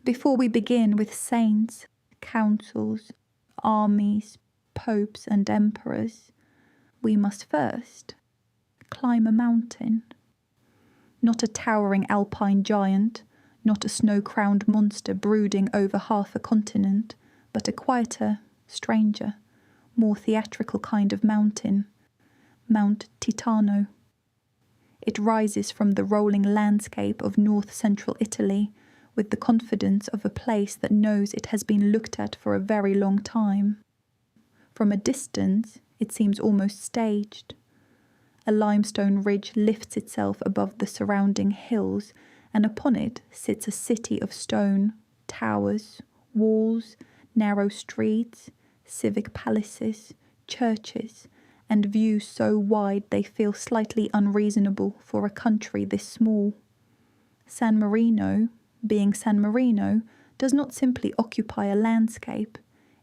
Before we begin with saints, councils, armies, popes and emperors, we must first climb a mountain. Not a towering alpine giant, not a snow-crowned monster brooding over half a continent, but a quieter, stranger, more theatrical kind of mountain, Mount Titano. It rises from the rolling landscape of north-central Italy with the confidence of a place that knows it has been looked at for a very long time. From a distance, it seems almost staged. A limestone ridge lifts itself above the surrounding hills, and upon it sits a city of stone, towers, walls, narrow streets, civic palaces, churches, and views so wide they feel slightly unreasonable for a country this small. San Marino, being San Marino, does not simply occupy a landscape,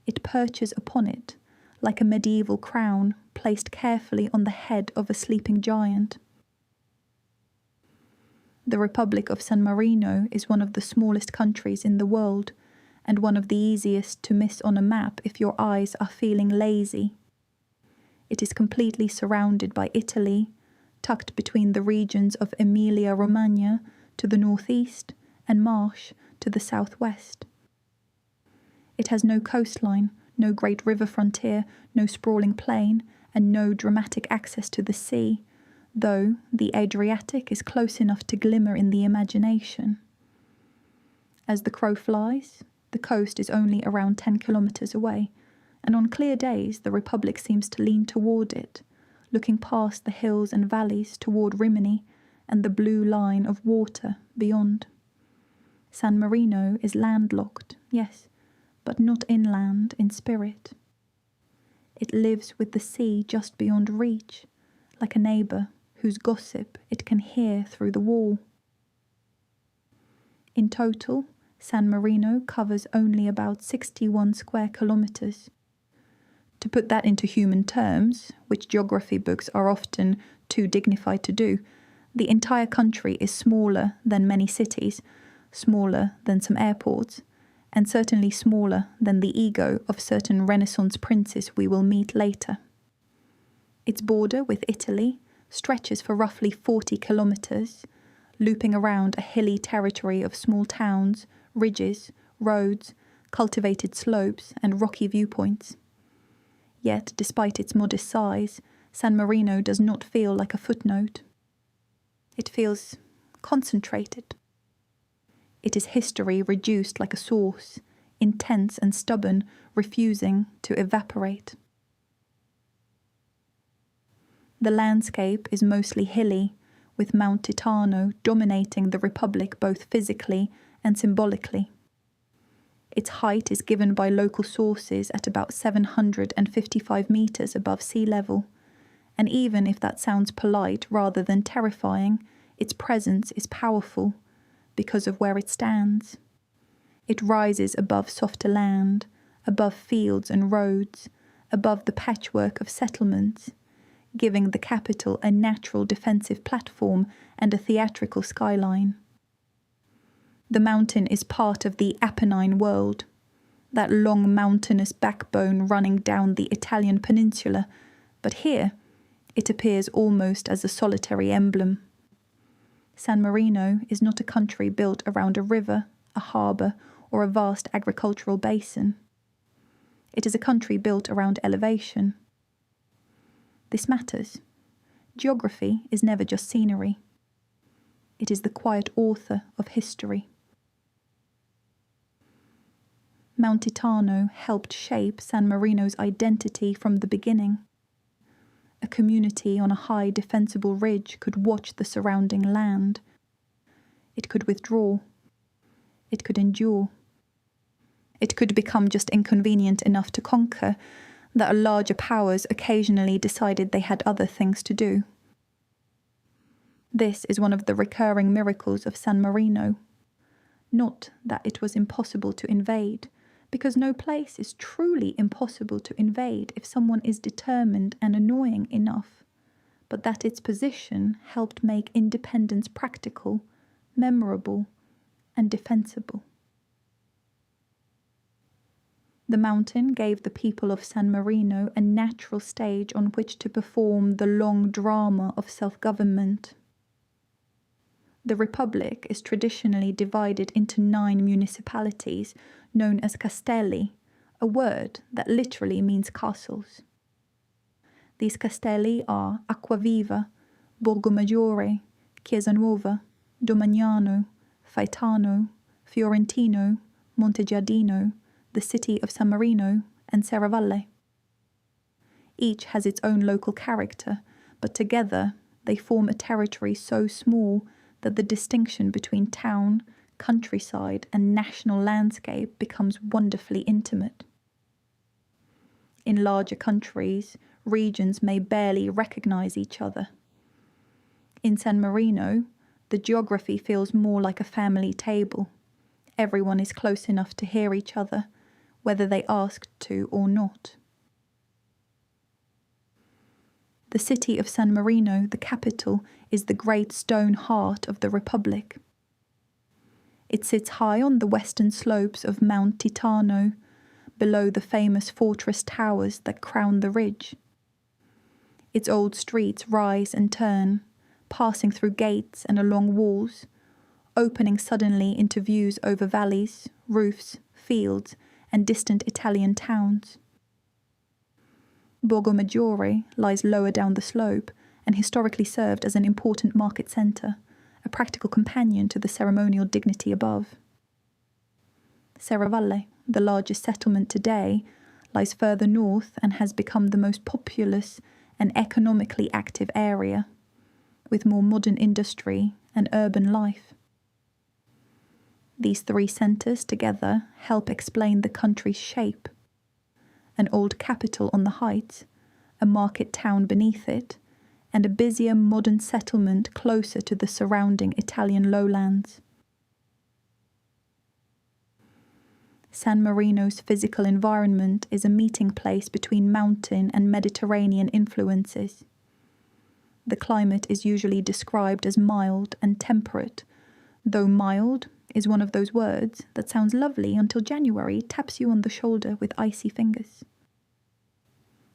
it perches upon it, like a medieval crown placed carefully on the head of a sleeping giant. The Republic of San Marino is one of the smallest countries in the world, and one of the easiest to miss on a map if your eyes are feeling lazy. It is completely surrounded by Italy, tucked between the regions of Emilia-Romagna to the northeast and Marche to the southwest. It has no coastline, no great river frontier, no sprawling plain, and no dramatic access to the sea, though the Adriatic is close enough to glimmer in the imagination. As the crow flies, the coast is only around 10 kilometers away, and on clear days the Republic seems to lean toward it, looking past the hills and valleys toward Rimini and the blue line of water beyond. San Marino is landlocked, yes, but not inland in spirit. It lives with the sea just beyond reach, like a neighbour whose gossip it can hear through the wall. In total, San Marino covers only about 61 square kilometres. To put that into human terms, which geography books are often too dignified to do, the entire country is smaller than many cities, smaller than some airports, and certainly smaller than the ego of certain Renaissance princes we will meet later. Its border with Italy stretches for roughly 40 kilometres, looping around a hilly territory of small towns, ridges, roads, cultivated slopes, and rocky viewpoints. Yet, despite its modest size, San Marino does not feel like a footnote. It feels concentrated. It is history reduced like a sauce, intense and stubborn, refusing to evaporate. The landscape is mostly hilly, with Mount Titano dominating the Republic both physically and symbolically. Its height is given by local sources at about 755 meters above sea level, and even if that sounds polite rather than terrifying, its presence is powerful because of where it stands. It rises above softer land, above fields and roads, above the patchwork of settlements, giving the capital a natural defensive platform and a theatrical skyline. The mountain is part of the Apennine world, that long mountainous backbone running down the Italian peninsula, but here it appears almost as a solitary emblem. San Marino is not a country built around a river, a harbour, or a vast agricultural basin. It is a country built around elevation. This matters. Geography is never just scenery. It is the quiet author of history. Mount Titano helped shape San Marino's identity from the beginning. A community on a high defensible ridge could watch the surrounding land. It could withdraw. It could endure. It could become just inconvenient enough to conquer that larger powers occasionally decided they had other things to do. This is one of the recurring miracles of San Marino. Not that it was impossible to invade, because no place is truly impossible to invade if someone is determined and annoying enough, but that its position helped make independence practical, memorable, and defensible. The mountain gave the people of San Marino a natural stage on which to perform the long drama of self-government. The Republic is traditionally divided into 9 municipalities known as castelli, a word that literally means castles. These castelli are Acquaviva, Borgomaggiore, Chiesa Nuova, Domagnano, Faetano, Fiorentino, Montegiardino, the city of San Marino, and Serravalle. Each has its own local character, but together they form a territory so small that the distinction between town, countryside, and national landscape becomes wonderfully intimate. In larger countries, regions may barely recognize each other. In San Marino, the geography feels more like a family table. Everyone is close enough to hear each other, whether they asked to or not. The city of San Marino, the capital, is the great stone heart of the Republic. It sits high on the western slopes of Mount Titano, below the famous fortress towers that crown the ridge. Its old streets rise and turn, passing through gates and along walls, opening suddenly into views over valleys, roofs, fields, and distant Italian towns. Borgo Maggiore lies lower down the slope and historically served as an important market centre, a practical companion to the ceremonial dignity above. Serravalle, the largest settlement today, lies further north and has become the most populous and economically active area, with more modern industry and urban life. These 3 centres together help explain the country's shape. An old capital on the heights, a market town beneath it, and a busier modern settlement closer to the surrounding Italian lowlands. San Marino's physical environment is a meeting place between mountain and Mediterranean influences. The climate is usually described as mild and temperate, though mild is one of those words that sounds lovely until January taps you on the shoulder with icy fingers.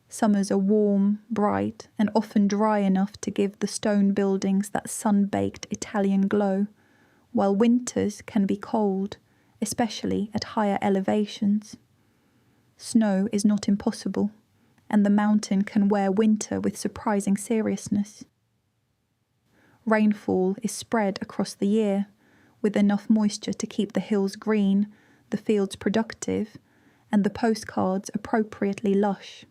Summers are warm, bright, and often dry enough to give the stone buildings that sun-baked Italian glow, while winters can be cold, especially at higher elevations. Snow is not impossible, and the mountain can wear winter with surprising seriousness. Rainfall is spread across the year, with enough moisture to keep the hills green, the fields productive, and the postcards appropriately lush.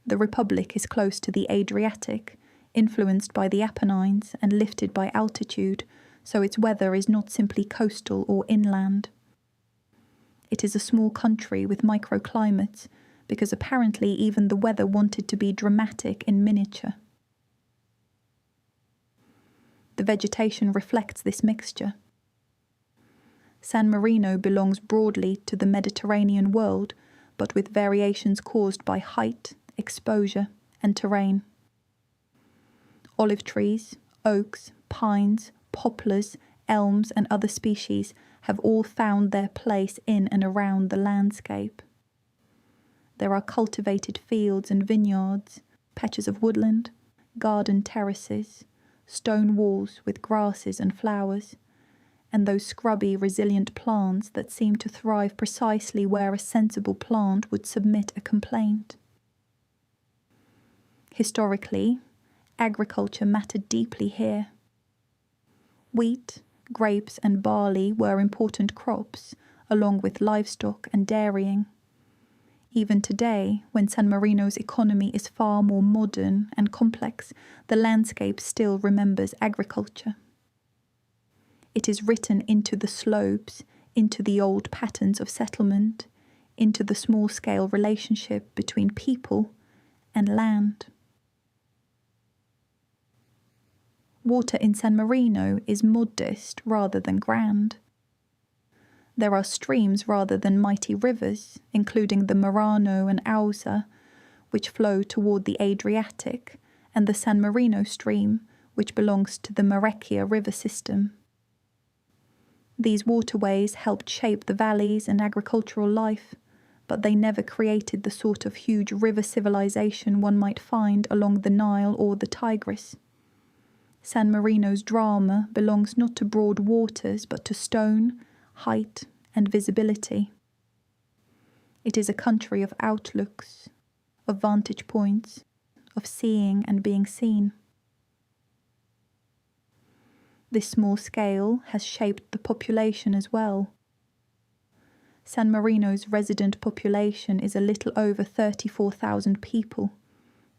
The Republic is close to the Adriatic, influenced by the Apennines and lifted by altitude, so its weather is not simply coastal or inland. It is a small country with microclimates, because apparently even the weather wanted to be dramatic in miniature. The vegetation reflects this mixture. San Marino belongs broadly to the Mediterranean world, but with variations caused by height, exposure, and terrain. Olive trees, oaks, pines, poplars, elms, and other species have all found their place in and around the landscape. There are cultivated fields and vineyards, patches of woodland, garden terraces, stone walls with grasses and flowers, and those scrubby, resilient plants that seem to thrive precisely where a sensible plant would submit a complaint. Historically, agriculture mattered deeply here. Wheat, grapes, and barley were important crops, along with livestock and dairying. Even today, when San Marino's economy is far more modern and complex, the landscape still remembers agriculture. It is written into the slopes, into the old patterns of settlement, into the small-scale relationship between people and land. Water in San Marino is modest rather than grand. There are streams rather than mighty rivers, including the Marano and Ausa, which flow toward the Adriatic, and the San Marino stream, which belongs to the Marecchia river system. These waterways helped shape the valleys and agricultural life, but they never created the sort of huge river civilization one might find along the Nile or the Tigris. San Marino's drama belongs not to broad waters, but to stone, height, and visibility. It is a country of outlooks, of vantage points, of seeing and being seen. This small scale has shaped the population as well. San Marino's resident population is a little over 34,000 people,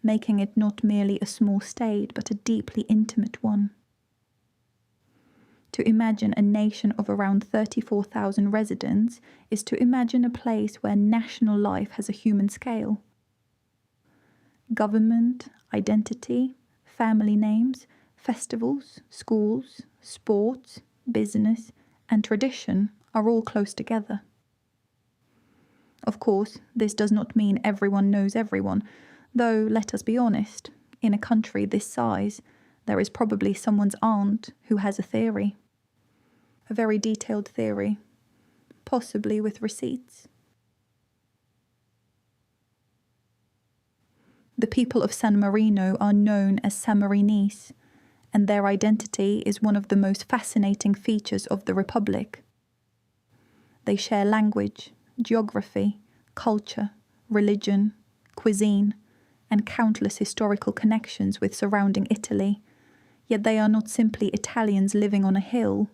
making it not merely a small state but a deeply intimate one. To imagine a nation of around 34,000 residents is to imagine a place where national life has a human scale. Government, identity, family names, festivals, schools, sports, business, and tradition are all close together. Of course, this does not mean everyone knows everyone, though, let us be honest, in a country this size, there is probably someone's aunt who has a theory. A very detailed theory, possibly with receipts. The people of San Marino are known as Sammarinese, and their identity is one of the most fascinating features of the Republic. They share language, geography, culture, religion, cuisine, and countless historical connections with surrounding Italy, yet they are not simply Italians living on a hill.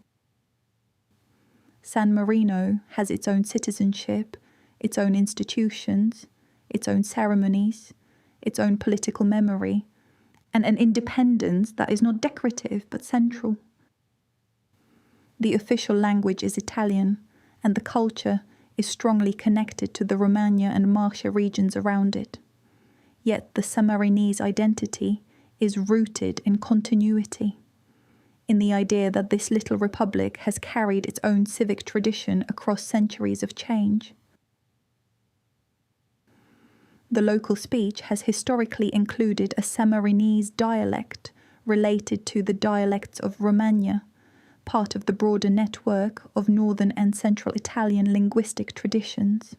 San Marino has its own citizenship, its own institutions, its own ceremonies, its own political memory, and an independence that is not decorative but central. The official language is Italian, and the culture is strongly connected to the Romagna and Marche regions around it. Yet the Sammarinese identity is rooted in continuity, in the idea that this little republic has carried its own civic tradition across centuries of change. The local speech has historically included a Sammarinese dialect related to the dialects of Romagna, part of the broader network of northern and central Italian linguistic traditions.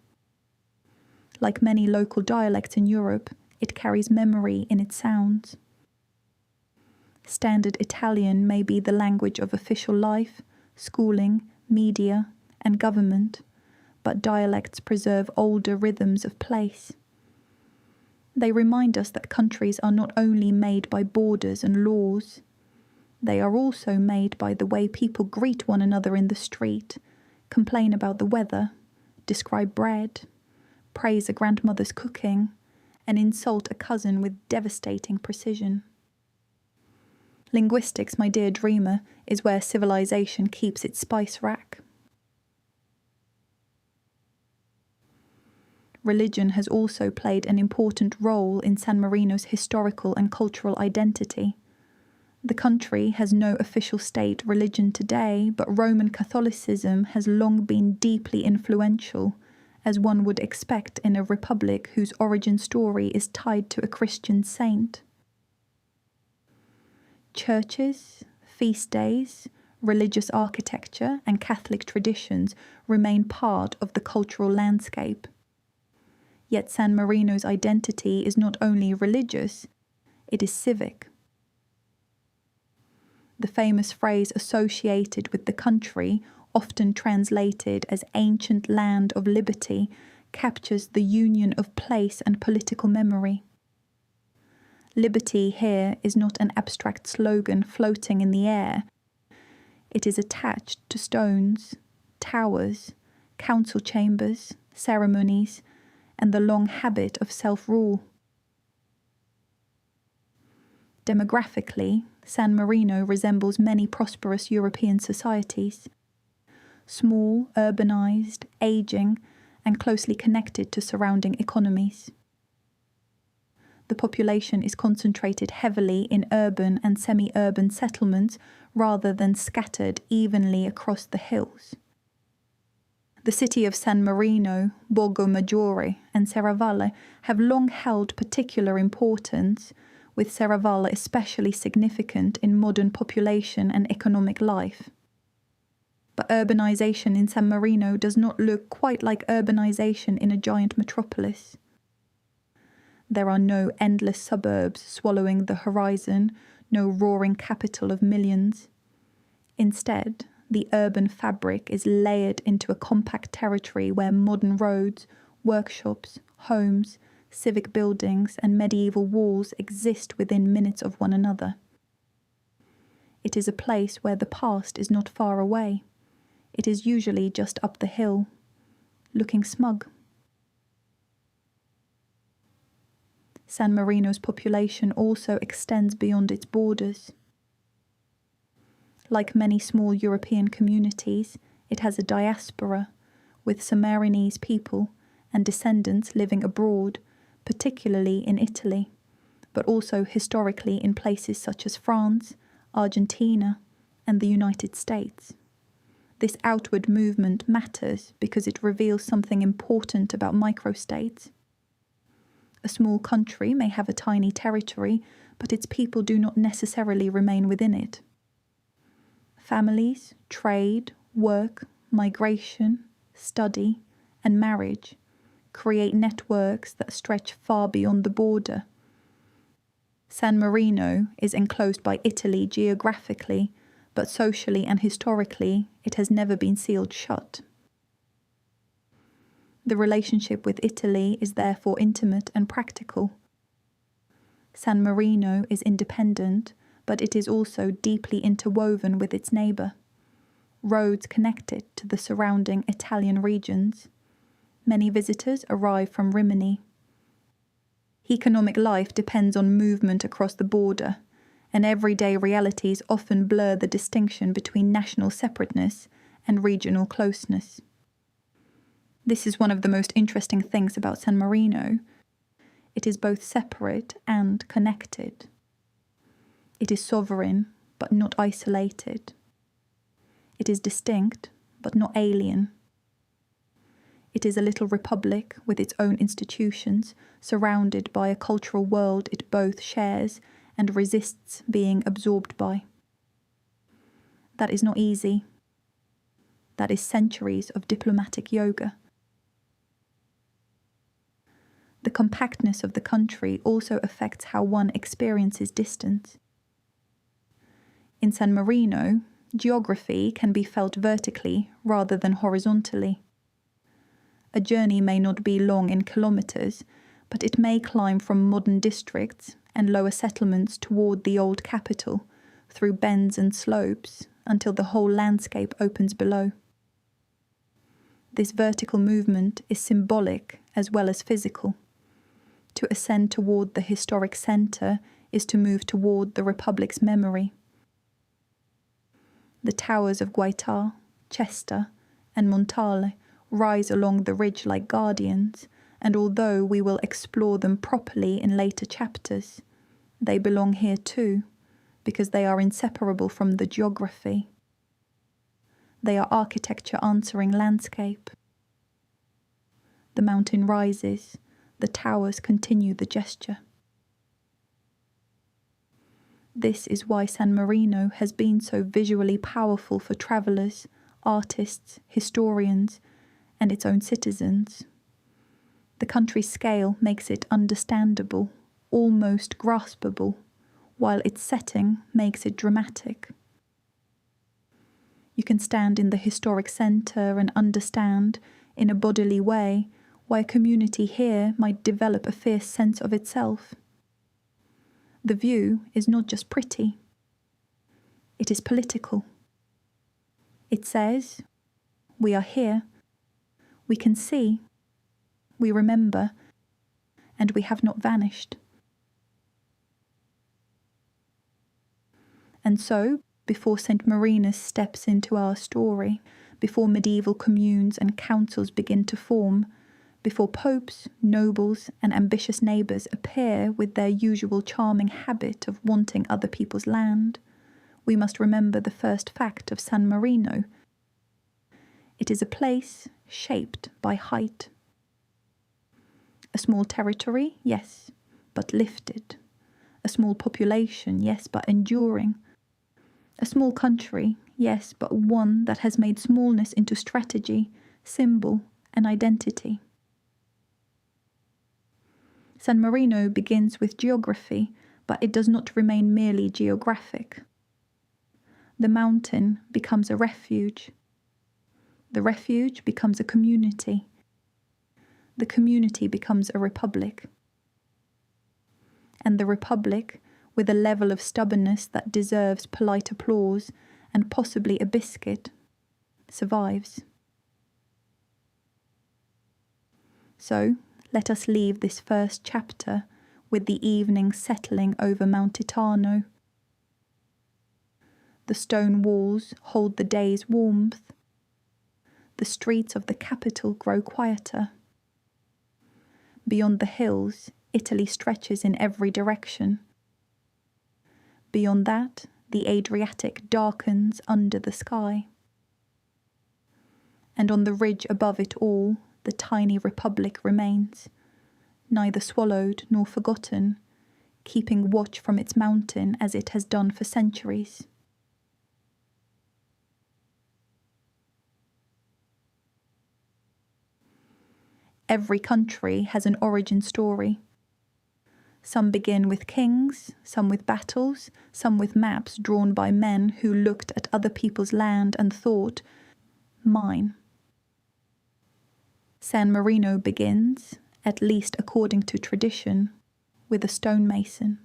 Like many local dialects in Europe, it carries memory in its sounds. Standard Italian may be the language of official life, schooling, media, and government, but dialects preserve older rhythms of place. They remind us that countries are not only made by borders and laws, they are also made by the way people greet one another in the street, complain about the weather, describe bread, praise a grandmother's cooking, and insult a cousin with devastating precision. Linguistics, my dear dreamer, is where civilization keeps its spice rack. Religion has also played an important role in San Marino's historical and cultural identity. The country has no official state religion today, but Roman Catholicism has long been deeply influential, as one would expect in a republic whose origin story is tied to a Christian saint. Churches, feast days, religious architecture, and Catholic traditions remain part of the cultural landscape. Yet San Marino's identity is not only religious, it is civic. The famous phrase associated with the country, often translated as ancient land of liberty, captures the union of place and political memory. Liberty here is not an abstract slogan floating in the air. It is attached to stones, towers, council chambers, ceremonies, and the long habit of self-rule. Demographically, San Marino resembles many prosperous European societies. Small, urbanized, aging, and closely connected to surrounding economies. The population is concentrated heavily in urban and semi-urban settlements rather than scattered evenly across the hills. The city of San Marino, Borgo Maggiore, and Serravalle have long held particular importance, with Serravalle especially significant in modern population and economic life. But urbanization in San Marino does not look quite like urbanization in a giant metropolis. There are no endless suburbs swallowing the horizon, no roaring capital of millions. Instead, the urban fabric is layered into a compact territory where modern roads, workshops, homes, civic buildings, and medieval walls exist within minutes of one another. It is a place where the past is not far away. It is usually just up the hill, looking smug. San Marino's population also extends beyond its borders. Like many small European communities, it has a diaspora, with Sammarinese people and descendants living abroad, particularly in Italy, but also historically in places such as France, Argentina, and the United States. This outward movement matters because it reveals something important about microstates. A small country may have a tiny territory, but its people do not necessarily remain within it. Families, trade, work, migration, study, and marriage create networks that stretch far beyond the border. San Marino is enclosed by Italy geographically, but socially and historically it has never been sealed shut. The relationship with Italy is therefore intimate and practical. San Marino is independent, but it is also deeply interwoven with its neighbour. Roads connect it to the surrounding Italian regions. Many visitors arrive from Rimini. Economic life depends on movement across the border, and everyday realities often blur the distinction between national separateness and regional closeness. This is one of the most interesting things about San Marino. It is both separate and connected. It is sovereign, but not isolated. It is distinct, but not alien. It is a little republic with its own institutions, surrounded by a cultural world it both shares and resists being absorbed by. That is not easy. That is centuries of diplomatic yoga. The compactness of the country also affects how one experiences distance. In San Marino, geography can be felt vertically rather than horizontally. A journey may not be long in kilometres, but it may climb from modern districts and lower settlements toward the old capital, through bends and slopes, until the whole landscape opens below. This vertical movement is symbolic as well as physical. To ascend toward the historic centre is to move toward the Republic's memory. The towers of Guaita, Cesta, and Montale rise along the ridge like guardians, and although we will explore them properly in later chapters, they belong here too, because they are inseparable from the geography. They are architecture answering landscape. The mountain rises, the towers continue the gesture. This is why San Marino has been so visually powerful for travellers, artists, historians, and its own citizens. The country's scale makes it understandable, almost graspable, while its setting makes it dramatic. You can stand in the historic centre and understand, in a bodily way, why a community here might develop a fierce sense of itself. The view is not just pretty. It is political. It says, we are here, we can see, we remember, and we have not vanished. And so, before Saint Marinus steps into our story, before medieval communes and councils begin to form, before popes, nobles, and ambitious neighbours appear with their usual charming habit of wanting other people's land, we must remember the first fact of San Marino. It is a place shaped by height. A small territory, yes, but lifted. A small population, yes, but enduring. A small country, yes, but one that has made smallness into strategy, symbol, and identity. San Marino begins with geography, but it does not remain merely geographic. The mountain becomes a refuge. The refuge becomes a community. The community becomes a republic. And the republic, with a level of stubbornness that deserves polite applause and possibly a biscuit, survives. So, let us leave this first chapter with the evening settling over Mount Titano. The stone walls hold the day's warmth. The streets of the capital grow quieter. Beyond the hills, Italy stretches in every direction. Beyond that, the Adriatic darkens under the sky. And on the ridge above it all, the tiny republic remains, neither swallowed nor forgotten, keeping watch from its mountain as it has done for centuries. Every country has an origin story. Some begin with kings, some with battles, some with maps drawn by men who looked at other people's land and thought, mine. San Marino begins, at least according to tradition, with a stonemason.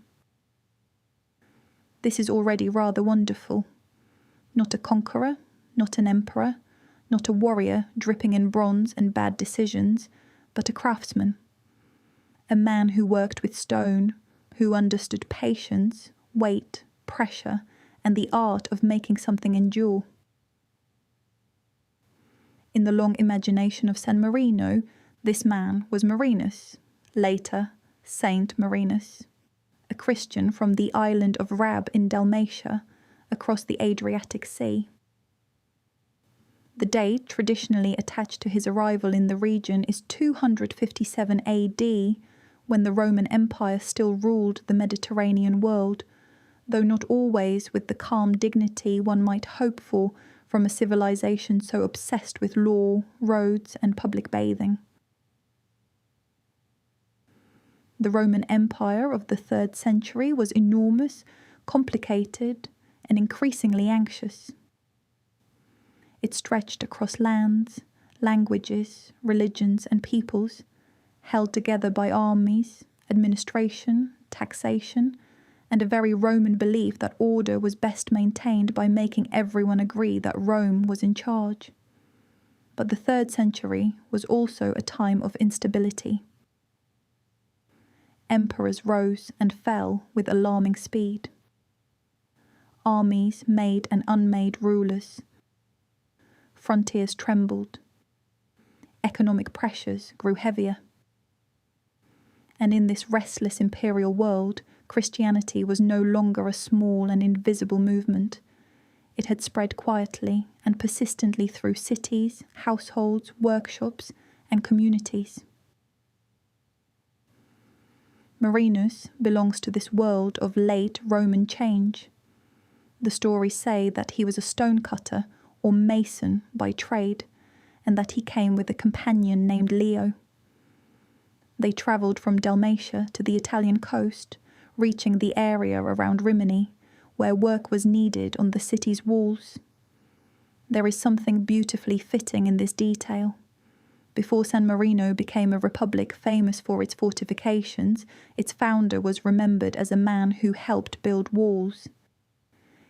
This is already rather wonderful. Not a conqueror, not an emperor, not a warrior dripping in bronze and bad decisions, but a craftsman. A man who worked with stone, who understood patience, weight, pressure, and the art of making something endure. In the long imagination of San Marino, this man was Marinus, later Saint Marinus, a Christian from the island of Rab in Dalmatia, across the Adriatic Sea. The date traditionally attached to his arrival in the region is 257 AD, when the Roman Empire still ruled the Mediterranean world, though not always with the calm dignity one might hope for from a civilization so obsessed with law, roads, and public bathing. The Roman Empire of the 3rd century was enormous, complicated, and increasingly anxious. It stretched across lands, languages, religions, and peoples, held together by armies, administration, taxation, and a very Roman belief that order was best maintained by making everyone agree that Rome was in charge. But the 3rd century was also a time of instability. Emperors rose and fell with alarming speed. Armies made and unmade rulers. Frontiers trembled. Economic pressures grew heavier. And in this restless imperial world, Christianity was no longer a small and invisible movement. It had spread quietly and persistently through cities, households, workshops, and communities. Marinus belongs to this world of late Roman change. The stories say that he was a stonecutter or mason by trade, and that he came with a companion named Leo. They travelled from Dalmatia to the Italian coast, reaching the area around Rimini, where work was needed on the city's walls. There is something beautifully fitting in this detail. Before San Marino became a republic famous for its fortifications, its founder was remembered as a man who helped build walls.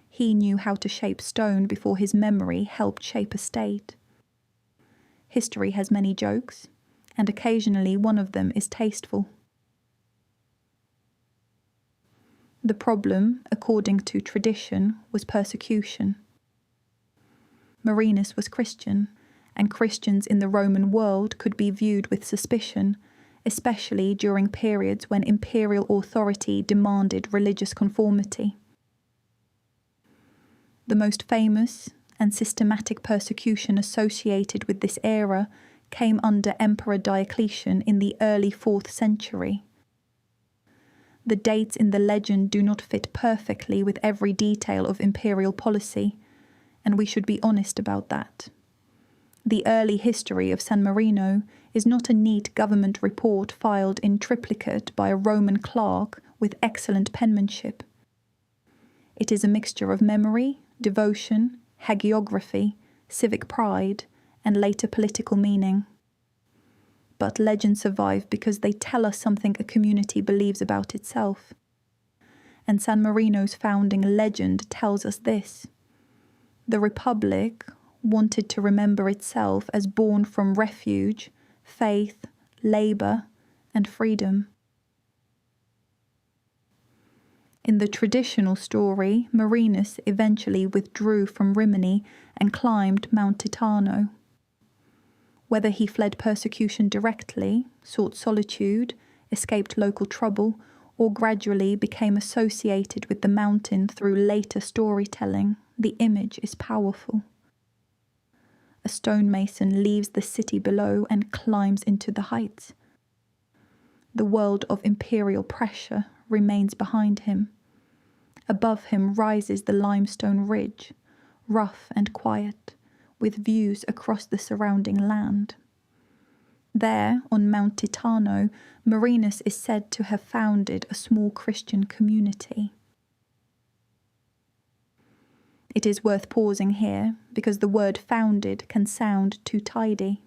He knew how to shape stone before his memory helped shape a state. History has many jokes, and occasionally one of them is tasteful. The problem, according to tradition, was persecution. Marinus was Christian, and Christians in the Roman world could be viewed with suspicion, especially during periods when imperial authority demanded religious conformity. The most famous and systematic persecution associated with this era came under Emperor Diocletian in the early 4th century. The dates in the legend do not fit perfectly with every detail of imperial policy, and we should be honest about that. The early history of San Marino is not a neat government report filed in triplicate by a Roman clerk with excellent penmanship. It is a mixture of memory, devotion, hagiography, civic pride, and later political meaning. But legends survive because they tell us something a community believes about itself. And San Marino's founding legend tells us this: the Republic wanted to remember itself as born from refuge, faith, labour, and freedom. In the traditional story, Marinus eventually withdrew from Rimini and climbed Mount Titano. Whether he fled persecution directly, sought solitude, escaped local trouble, or gradually became associated with the mountain through later storytelling, the image is powerful. A stonemason leaves the city below and climbs into the heights. The world of imperial pressure remains behind him. Above him rises the limestone ridge, rough and quiet, with views across the surrounding land. There, on Mount Titano, Marinus is said to have founded a small Christian community. It is worth pausing here, because the word founded can sound too tidy.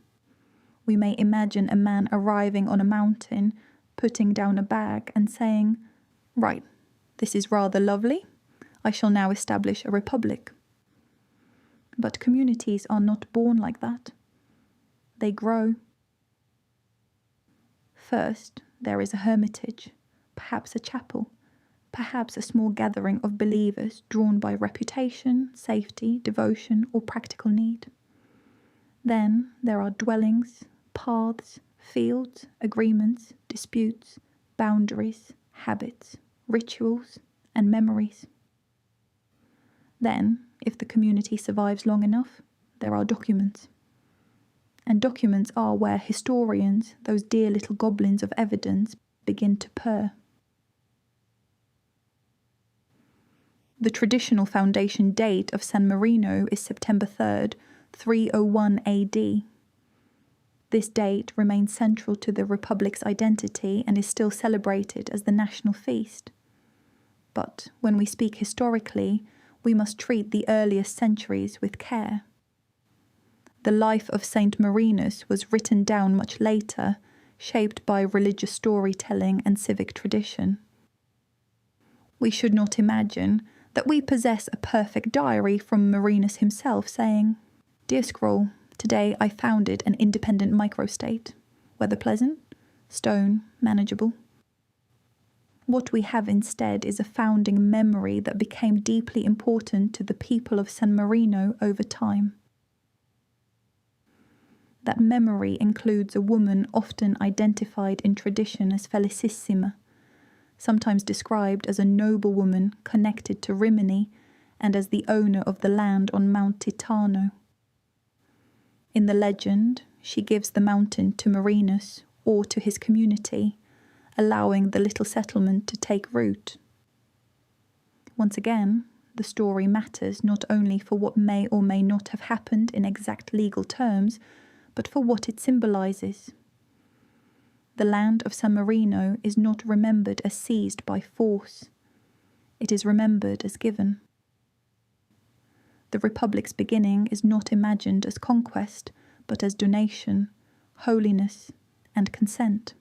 We may imagine a man arriving on a mountain, putting down a bag and saying, "Right, this is rather lovely. I shall now establish a republic." But communities are not born like that. They grow. First, there is a hermitage, perhaps a chapel, perhaps a small gathering of believers drawn by reputation, safety, devotion, or practical need. Then there are dwellings, paths, fields, agreements, disputes, boundaries, habits, rituals, and memories. Then, if the community survives long enough, there are documents. And documents are where historians, those dear little goblins of evidence, begin to purr. The traditional foundation date of San Marino is September 3rd, 301 AD. This date remains central to the Republic's identity and is still celebrated as the national feast. But when we speak historically, we must treat the earliest centuries with care. The life of Saint Marinus was written down much later, shaped by religious storytelling and civic tradition. We should not imagine that we possess a perfect diary from Marinus himself saying, "Dear Scroll, today I founded an independent microstate. Weather pleasant, stone manageable." What we have instead is a founding memory that became deeply important to the people of San Marino over time. That memory includes a woman often identified in tradition as Felicissima, sometimes described as a noble woman connected to Rimini and as the owner of the land on Mount Titano. In the legend, she gives the mountain to Marinus or to his community, allowing the little settlement to take root. Once again, the story matters not only for what may or may not have happened in exact legal terms, but for what it symbolizes. The land of San Marino is not remembered as seized by force. It is remembered as given. The Republic's beginning is not imagined as conquest, but as donation, holiness, and consent.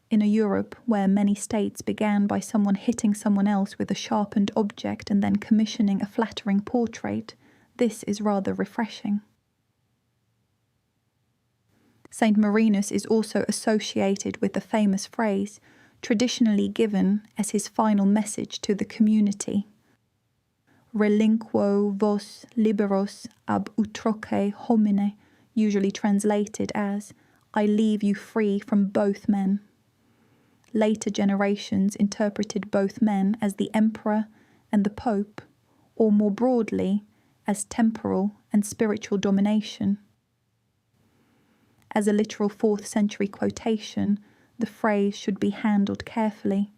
In a Europe where many states began by someone hitting someone else with a sharpened object and then commissioning a flattering portrait, this is rather refreshing. Saint Marinus is also associated with the famous phrase, traditionally given as his final message to the community: "Relinquo vos liberos ab utroque homine," usually translated as, "I leave you free from both men." Later generations interpreted both men as the emperor and the pope, or more broadly, as temporal and spiritual domination. As a literal 4th century quotation, the phrase should be handled carefully,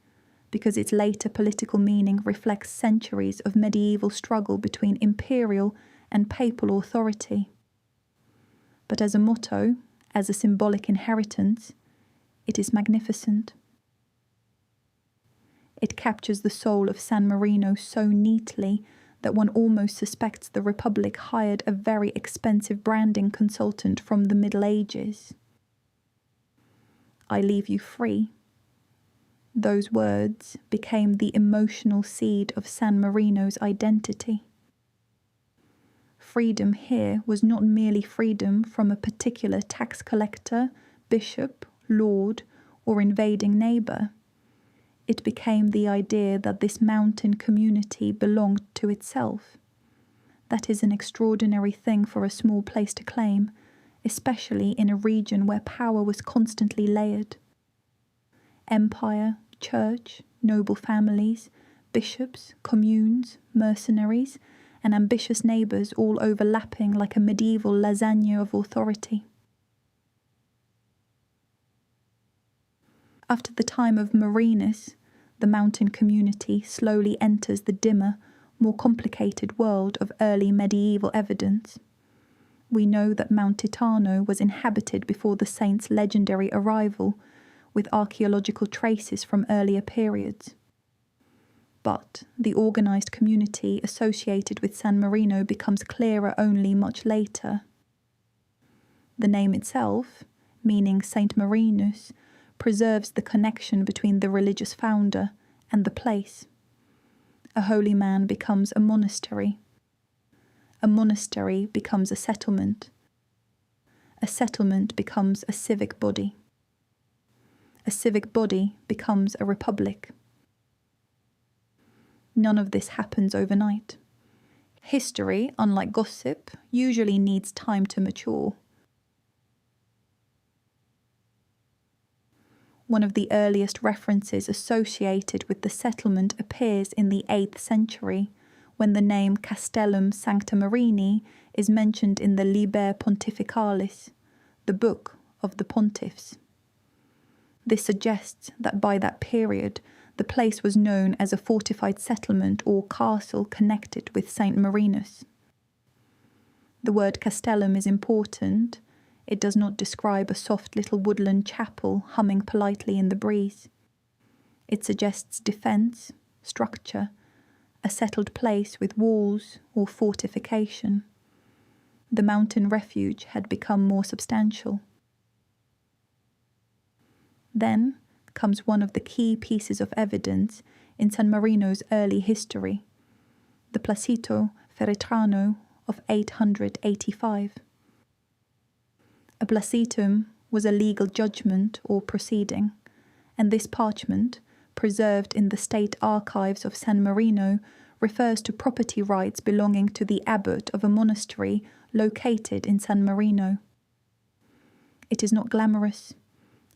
because its later political meaning reflects centuries of medieval struggle between imperial and papal authority. But as a motto, as a symbolic inheritance, it is magnificent. It captures the soul of San Marino so neatly that one almost suspects the Republic hired a very expensive branding consultant from the Middle Ages. I leave you free. Those words became the emotional seed of San Marino's identity. Freedom here was not merely freedom from a particular tax collector, bishop, lord, or invading neighbour. It became the idea that this mountain community belonged to itself. That is an extraordinary thing for a small place to claim, especially in a region where power was constantly layered. Empire, church, noble families, bishops, communes, mercenaries, and ambitious neighbours all overlapping like a medieval lasagna of authority. After the time of Marinus, the mountain community slowly enters the dimmer, more complicated world of early medieval evidence. We know that Mount Titano was inhabited before the saint's legendary arrival, with archaeological traces from earlier periods. But the organised community associated with San Marino becomes clearer only much later. The name itself, meaning Saint Marinus, preserves the connection between the religious founder and the place. A holy man becomes a monastery. A monastery becomes a settlement. A settlement becomes a civic body. A civic body becomes a republic. None of this happens overnight. History, unlike gossip, usually needs time to mature. One of the earliest references associated with the settlement appears in the 8th century, when the name Castellum Sancta Marini is mentioned in the Liber Pontificalis, the book of the pontiffs. This suggests that by that period, the place was known as a fortified settlement or castle connected with Saint Marinus. The word castellum is important. It does not describe a soft little woodland chapel humming politely in the breeze. It suggests defence, structure, a settled place with walls or fortification. The mountain refuge had become more substantial. Then comes one of the key pieces of evidence in San Marino's early history, the Placito Feretrano of 885. A placitum was a legal judgment or proceeding, and this parchment, preserved in the state archives of San Marino, refers to property rights belonging to the abbot of a monastery located in San Marino. It is not glamorous.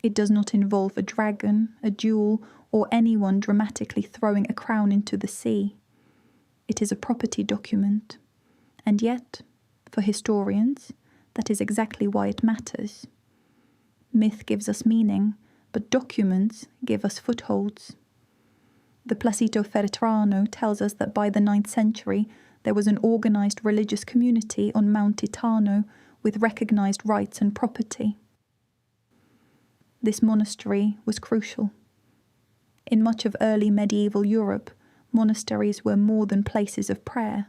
It does not involve a dragon, a duel, or anyone dramatically throwing a crown into the sea. It is a property document. And yet, for historians, that is exactly why it matters. Myth gives us meaning, but documents give us footholds. The Placito Feretrano tells us that by the 9th century there was an organised religious community on Mount Titano with recognised rights and property. This monastery was crucial. In much of early medieval Europe, monasteries were more than places of prayer.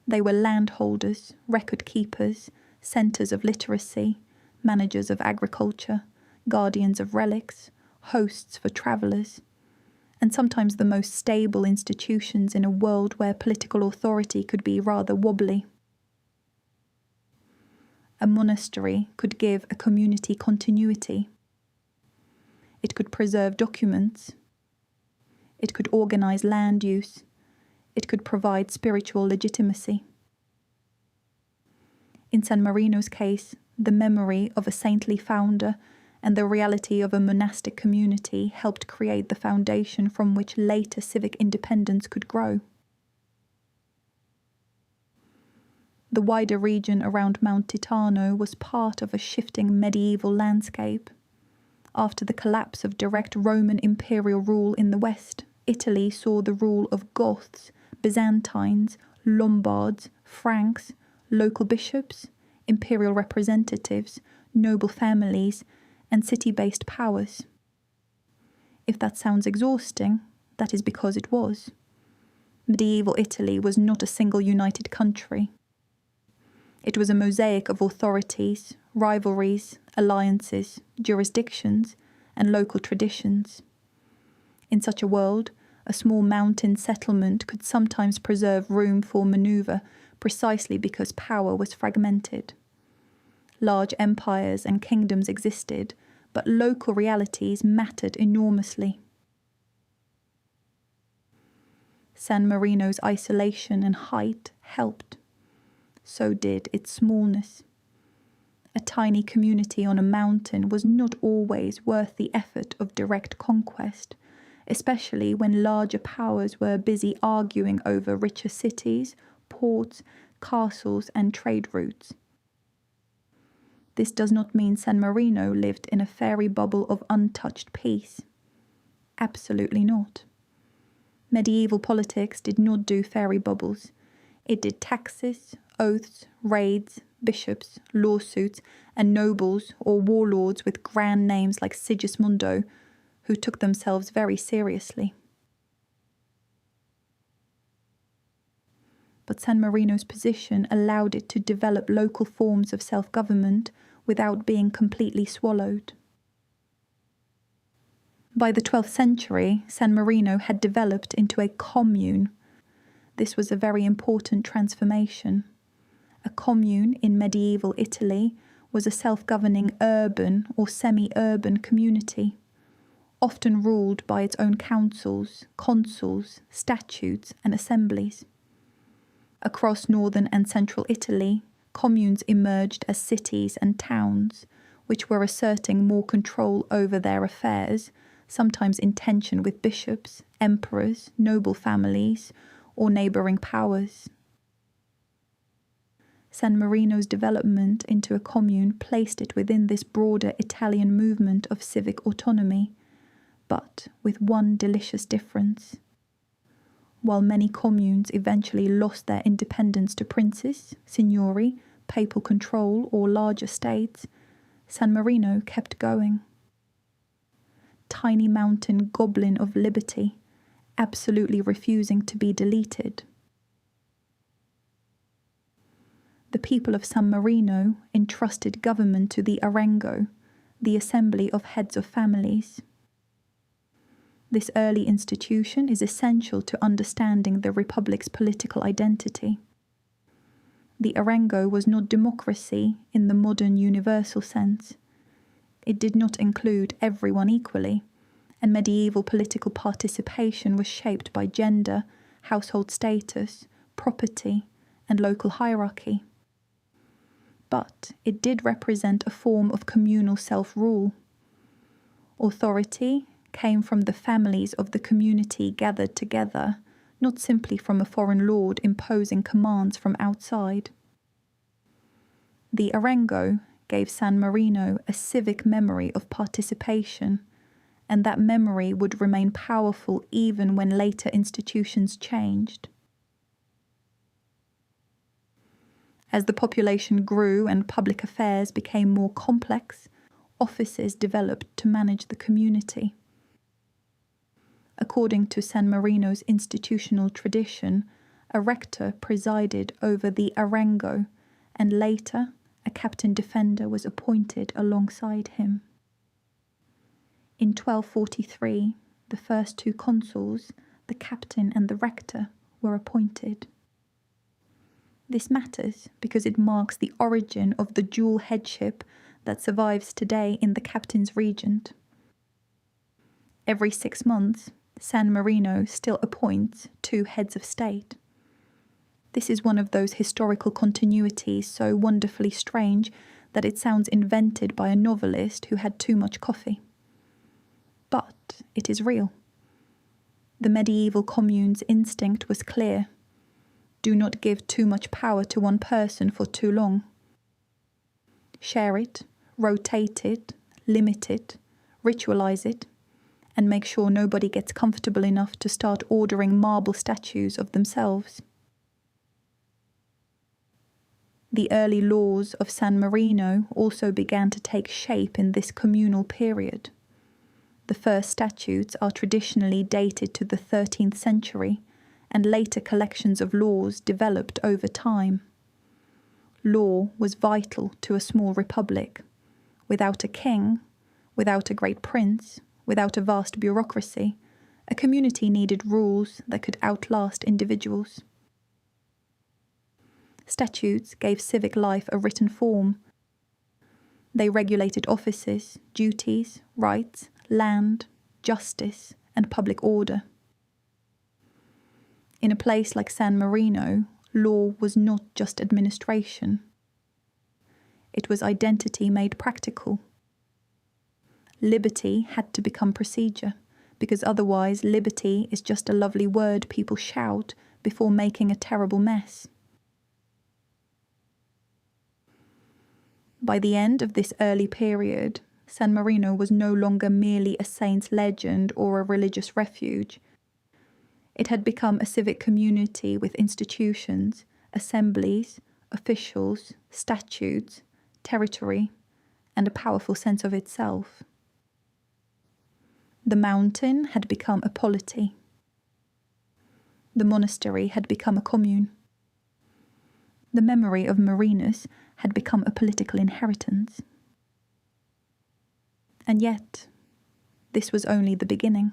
They were landholders, record keepers, centres of literacy, managers of agriculture, guardians of relics, hosts for travellers, and sometimes the most stable institutions in a world where political authority could be rather wobbly. A monastery could give a community continuity. It could preserve documents. It could organise land use. It could provide spiritual legitimacy. In San Marino's case, the memory of a saintly founder and the reality of a monastic community helped create the foundation from which later civic independence could grow. The wider region around Mount Titano was part of a shifting medieval landscape. After the collapse of direct Roman imperial rule in the West, Italy saw the rule of Goths, Byzantines, Lombards, Franks, local bishops, imperial representatives, noble families, and city-based powers. If that sounds exhausting, that is because it was. Medieval Italy was not a single united country. It was a mosaic of authorities, rivalries, alliances, jurisdictions, and local traditions. In such a world, a small mountain settlement could sometimes preserve room for manoeuvre precisely because power was fragmented. Large empires and kingdoms existed, but local realities mattered enormously. San Marino's isolation and height helped. So did its smallness. A tiny community on a mountain was not always worth the effort of direct conquest, especially when larger powers were busy arguing over richer cities, ports, castles, and trade routes. This does not mean San Marino lived in a fairy bubble of untouched peace. Absolutely not. Medieval politics did not do fairy bubbles. It did taxes, oaths, raids, bishops, lawsuits, and nobles or warlords with grand names like Sigismundo, who took themselves very seriously. But San Marino's position allowed it to develop local forms of self-government without being completely swallowed. By the 12th century, San Marino had developed into a commune. This was a very important transformation. A commune in medieval Italy was a self-governing urban or semi-urban community, often ruled by its own councils, consuls, statutes, and assemblies. Across northern and central Italy, communes emerged as cities and towns, which were asserting more control over their affairs, sometimes in tension with bishops, emperors, noble families, or neighbouring powers. San Marino's development into a commune placed it within this broader Italian movement of civic autonomy, but with one delicious difference. While many communes eventually lost their independence to princes, signori, papal control, or larger states, San Marino kept going. Tiny mountain goblin of liberty, absolutely refusing to be deleted. The people of San Marino entrusted government to the Arengo, the assembly of heads of families. This early institution is essential to understanding the Republic's political identity. The Arengo was not democracy in the modern universal sense. It did not include everyone equally, and medieval political participation was shaped by gender, household status, property, and local hierarchy. But it did represent a form of communal self-rule. Authority came from the families of the community gathered together, not simply from a foreign lord imposing commands from outside. The Arengo gave San Marino a civic memory of participation, and that memory would remain powerful even when later institutions changed. As the population grew and public affairs became more complex, offices developed to manage the community. According to San Marino's institutional tradition, a rector presided over the Arengo, and later a captain defender was appointed alongside him. In 1243, the first two consuls, the captain and the rector, were appointed. This matters because it marks the origin of the dual headship that survives today in the captain's regent. Every 6 months, San Marino still appoints 2 heads of state. This is one of those historical continuities so wonderfully strange that it sounds invented by a novelist who had too much coffee. But it is real. The medieval commune's instinct was clear. Do not give too much power to one person for too long. Share it, rotate it, limit it, ritualize it, and make sure nobody gets comfortable enough to start ordering marble statues of themselves. The early laws of San Marino also began to take shape in this communal period. The first statutes are traditionally dated to the 13th century, and later collections of laws developed over time. Law was vital to a small republic. Without a king, without a great prince, without a vast bureaucracy, a community needed rules that could outlast individuals. Statutes gave civic life a written form. They regulated offices, duties, rights, land, justice, and public order. In a place like San Marino, law was not just administration. It was identity made practical. Liberty had to become procedure, because otherwise liberty is just a lovely word people shout before making a terrible mess. By the end of this early period, San Marino was no longer merely a saint's legend or a religious refuge. It had become a civic community with institutions, assemblies, officials, statutes, territory, and a powerful sense of itself. The mountain had become a polity. The monastery had become a commune. The memory of Marinus had become a political inheritance. And yet, this was only the beginning.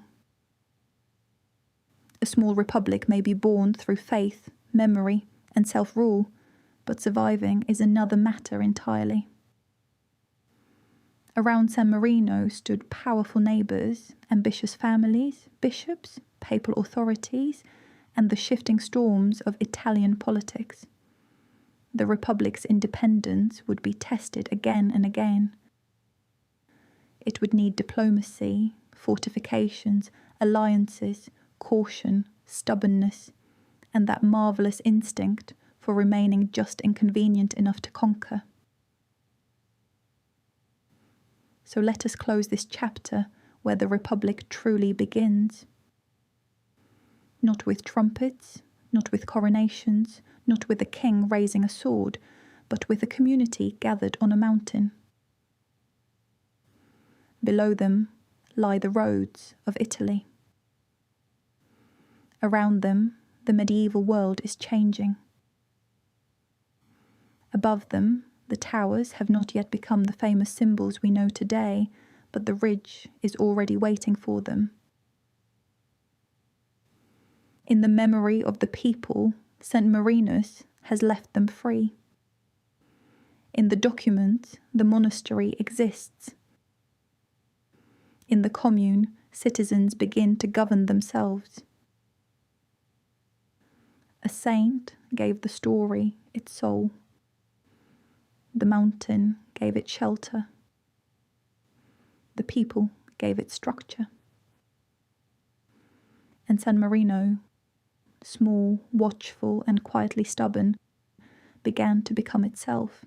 A small republic may be born through faith, memory, and self-rule, but surviving is another matter entirely. Around San Marino stood powerful neighbours, ambitious families, bishops, papal authorities, and the shifting storms of Italian politics. The republic's independence would be tested again and again. It would need diplomacy, fortifications, alliances, caution, stubbornness, and that marvellous instinct for remaining just inconvenient enough to conquer. So let us close this chapter where the Republic truly begins. Not with trumpets, not with coronations, not with a king raising a sword, but with a community gathered on a mountain. Below them lie the roads of Italy. Around them, the medieval world is changing. Above them, the towers have not yet become the famous symbols we know today, but the ridge is already waiting for them. In the memory of the people, Saint Marinus has left them free. In the documents, the monastery exists. In the commune, citizens begin to govern themselves. A saint gave the story its soul. The mountain gave it shelter. The people gave it structure. And San Marino, small, watchful, and quietly stubborn, began to become itself.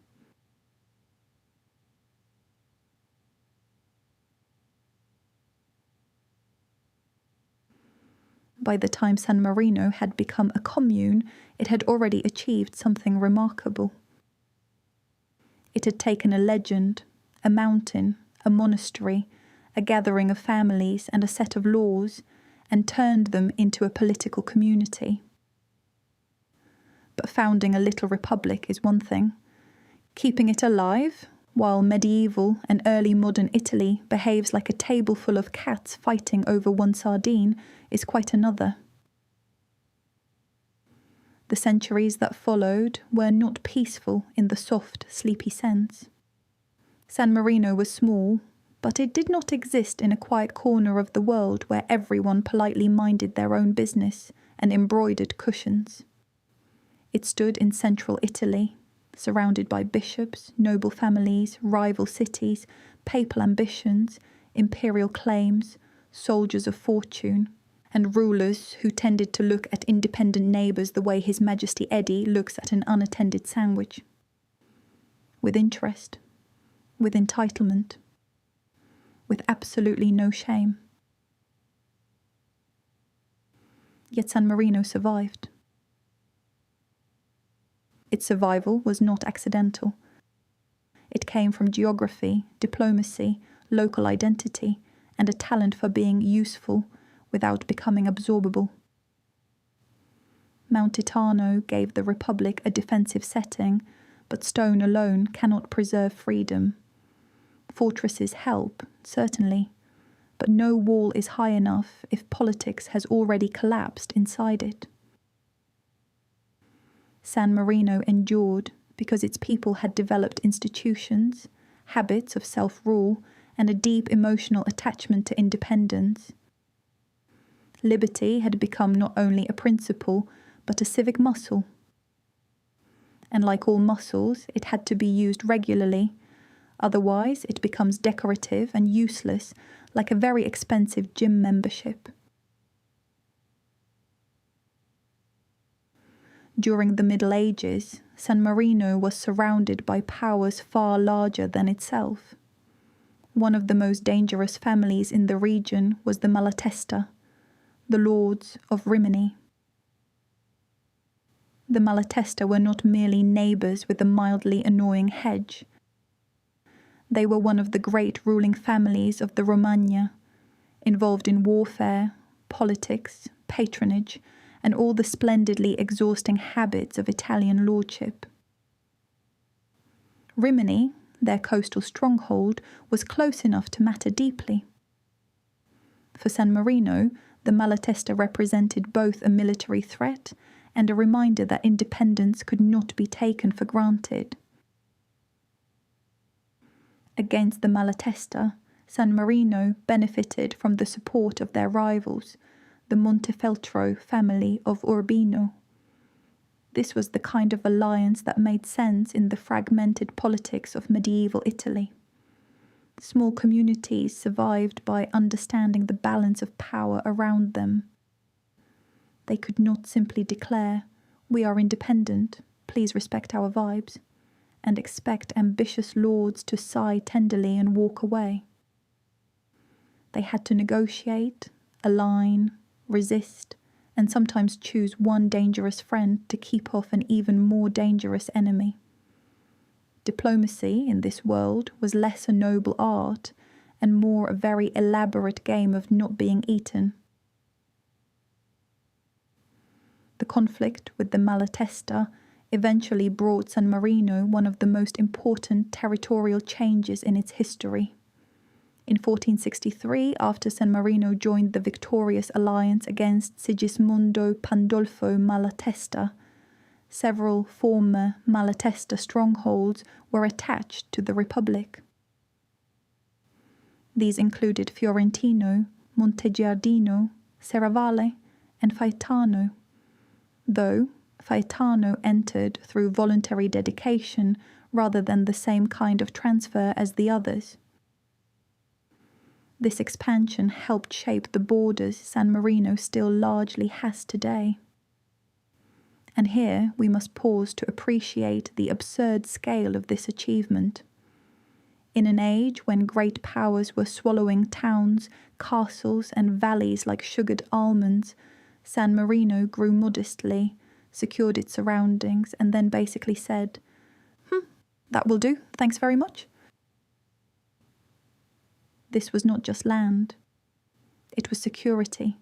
By the time San Marino had become a commune, it had already achieved something remarkable. It had taken a legend, a mountain, a monastery, a gathering of families and a set of laws, and turned them into a political community. But founding a little republic is one thing. Keeping it alive, while medieval and early modern Italy behaves like a table full of cats fighting over one sardine, is quite another. The centuries that followed were not peaceful in the soft, sleepy sense. San Marino was small, but it did not exist in a quiet corner of the world where everyone politely minded their own business and embroidered cushions. It stood in central Italy, surrounded by bishops, noble families, rival cities, papal ambitions, imperial claims, soldiers of fortune, and rulers who tended to look at independent neighbours the way His Majesty Eddie looks at an unattended sandwich. With interest, with entitlement, with absolutely no shame. Yet San Marino survived. Its survival was not accidental. It came from geography, diplomacy, local identity, and a talent for being useful without becoming absorbable. Mount Titano gave the Republic a defensive setting, but stone alone cannot preserve freedom. Fortresses help, certainly, but no wall is high enough if politics has already collapsed inside it. San Marino endured because its people had developed institutions, habits of self-rule, and a deep emotional attachment to independence. Liberty had become not only a principle, but a civic muscle. And like all muscles, it had to be used regularly, otherwise it becomes decorative and useless, like a very expensive gym membership. During the Middle Ages, San Marino was surrounded by powers far larger than itself. One of the most dangerous families in the region was the Malatesta, the lords of Rimini. The Malatesta were not merely neighbours with a mildly annoying hedge. They were one of the great ruling families of the Romagna, involved in warfare, politics, patronage, and all the splendidly exhausting habits of Italian lordship. Rimini, their coastal stronghold, was close enough to matter deeply. For San Marino, the Malatesta represented both a military threat and a reminder that independence could not be taken for granted. Against the Malatesta, San Marino benefited from the support of their rivals, the Montefeltro family of Urbino. This was the kind of alliance that made sense in the fragmented politics of medieval Italy. Small communities survived by understanding the balance of power around them. They could not simply declare, "We are independent, please respect our vibes," and expect ambitious lords to sigh tenderly and walk away. They had to negotiate, align, resist, and sometimes choose one dangerous friend to keep off an even more dangerous enemy. Diplomacy in this world was less a noble art and more a very elaborate game of not being eaten. The conflict with the Malatesta eventually brought San Marino one of the most important territorial changes in its history. In 1463, after San Marino joined the victorious alliance against Sigismondo Pandolfo Malatesta, several former Malatesta strongholds were attached to the Republic. These included Fiorentino, Montegiardino, Serravalle, and Faetano, though Faetano entered through voluntary dedication rather than the same kind of transfer as the others. This expansion helped shape the borders San Marino still largely has today. And here we must pause to appreciate the absurd scale of this achievement. In an age when great powers were swallowing towns, castles, and valleys like sugared almonds, San Marino grew modestly, secured its surroundings, and then basically said, "That will do, thanks very much." This was not just land. It was security.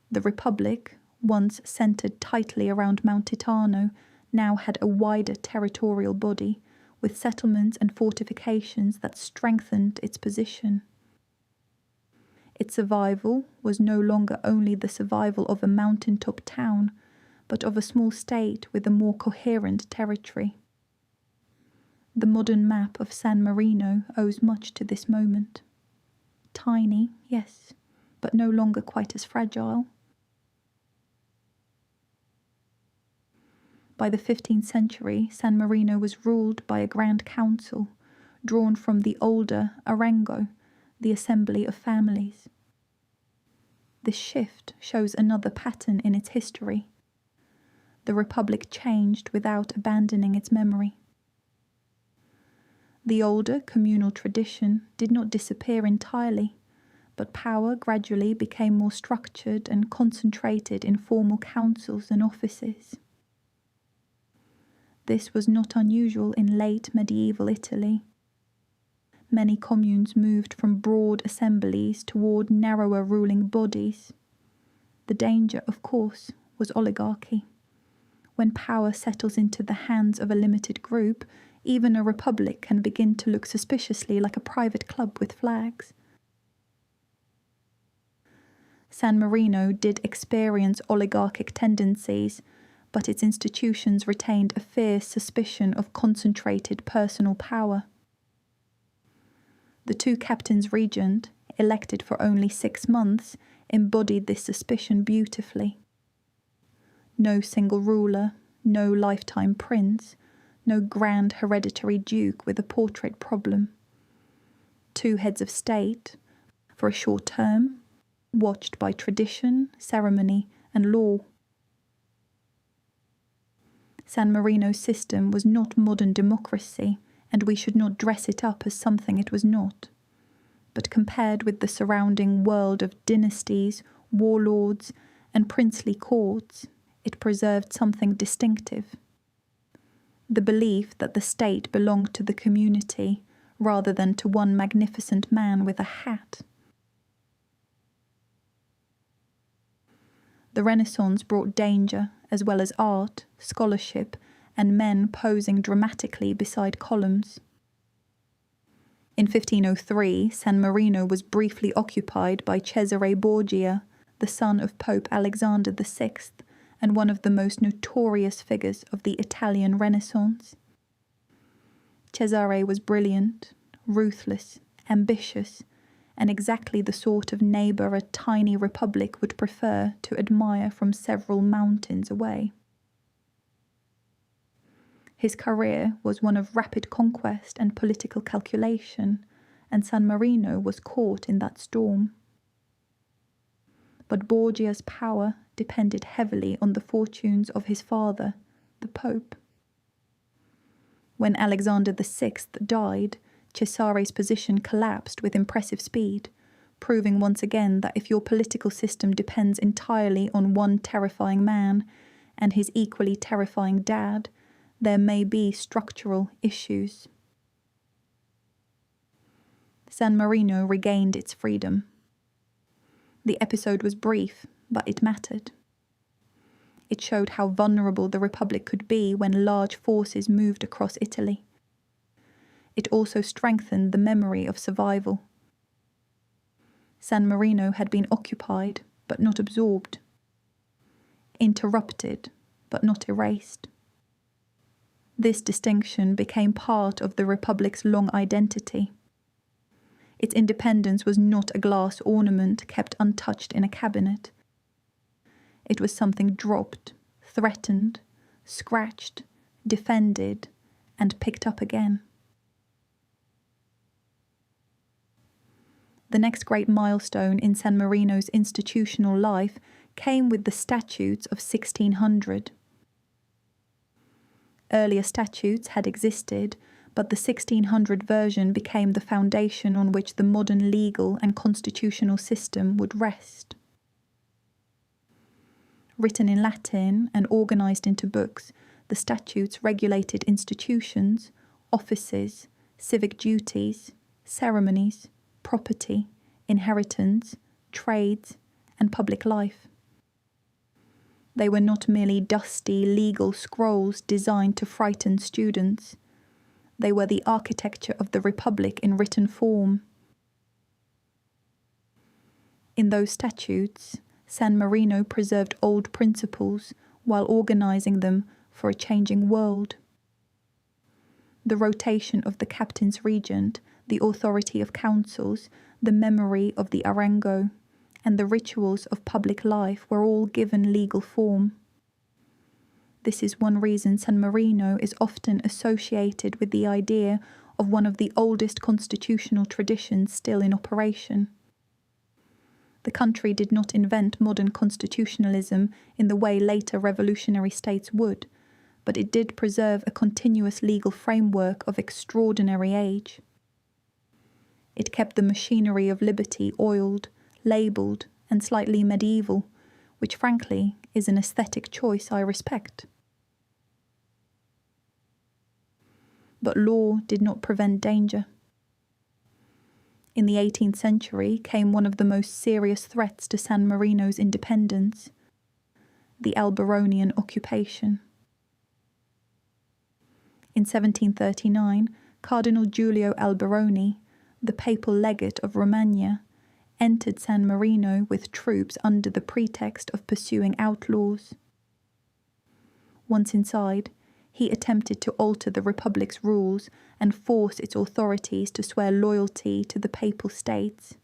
The Republic, once centred tightly around Mount Titano, now had a wider territorial body, with settlements and fortifications that strengthened its position. Its survival was no longer only the survival of a mountaintop town, but of a small state with a more coherent territory. The modern map of San Marino owes much to this moment. Tiny, yes, but no longer quite as fragile. By the 15th century, San Marino was ruled by a Grand Council, drawn from the older Arango, the assembly of families. This shift shows another pattern in its history. The Republic changed without abandoning its memory. The older communal tradition did not disappear entirely, but power gradually became more structured and concentrated in formal councils and offices. This was not unusual in late medieval Italy. Many communes moved from broad assemblies toward narrower ruling bodies. The danger, of course, was oligarchy. When power settles into the hands of a limited group, even a republic can begin to look suspiciously like a private club with flags. San Marino did experience oligarchic tendencies, but its institutions retained a fierce suspicion of concentrated personal power. The two captains regent, elected for only 6 months, embodied this suspicion beautifully. No single ruler, no lifetime prince, no grand hereditary duke with a portrait problem. 2 heads of state, for a short term, watched by tradition, ceremony, and law. San Marino's system was not modern democracy, and we should not dress it up as something it was not. But compared with the surrounding world of dynasties, warlords, and princely courts, it preserved something distinctive. The belief that the state belonged to the community rather than to one magnificent man with a hat. The Renaissance brought danger, as well as art, scholarship, and men posing dramatically beside columns. In 1503, San Marino was briefly occupied by Cesare Borgia, the son of Pope Alexander VI, and one of the most notorious figures of the Italian Renaissance. Cesare was brilliant, ruthless, ambitious, and exactly the sort of neighbour a tiny republic would prefer to admire from several mountains away. His career was one of rapid conquest and political calculation, and San Marino was caught in that storm. But Borgia's power depended heavily on the fortunes of his father, the Pope. When Alexander VI died, Cesare's position collapsed with impressive speed, proving once again that if your political system depends entirely on one terrifying man and his equally terrifying dad, there may be structural issues. San Marino regained its freedom. The episode was brief, but it mattered. It showed how vulnerable the Republic could be when large forces moved across Italy. It also strengthened the memory of survival. San Marino had been occupied, but not absorbed. Interrupted, but not erased. This distinction became part of the Republic's long identity. Its independence was not a glass ornament kept untouched in a cabinet. It was something dropped, threatened, scratched, defended, and picked up again. The next great milestone in San Marino's institutional life came with the statutes of 1600. Earlier statutes had existed, but the 1600 version became the foundation on which the modern legal and constitutional system would rest. Written in Latin and organised into books, the statutes regulated institutions, offices, civic duties, ceremonies, property, inheritance, trades, and public life. They were not merely dusty legal scrolls designed to frighten students. They were the architecture of the Republic in written form. In those statutes, San Marino preserved old principles while organising them for a changing world. The rotation of the captain's regent, the authority of councils, the memory of the Arango, and the rituals of public life were all given legal form. This is one reason San Marino is often associated with the idea of one of the oldest constitutional traditions still in operation. The country did not invent modern constitutionalism in the way later revolutionary states would, but it did preserve a continuous legal framework of extraordinary age. It kept the machinery of liberty oiled, labelled, and slightly medieval, which frankly is an aesthetic choice I respect. But law did not prevent danger. In the 18th century came one of the most serious threats to San Marino's independence, the Alberonian occupation. In 1739, Cardinal Giulio Alberoni, the papal legate of Romagna, entered San Marino with troops under the pretext of pursuing outlaws. Once inside, he attempted to alter the Republic's rules and force its authorities to swear loyalty to the Papal States.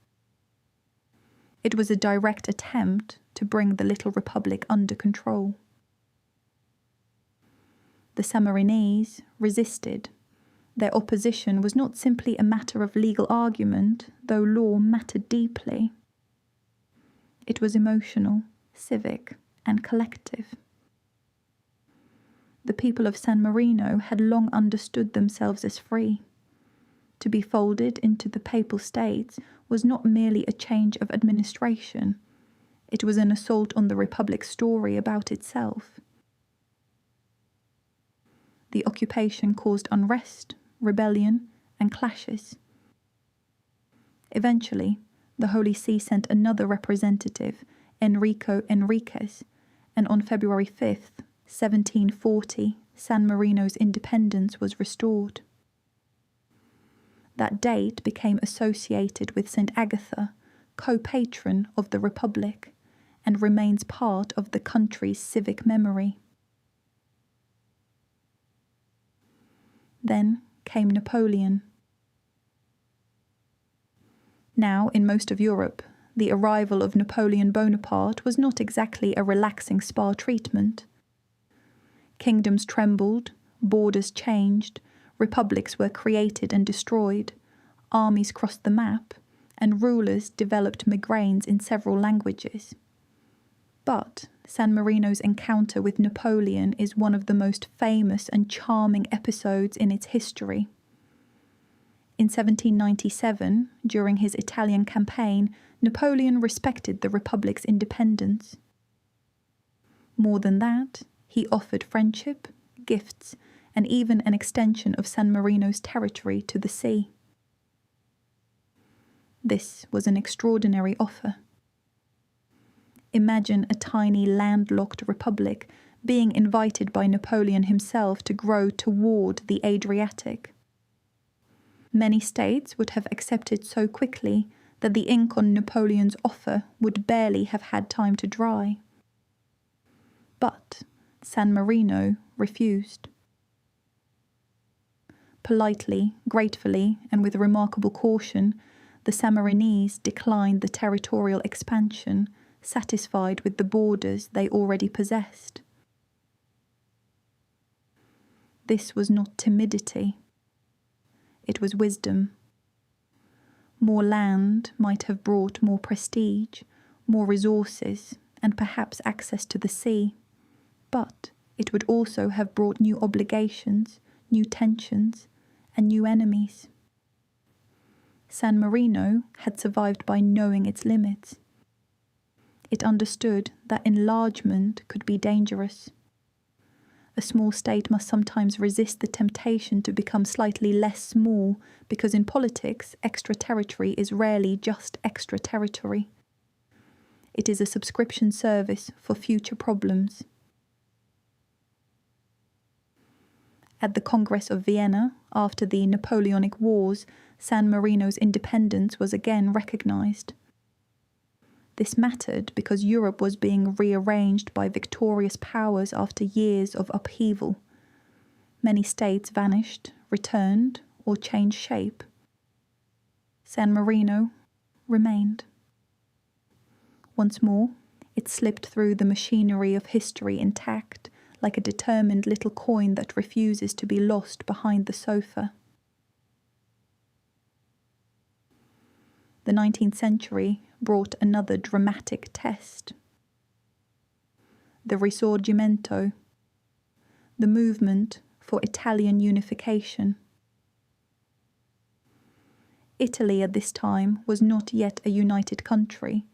It was a direct attempt to bring the little Republic under control. The Sammarinese resisted. Their opposition was not simply a matter of legal argument, though law mattered deeply. It was emotional, civic, and collective. The people of San Marino had long understood themselves as free. To be folded into the Papal States was not merely a change of administration, it was an assault on the Republic's story about itself. The occupation caused unrest, rebellion, and clashes. Eventually, the Holy See sent another representative, Enrico Enriquez, and on February 5th, 1740, San Marino's independence was restored. That date became associated with St. Agatha, co-patron of the Republic, and remains part of the country's civic memory. Then came Napoleon. Now, in most of Europe, the arrival of Napoleon Bonaparte was not exactly a relaxing spa treatment. Kingdoms trembled, borders changed, republics were created and destroyed, armies crossed the map, and rulers developed migraines in several languages. But San Marino's encounter with Napoleon is one of the most famous and charming episodes in its history. In 1797, during his Italian campaign, Napoleon respected the Republic's independence. More than that, he offered friendship, gifts, and even an extension of San Marino's territory to the sea. This was an extraordinary offer. Imagine a tiny landlocked republic being invited by Napoleon himself to grow toward the Adriatic. Many states would have accepted so quickly that the ink on Napoleon's offer would barely have had time to dry. But San Marino refused. Politely, gratefully, and with remarkable caution, the Sammarinese declined the territorial expansion, satisfied with the borders they already possessed. This was not timidity. It was wisdom. More land might have brought more prestige, more resources, and perhaps access to the sea. But it would also have brought new obligations, new tensions, and new enemies. San Marino had survived by knowing its limits. It understood that enlargement could be dangerous. A small state must sometimes resist the temptation to become slightly less small, because in politics, extra territory is rarely just extra territory. It is a subscription service for future problems. At the Congress of Vienna, after the Napoleonic Wars, San Marino's independence was again recognized. This mattered because Europe was being rearranged by victorious powers after years of upheaval. Many states vanished, returned, or changed shape. San Marino remained. Once more, it slipped through the machinery of history intact, like a determined little coin that refuses to be lost behind the sofa. The 19th century brought another dramatic test. The Risorgimento, the movement for Italian unification. Italy at this time was not yet a united country.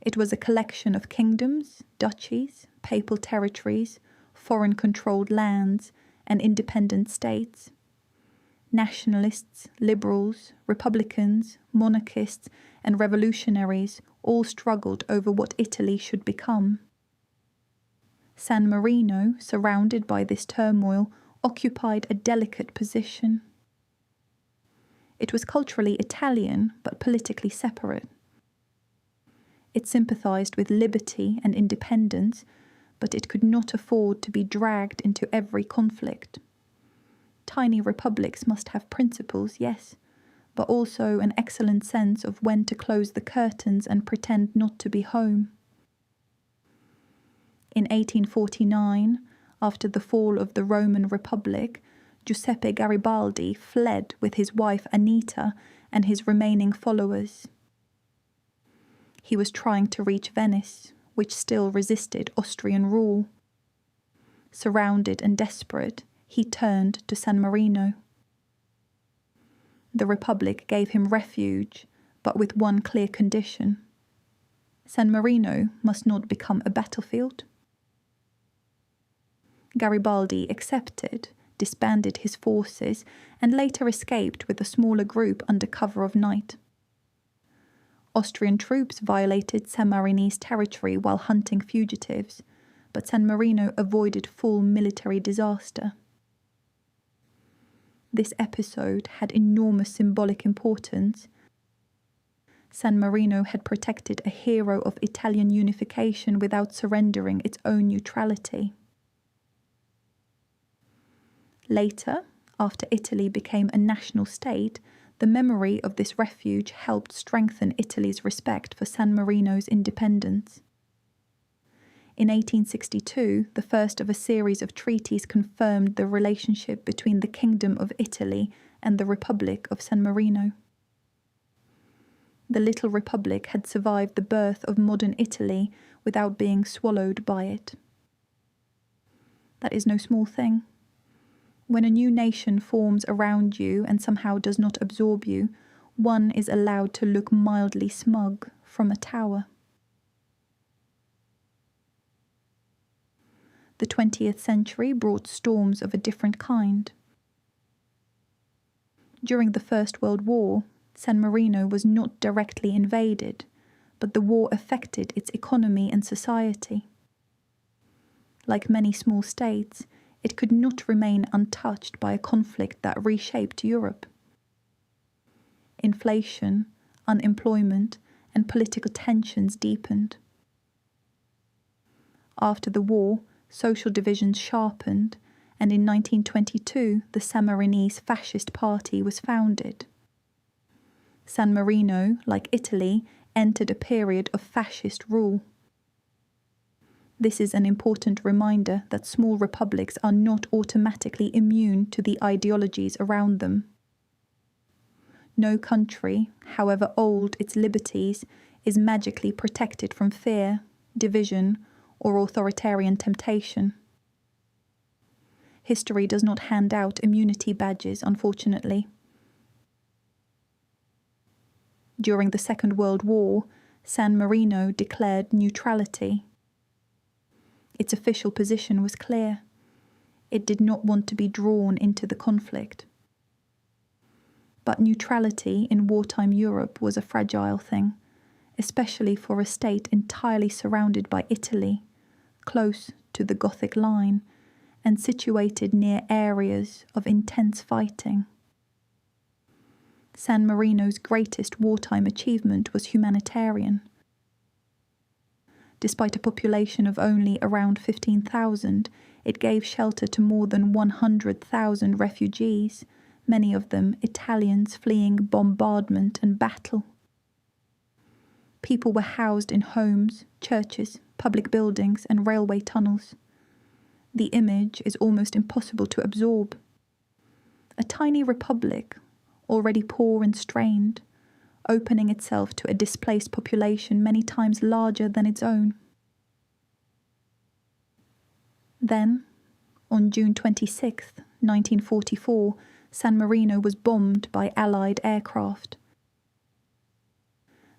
It was a collection of kingdoms, duchies, papal territories, foreign-controlled lands, and independent states. Nationalists, liberals, republicans, monarchists, and revolutionaries all struggled over what Italy should become. San Marino, surrounded by this turmoil, occupied a delicate position. It was culturally Italian, but politically separate. It sympathized with liberty and independence, but it could not afford to be dragged into every conflict. Tiny republics must have principles, yes, but also an excellent sense of when to close the curtains and pretend not to be home. In 1849, after the fall of the Roman Republic, Giuseppe Garibaldi fled with his wife Anita and his remaining followers. He was trying to reach Venice, which still resisted Austrian rule. Surrounded and desperate, he turned to San Marino. The Republic gave him refuge, but with one clear condition. San Marino must not become a battlefield. Garibaldi accepted, disbanded his forces, and later escaped with a smaller group under cover of night. Austrian troops violated Sammarinese territory while hunting fugitives, but San Marino avoided full military disaster. This episode had enormous symbolic importance. San Marino had protected a hero of Italian unification without surrendering its own neutrality. Later, after Italy became a national state, the memory of this refuge helped strengthen Italy's respect for San Marino's independence. In 1862, the first of a series of treaties confirmed the relationship between the Kingdom of Italy and the Republic of San Marino. The little republic had survived the birth of modern Italy without being swallowed by it. That is no small thing. When a new nation forms around you and somehow does not absorb you, one is allowed to look mildly smug from a tower. The 20th century brought storms of a different kind. During the First World War, San Marino was not directly invaded, but the war affected its economy and society. Like many small states, it could not remain untouched by a conflict that reshaped Europe. Inflation, unemployment, and political tensions deepened. After the war, social divisions sharpened, and in 1922 the Sammarinese fascist party was founded. San Marino, like Italy, entered a period of fascist rule. This is an important reminder that small republics are not automatically immune to the ideologies around them. No country, however old its liberties, is magically protected from fear, division, or authoritarian temptation. History does not hand out immunity badges, unfortunately. During the Second World War, San Marino declared neutrality. Its official position was clear. It did not want to be drawn into the conflict. But neutrality in wartime Europe was a fragile thing, especially for a state entirely surrounded by Italy, close to the Gothic line, and situated near areas of intense fighting. San Marino's greatest wartime achievement was humanitarian. Despite a population of only around 15,000, it gave shelter to more than 100,000 refugees, many of them Italians fleeing bombardment and battle. People were housed in homes, churches, public buildings, and railway tunnels. The image is almost impossible to absorb. A tiny republic, already poor and strained, opening itself to a displaced population many times larger than its own. Then, on June 26, 1944, San Marino was bombed by Allied aircraft.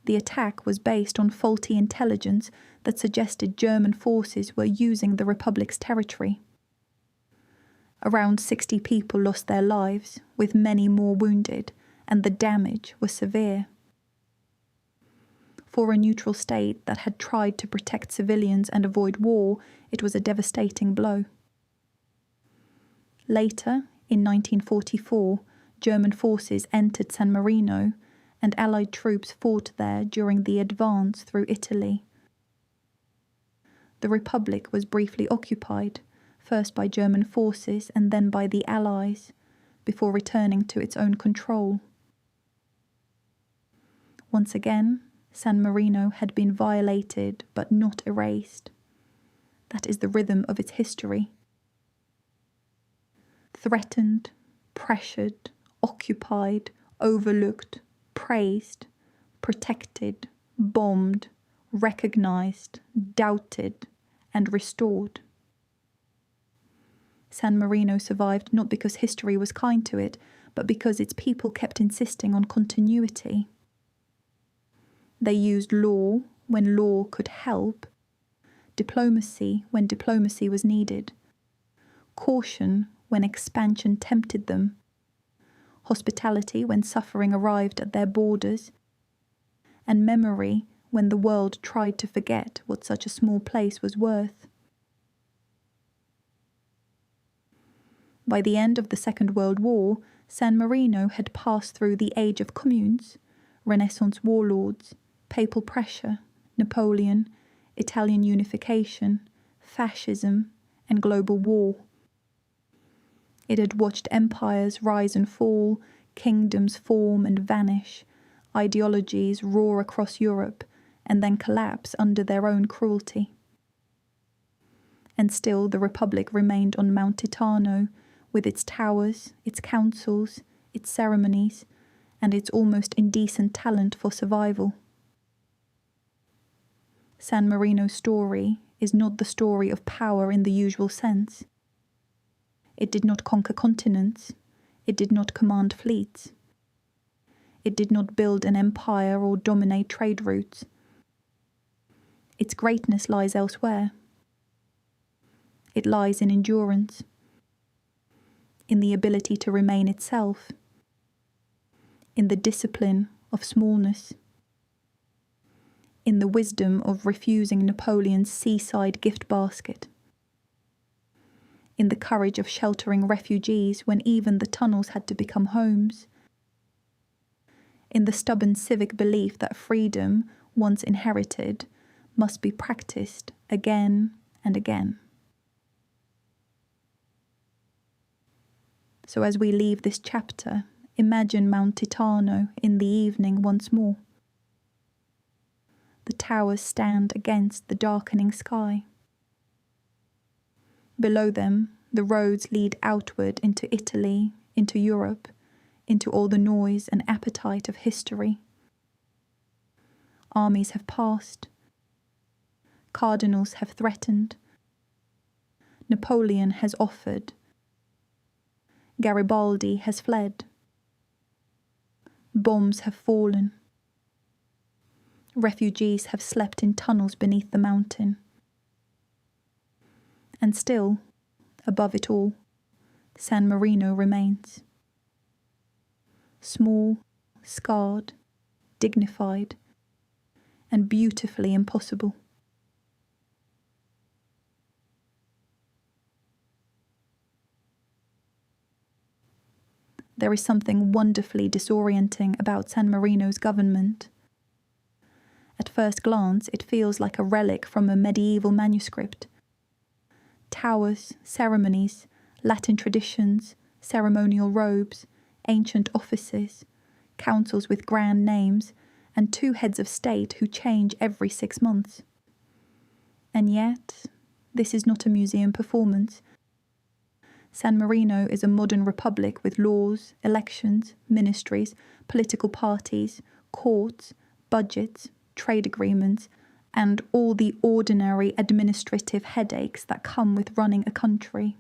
The attack was based on faulty intelligence that suggested German forces were using the Republic's territory. Around 60 people lost their lives, with many more wounded, and the damage was severe. For a neutral state that had tried to protect civilians and avoid war, it was a devastating blow. Later, in 1944, German forces entered San Marino, and Allied troops fought there during the advance through Italy. The Republic was briefly occupied, first by German forces and then by the Allies, before returning to its own control. Once again, San Marino had been violated but not erased. That is the rhythm of its history. Threatened, pressured, occupied, overlooked, praised, protected, bombed, recognized, doubted, and restored. San Marino survived not because history was kind to it, but because its people kept insisting on continuity. They used law when law could help, diplomacy when diplomacy was needed, caution when expansion tempted them, hospitality when suffering arrived at their borders, and memory when the world tried to forget what such a small place was worth. By the end of the Second World War, San Marino had passed through the age of communes, Renaissance warlords, papal pressure, Napoleon, Italian unification, fascism, and global war. It had watched empires rise and fall, kingdoms form and vanish, ideologies roar across Europe, and then collapse under their own cruelty. And still the Republic remained on Mount Titano, with its towers, its councils, its ceremonies, and its almost indecent talent for survival. San Marino's story is not the story of power in the usual sense. It did not conquer continents. It did not command fleets. It did not build an empire or dominate trade routes. Its greatness lies elsewhere. It lies in endurance, in the ability to remain itself, in the discipline of smallness, in the wisdom of refusing Napoleon's seaside gift basket, in the courage of sheltering refugees when even the tunnels had to become homes, in the stubborn civic belief that freedom, once inherited, must be practiced again and again. So as we leave this chapter, imagine Mount Titano in the evening once more. The towers stand against the darkening sky. Below them, the roads lead outward into Italy, into Europe, into all the noise and appetite of history. Armies have passed. Cardinals have threatened. Napoleon has offered. Garibaldi has fled. Bombs have fallen. Refugees have slept in tunnels beneath the mountain. And still, above it all, San Marino remains. Small, scarred, dignified, and beautifully impossible. There is something wonderfully disorienting about San Marino's government. At first glance, it feels like a relic from a medieval manuscript. Towers, ceremonies, Latin traditions, ceremonial robes, ancient offices, councils with grand names, and 2 heads of state who change every 6 months. And yet, this is not a museum performance. San Marino is a modern republic with laws, elections, ministries, political parties, courts, budgets, trade agreements, and all the ordinary administrative headaches that come with running a country.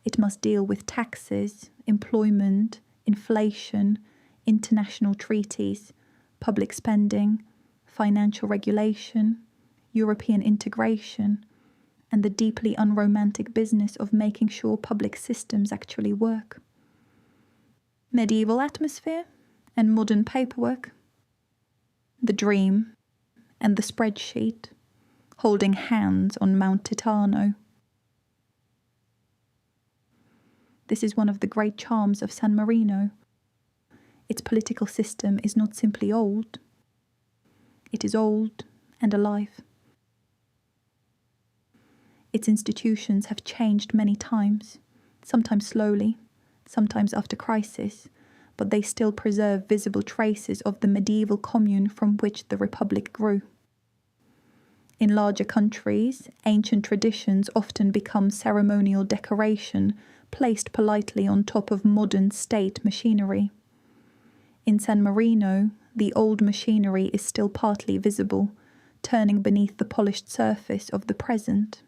It must deal with taxes, employment, inflation, international treaties, public spending, financial regulation, European integration, and the deeply unromantic business of making sure public systems actually work. Medieval atmosphere and modern paperwork. The dream and the spreadsheet, holding hands on Mount Titano. This is one of the great charms of San Marino. Its political system is not simply old. It is old and alive. Its institutions have changed many times, sometimes slowly, sometimes after crisis, but they still preserve visible traces of the medieval commune from which the Republic grew. In larger countries, ancient traditions often become ceremonial decoration placed politely on top of modern state machinery. In San Marino, the old machinery is still partly visible, turning beneath the polished surface of the present.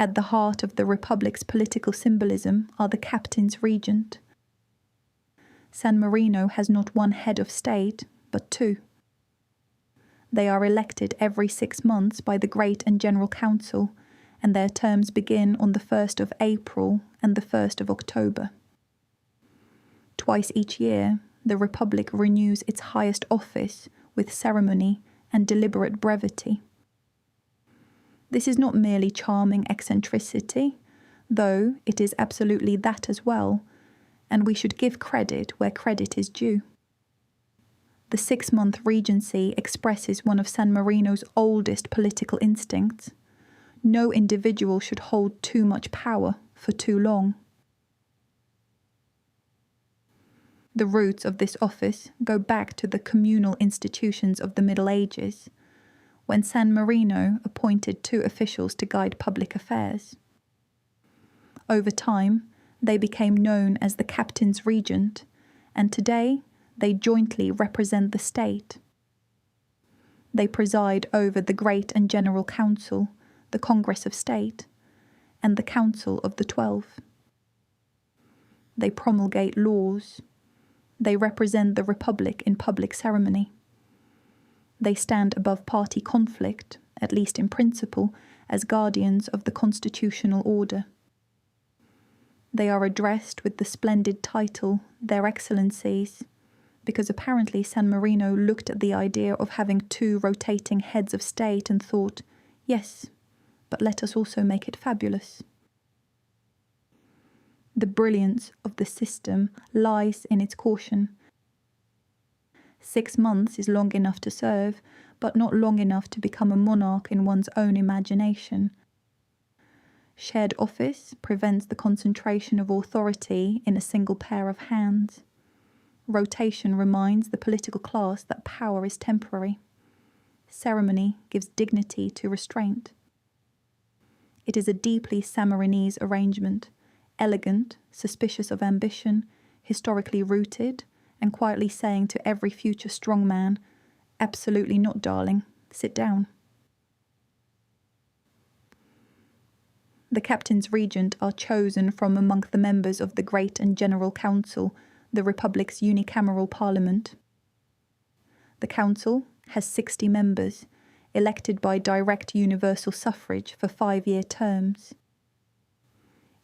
At the heart of the Republic's political symbolism are the captains regent. San Marino has not one head of state, but two. They are elected every 6 months by the Great and General Council, and their terms begin on the 1st of April and the 1st of October. Twice each year, the Republic renews its highest office with ceremony and deliberate brevity. This is not merely charming eccentricity, though it is absolutely that as well, and we should give credit where credit is due. The 6-month regency expresses one of San Marino's oldest political instincts. No individual should hold too much power for too long. The roots of this office go back to the communal institutions of the Middle Ages, when San Marino appointed 2 officials to guide public affairs. Over time, they became known as the captains regent, and today they jointly represent the state. They preside over the Great and General Council, the Congress of State, and the Council of the 12. They promulgate laws. They represent the Republic in public ceremony. They stand above party conflict, at least in principle, as guardians of the constitutional order. They are addressed with the splendid title, Their Excellencies, because apparently San Marino looked at the idea of having 2 rotating heads of state and thought, yes, but let us also make it fabulous. The brilliance of the system lies in its caution. 6 months is long enough to serve, but not long enough to become a monarch in one's own imagination. Shared office prevents the concentration of authority in a single pair of hands. Rotation reminds the political class that power is temporary. Ceremony gives dignity to restraint. It is a deeply Sammarinese arrangement, elegant, suspicious of ambition, historically rooted, and quietly saying to every future strongman, absolutely not, darling, sit down. The captains regent are chosen from among the members of the Great and General Council, the Republic's unicameral parliament. The council has 60 members, elected by direct universal suffrage for 5-year terms.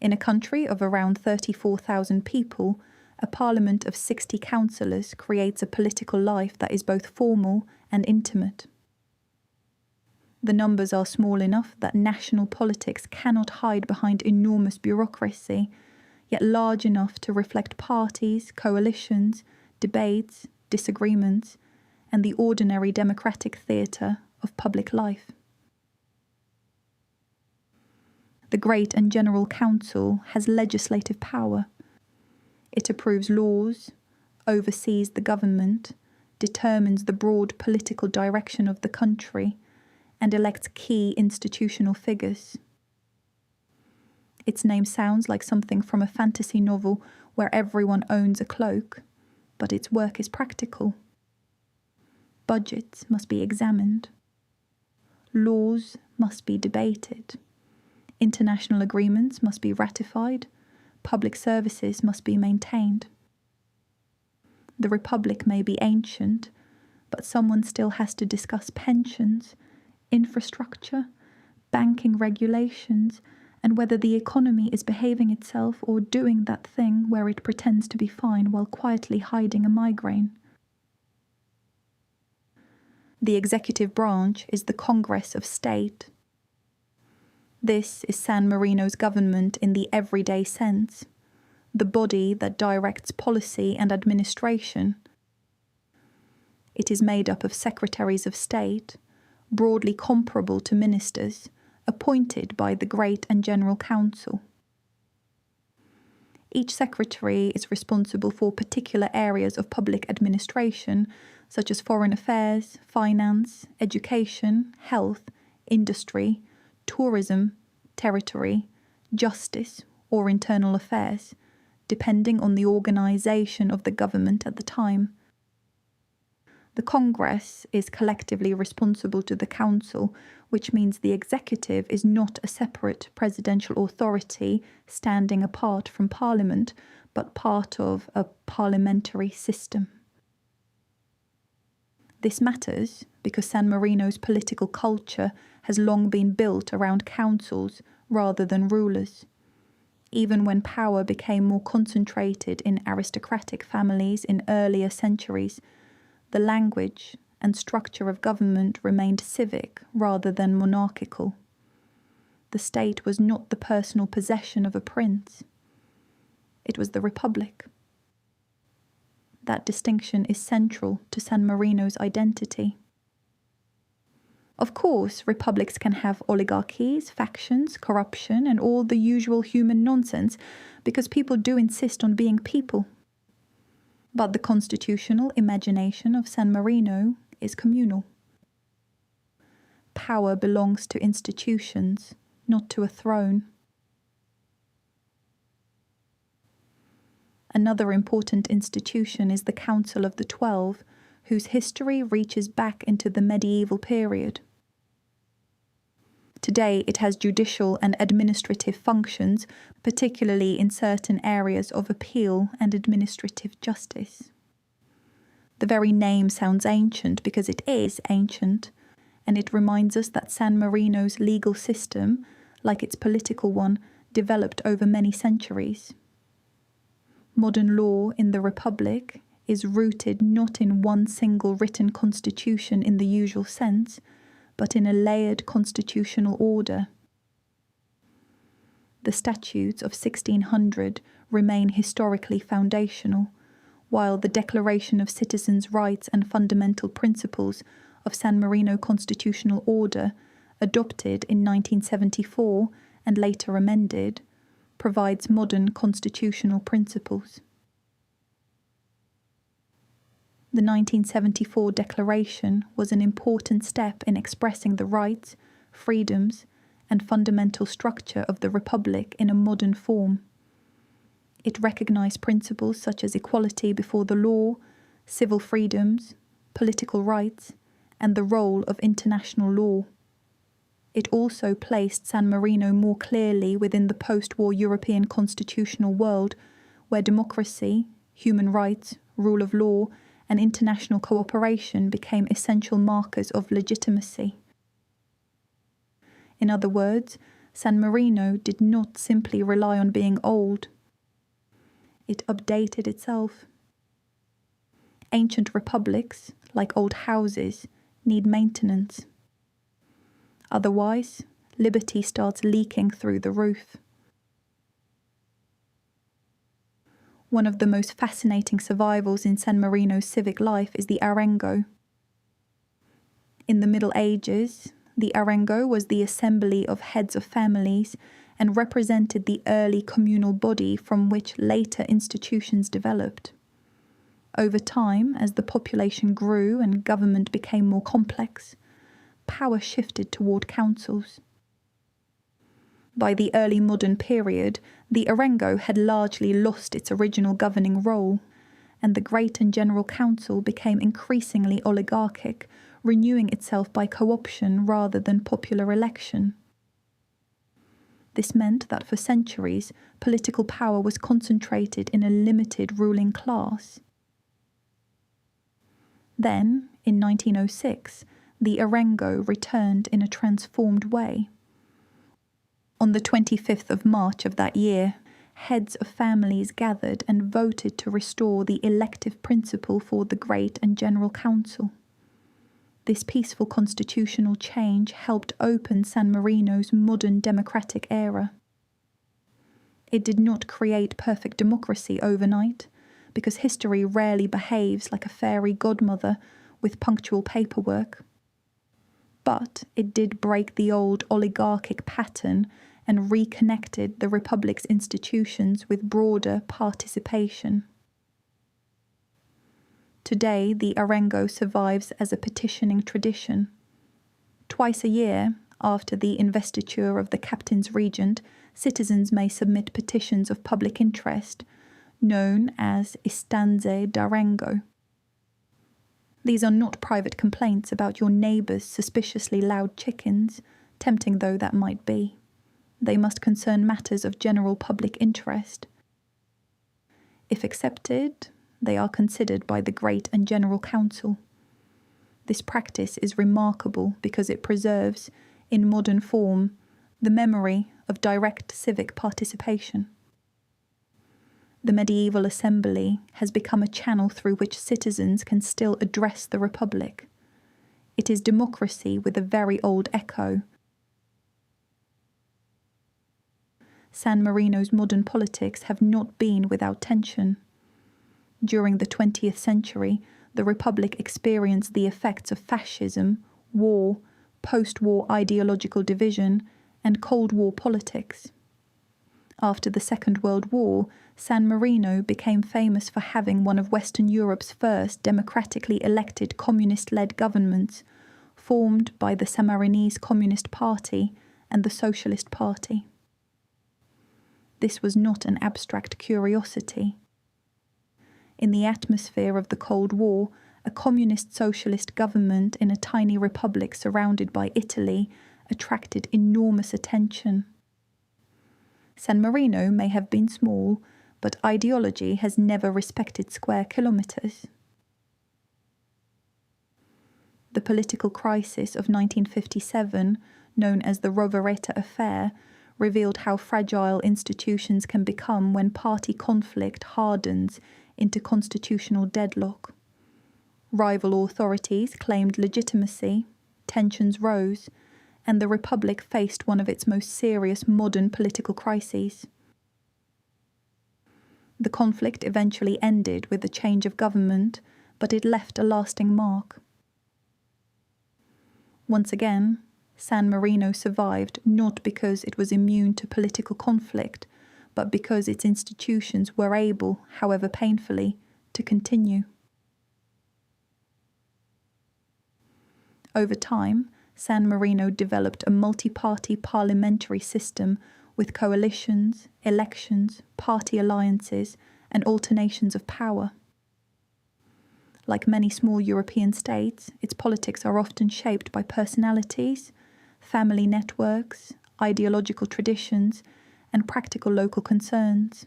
In a country of around 34,000 people, a parliament of 60 councillors creates a political life that is both formal and intimate. The numbers are small enough that national politics cannot hide behind enormous bureaucracy, yet large enough to reflect parties, coalitions, debates, disagreements, and the ordinary democratic theatre of public life. The Great and General Council has legislative power. It approves laws, oversees the government, determines the broad political direction of the country, and elects key institutional figures. Its name sounds like something from a fantasy novel where everyone owns a cloak, but its work is practical. Budgets must be examined. Laws must be debated. International agreements must be ratified. Public services must be maintained. The Republic may be ancient, but someone still has to discuss pensions, infrastructure, banking regulations, and whether the economy is behaving itself or doing that thing where it pretends to be fine while quietly hiding a migraine. The executive branch is the Congress of State. This is San Marino's government in the everyday sense, the body that directs policy and administration. It is made up of secretaries of state, broadly comparable to ministers, appointed by the Great and General Council. Each secretary is responsible for particular areas of public administration, such as foreign affairs, finance, education, health, industry, tourism, territory, justice, or internal affairs, depending on the organisation of the government at the time. The Congress is collectively responsible to the Council, which means the executive is not a separate presidential authority standing apart from Parliament, but part of a parliamentary system. This matters because San Marino's political culture has long been built around councils rather than rulers. Even when power became more concentrated in aristocratic families in earlier centuries, the language and structure of government remained civic rather than monarchical. The state was not the personal possession of a prince. It was the Republic. That distinction is central to San Marino's identity. Of course, republics can have oligarchies, factions, corruption, and all the usual human nonsense, because people do insist on being people. But the constitutional imagination of San Marino is communal. Power belongs to institutions, not to a throne. Another important institution is the Council of the 12, whose history reaches back into the medieval period. Today it has judicial and administrative functions, particularly in certain areas of appeal and administrative justice. The very name sounds ancient because it is ancient, and it reminds us that San Marino's legal system, like its political one, developed over many centuries. Modern law in the Republic is rooted not in one single written constitution in the usual sense, but in a layered constitutional order. The statutes of 1600 remain historically foundational, while the Declaration of Citizens' Rights and Fundamental Principles of San Marino Constitutional Order, adopted in 1974 and later amended, provides modern constitutional principles. The 1974 Declaration was an important step in expressing the rights, freedoms, and fundamental structure of the Republic in a modern form. It recognized principles such as equality before the law, civil freedoms, political rights, and the role of international law. It also placed San Marino more clearly within the post-war European constitutional world, where democracy, human rights, rule of law, and international cooperation became essential markers of legitimacy. In other words, San Marino did not simply rely on being old. It updated itself. Ancient republics, like old houses, need maintenance. Otherwise, liberty starts leaking through the roof. One of the most fascinating survivals in San Marino's civic life is the Arengo. In the Middle Ages, the Arengo was the assembly of heads of families and represented the early communal body from which later institutions developed. Over time, as the population grew and government became more complex, power shifted toward councils. By the early modern period, the Arengo had largely lost its original governing role, and the Great and General Council became increasingly oligarchic, renewing itself by co-option rather than popular election. This meant that for centuries, political power was concentrated in a limited ruling class. Then, in 1906, the Arengo returned in a transformed way. On the 25th of March of that year, heads of families gathered and voted to restore the elective principle for the Great and General Council. This peaceful constitutional change helped open San Marino's modern democratic era. It did not create perfect democracy overnight, because history rarely behaves like a fairy godmother with punctual paperwork. But it did break the old oligarchic pattern and reconnected the Republic's institutions with broader participation. Today, the Arengo survives as a petitioning tradition. Twice a year, after the investiture of the Captain's Regent, citizens may submit petitions of public interest, known as istanze d'Arengo. These are not private complaints about your neighbour's suspiciously loud chickens, tempting though that might be. They must concern matters of general public interest. If accepted, they are considered by the Great and General Council. This practice is remarkable because it preserves, in modern form, the memory of direct civic participation. The medieval assembly has become a channel through which citizens can still address the Republic. It is democracy with a very old echo. San Marino's modern politics have not been without tension. During the 20th century, the Republic experienced the effects of fascism, war, post-war ideological division, and Cold War politics. After the Second World War, San Marino became famous for having one of Western Europe's first democratically elected communist-led governments, formed by the Sammarinese Communist Party and the Socialist Party. This was not an abstract curiosity. In the atmosphere of the Cold War, a communist-socialist government in a tiny republic surrounded by Italy attracted enormous attention. San Marino may have been small, but ideology has never respected square kilometres. The political crisis of 1957, known as the Rovereta Affair, revealed how fragile institutions can become when party conflict hardens into constitutional deadlock. Rival authorities claimed legitimacy, tensions rose, and the Republic faced one of its most serious modern political crises. The conflict eventually ended with the change of government, but it left a lasting mark. Once again, San Marino survived not because it was immune to political conflict, but because its institutions were able, however painfully, to continue. Over time, San Marino developed a multi-party parliamentary system with coalitions, elections, party alliances, and alternations of power. Like many small European states, its politics are often shaped by personalities, family networks, ideological traditions, and practical local concerns.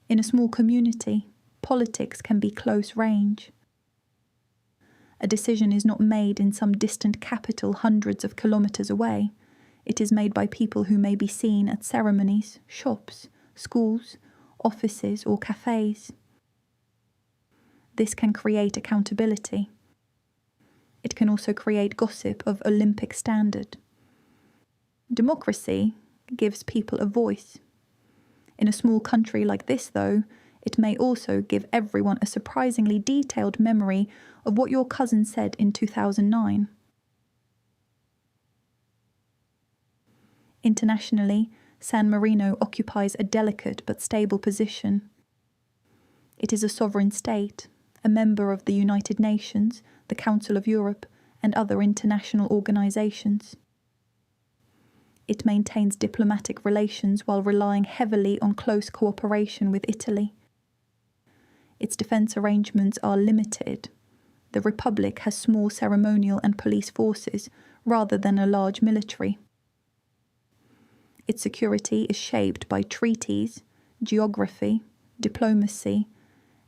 In a small community, politics can be close range. A decision is not made in some distant capital hundreds of kilometres away. It is made by people who may be seen at ceremonies, shops, schools, offices, or cafes. This can create accountability. It can also create gossip of Olympic standard. Democracy gives people a voice. In a small country like this, though, it may also give everyone a surprisingly detailed memory of what your cousin said in 2009. Internationally, San Marino occupies a delicate but stable position. It is a sovereign state, a member of the United Nations, the Council of Europe, and other international organizations. It maintains diplomatic relations while relying heavily on close cooperation with Italy. Its defence arrangements are limited. The Republic has small ceremonial and police forces rather than a large military. Its security is shaped by treaties, geography, diplomacy,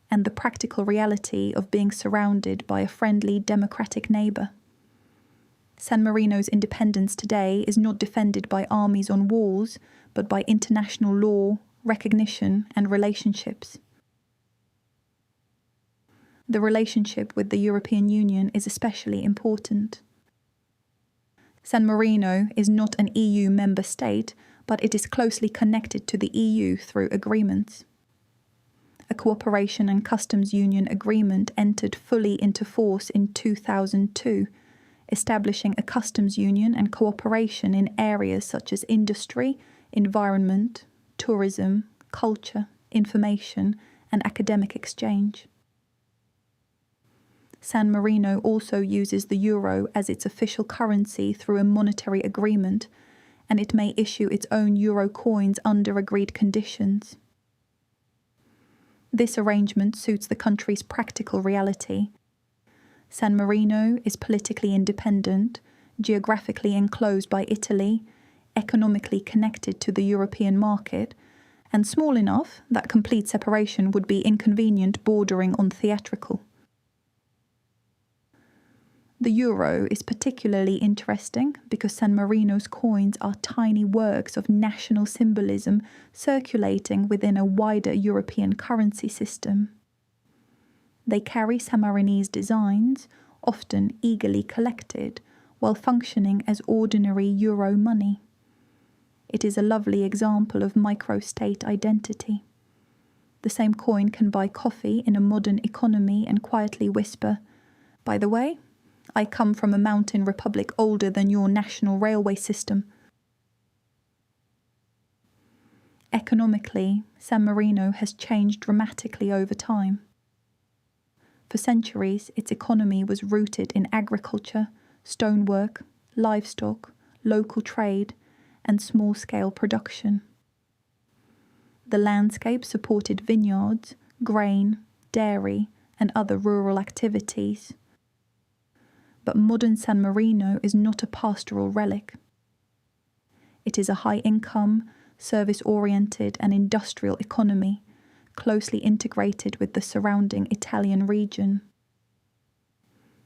and the practical reality of being surrounded by a friendly democratic neighbour. San Marino's independence today is not defended by armies on walls, but by international law, recognition, and relationships. The relationship with the European Union is especially important. San Marino is not an EU member state, but it is closely connected to the EU through agreements. A cooperation and customs union agreement entered fully into force in 2002, establishing a customs union and cooperation in areas such as industry, environment, tourism, culture, information, and academic exchange. San Marino also uses the euro as its official currency through a monetary agreement, and it may issue its own euro coins under agreed conditions. This arrangement suits the country's practical reality. San Marino is politically independent, geographically enclosed by Italy, economically connected to the European market, and small enough that complete separation would be inconvenient, bordering on theatrical. The euro is particularly interesting because San Marino's coins are tiny works of national symbolism circulating within a wider European currency system. They carry Sammarinese designs, often eagerly collected, while functioning as ordinary euro money. It is a lovely example of microstate identity. The same coin can buy coffee in a modern economy and quietly whisper, "By the way, I come from a mountain republic older than your national railway system." Economically, San Marino has changed dramatically over time. For centuries, its economy was rooted in agriculture, stonework, livestock, local trade, and small-scale production. The landscape supported vineyards, grain, dairy, and other rural activities. But modern San Marino is not a pastoral relic. It is a high-income, service-oriented and industrial economy, closely integrated with the surrounding Italian region.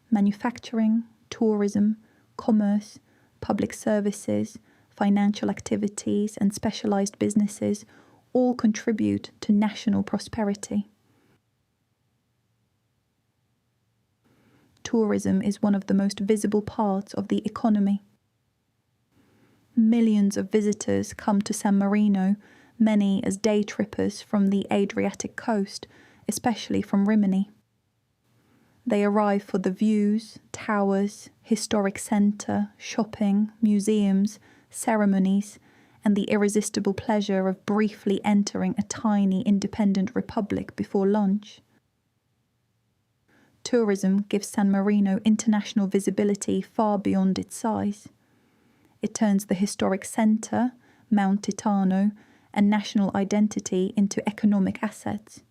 Manufacturing, tourism, commerce, public services, financial activities, and specialized businesses all contribute to national prosperity. Tourism is one of the most visible parts of the economy. Millions of visitors come to San Marino, many as day trippers from the Adriatic coast, especially from Rimini. They arrive for the views, towers, historic centre, shopping, museums, ceremonies, and the irresistible pleasure of briefly entering a tiny independent republic before lunch. Tourism gives San Marino international visibility far beyond its size. It turns the historic centre, Mount Titano, and national identity into economic assets.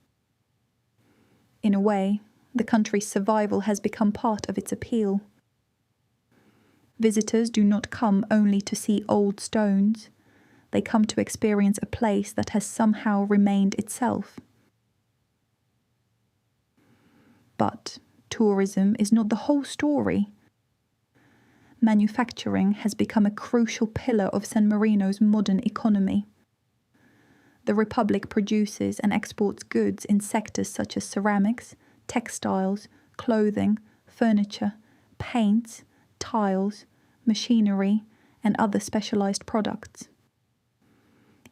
In a way, the country's survival has become part of its appeal. Visitors do not come only to see old stones. They come to experience a place that has somehow remained itself. But tourism is not the whole story. Manufacturing has become a crucial pillar of San Marino's modern economy. The Republic produces and exports goods in sectors such as ceramics, textiles, clothing, furniture, paints, tiles, machinery, and other specialized products.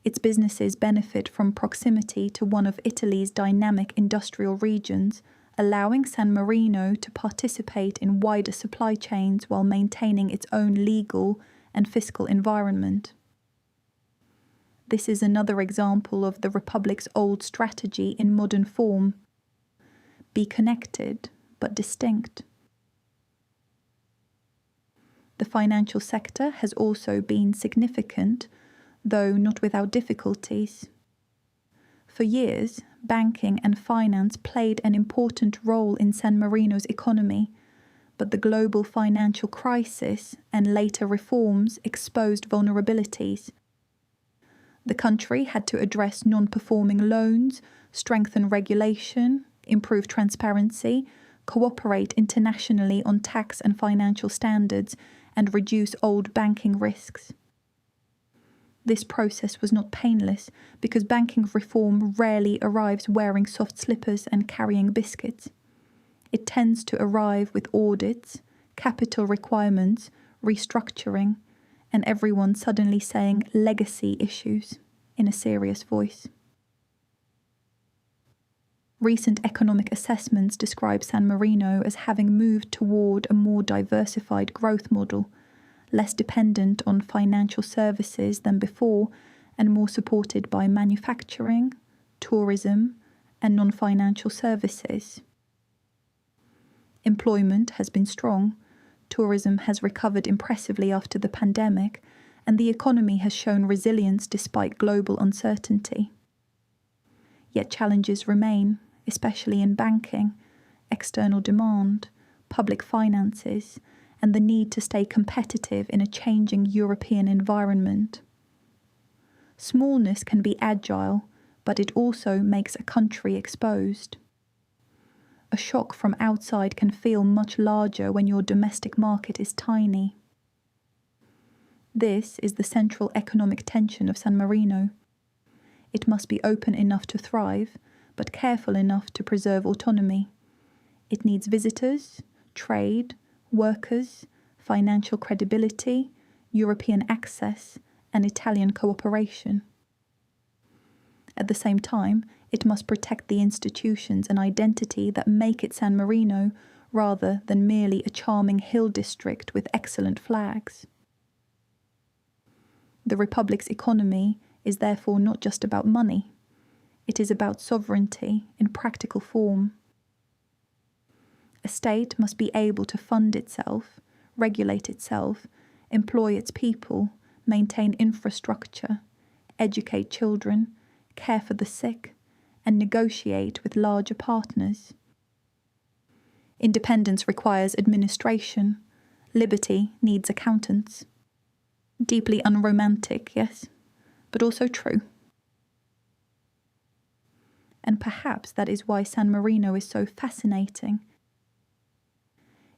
Its businesses benefit from proximity to one of Italy's dynamic industrial regions, allowing San Marino to participate in wider supply chains while maintaining its own legal and fiscal environment. This is another example of the Republic's old strategy in modern form: be connected but distinct. The financial sector has also been significant, though not without difficulties. For years, banking and finance played an important role in San Marino's economy, but the global financial crisis and later reforms exposed vulnerabilities. The country had to address non-performing loans, strengthen regulation, improve transparency, cooperate internationally on tax and financial standards, and reduce old banking risks. This process was not painless because banking reform rarely arrives wearing soft slippers and carrying biscuits. It tends to arrive with audits, capital requirements, restructuring, and everyone suddenly saying legacy issues in a serious voice. Recent economic assessments describe San Marino as having moved toward a more diversified growth model, less dependent on financial services than before and more supported by manufacturing, tourism, and non-financial services. Employment has been strong, tourism has recovered impressively after the pandemic, and the economy has shown resilience despite global uncertainty. Yet challenges remain, especially in banking, external demand, public finances, and the need to stay competitive in a changing European environment. Smallness can be agile, but it also makes a country exposed. A shock from outside can feel much larger when your domestic market is tiny. This is the central economic tension of San Marino. It must be open enough to thrive, but careful enough to preserve autonomy. It needs visitors, trade, workers, financial credibility, European access, and Italian cooperation. At the same time, it must protect the institutions and identity that make it San Marino rather than merely a charming hill district with excellent flags. The Republic's economy is therefore not just about money. It is about sovereignty in practical form. A state must be able to fund itself, regulate itself, employ its people, maintain infrastructure, educate children, care for the sick, and negotiate with larger partners. Independence requires administration. Liberty needs accountants. Deeply unromantic, yes, but also true. And perhaps that is why San Marino is so fascinating.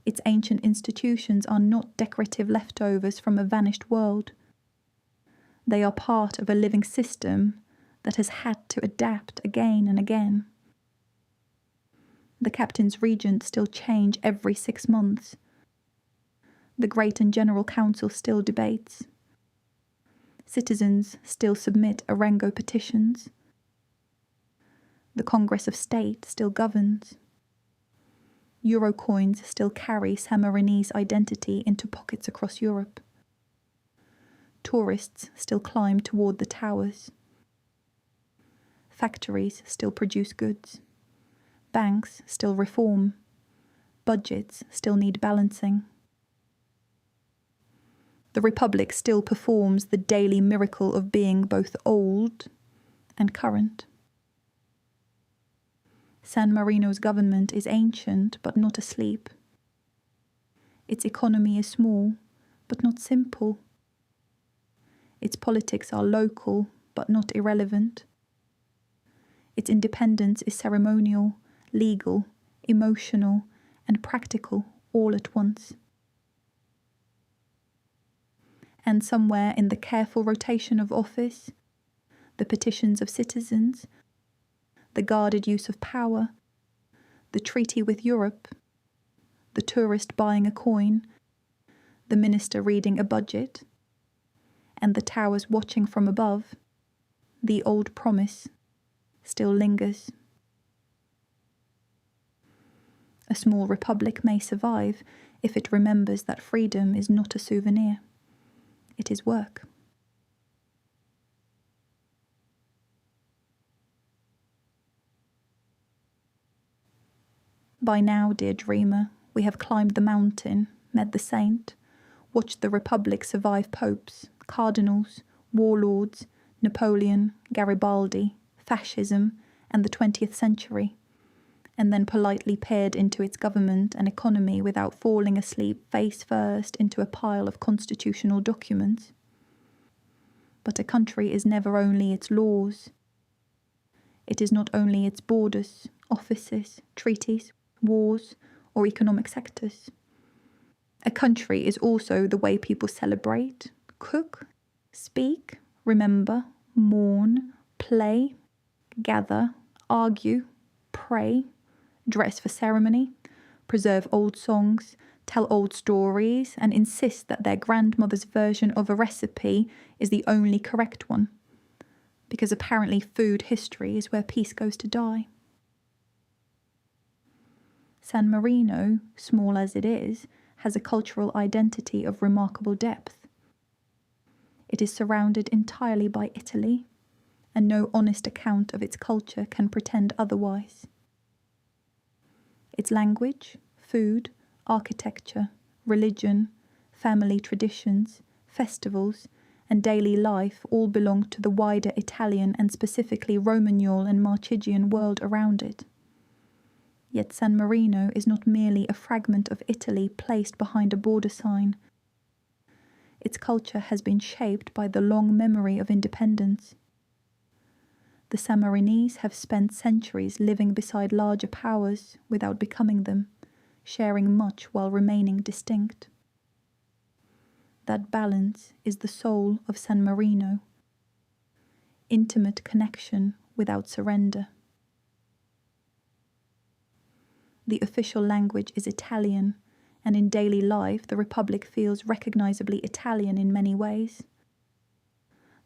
Its ancient institutions are not decorative leftovers from a vanished world. They are part of a living system that has had to adapt again and again. The captain's regents still change every 6 months. The Great and General Council still debates. Citizens still submit Arengo petitions. The Congress of State still governs. Euro coins still carry Sammarinese identity into pockets across Europe. Tourists still climb toward the towers. Factories still produce goods. Banks still reform. Budgets still need balancing. The Republic still performs the daily miracle of being both old and current. San Marino's government is ancient but not asleep. Its economy is small but not simple. Its politics are local but not irrelevant. Its independence is ceremonial, legal, emotional, and practical all at once. And somewhere in the careful rotation of office, the petitions of citizens, the guarded use of power, the treaty with Europe, the tourist buying a coin, the minister reading a budget, and the towers watching from above, the old promise still lingers. A small republic may survive if it remembers that freedom is not a souvenir. It is work. By now, dear dreamer, we have climbed the mountain, met the saint, watched the Republic survive popes, cardinals, warlords, Napoleon, Garibaldi, fascism, and the 20th century, and then politely peered into its government and economy without falling asleep face first into a pile of constitutional documents. But a country is never only its laws. It is not only its borders, offices, treaties, wars, or economic sectors. A country is also the way people celebrate, cook, speak, remember, mourn, play, gather, argue, pray, dress for ceremony, preserve old songs, tell old stories, and insist that their grandmother's version of a recipe is the only correct one, because apparently food history is where peace goes to die. San Marino, small as it is, has a cultural identity of remarkable depth. It is surrounded entirely by Italy, and no honest account of its culture can pretend otherwise. Its language, food, architecture, religion, family traditions, festivals, and daily life all belong to the wider Italian and specifically Romagnol and Marchigian world around it. Yet San Marino is not merely a fragment of Italy placed behind a border sign. Its culture has been shaped by the long memory of independence. The Sammarinese have spent centuries living beside larger powers without becoming them, sharing much while remaining distinct. That balance is the soul of San Marino. Intimate connection without surrender. The official language is Italian, and in daily life the Republic feels recognizably Italian in many ways.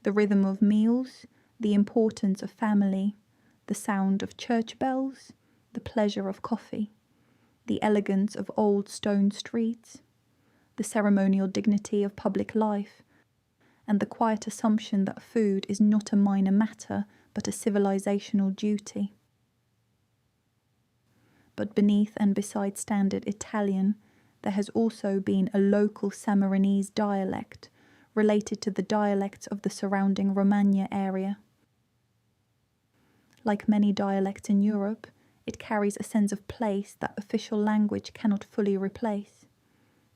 The rhythm of meals, the importance of family, the sound of church bells, the pleasure of coffee, the elegance of old stone streets, the ceremonial dignity of public life, and the quiet assumption that food is not a minor matter but a civilizational duty. But beneath and beside standard Italian, there has also been a local Sammarinese dialect related to the dialects of the surrounding Romagna area. Like many dialects in Europe, it carries a sense of place that official language cannot fully replace.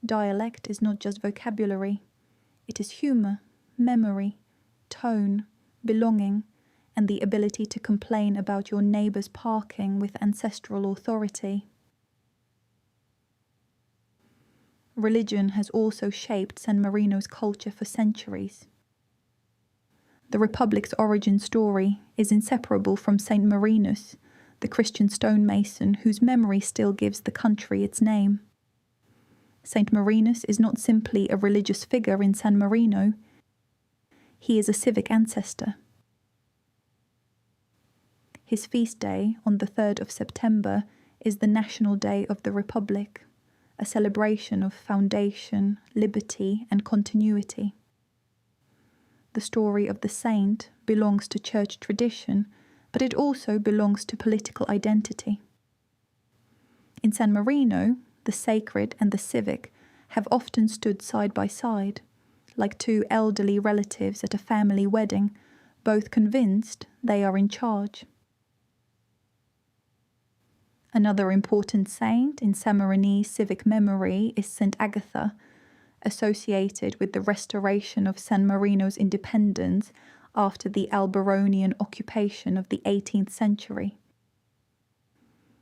Dialect is not just vocabulary. It is humour, memory, tone, belonging, and the ability to complain about your neighbour's parking with ancestral authority. Religion has also shaped San Marino's culture for centuries. The Republic's origin story is inseparable from Saint Marinus, the Christian stonemason whose memory still gives the country its name. Saint Marinus is not simply a religious figure in San Marino, he is a civic ancestor. His feast day, on the 3rd of September, is the National Day of the Republic, a celebration of foundation, liberty, and continuity. The story of the saint belongs to church tradition, but it also belongs to political identity. In San Marino, the sacred and the civic have often stood side by side, like two elderly relatives at a family wedding, both convinced they are in charge. Another important saint in Sammarinese civic memory is Saint Agatha, associated with the restoration of San Marino's independence after the Alberonian occupation of the 18th century.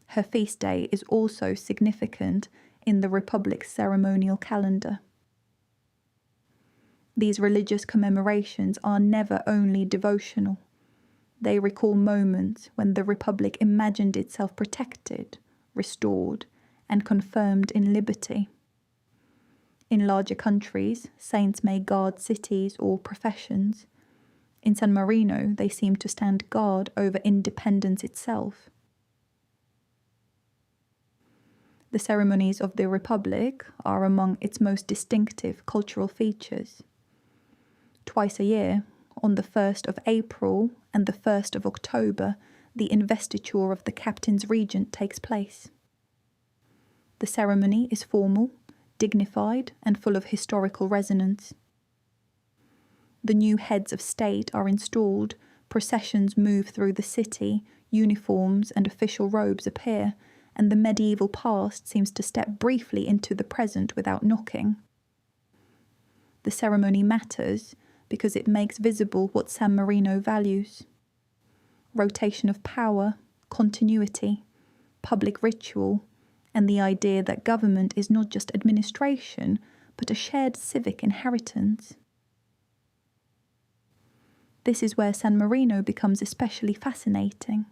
Her feast day is also significant in the Republic's ceremonial calendar. These religious commemorations are never only devotional. They recall moments when the Republic imagined itself protected, restored, and confirmed in liberty. In larger countries, saints may guard cities or professions. In San Marino, they seem to stand guard over independence itself. The ceremonies of the Republic are among its most distinctive cultural features. Twice a year, on the 1st of April and the 1st of October, the investiture of the Captain's Regent takes place. The ceremony is formal, dignified, and full of historical resonance. The new heads of state are installed, processions move through the city, uniforms and official robes appear, and the medieval past seems to step briefly into the present without knocking. The ceremony matters because it makes visible what San Marino values: rotation of power, continuity, public ritual, and the idea that government is not just administration, but a shared civic inheritance. This is where San Marino becomes especially fascinating.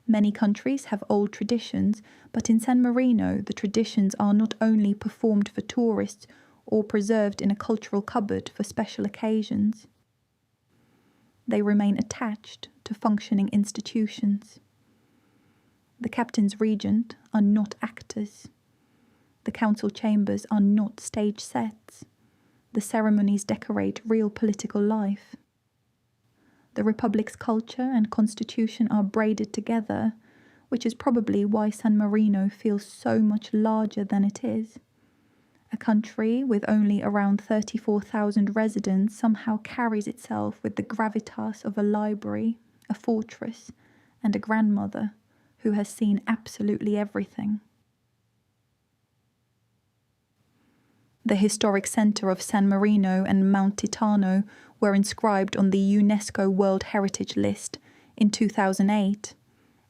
Many countries have old traditions, but in San Marino the traditions are not only performed for tourists or preserved in a cultural cupboard for special occasions. They remain attached to functioning institutions. The captains regent are not actors. The council chambers are not stage sets. The ceremonies decorate real political life. The Republic's culture and constitution are braided together, which is probably why San Marino feels so much larger than it is. A country with only around 34,000 residents somehow carries itself with the gravitas of a library, a fortress, and a grandmother who has seen absolutely everything. The historic centre of San Marino and Mount Titano were inscribed on the UNESCO World Heritage List in 2008,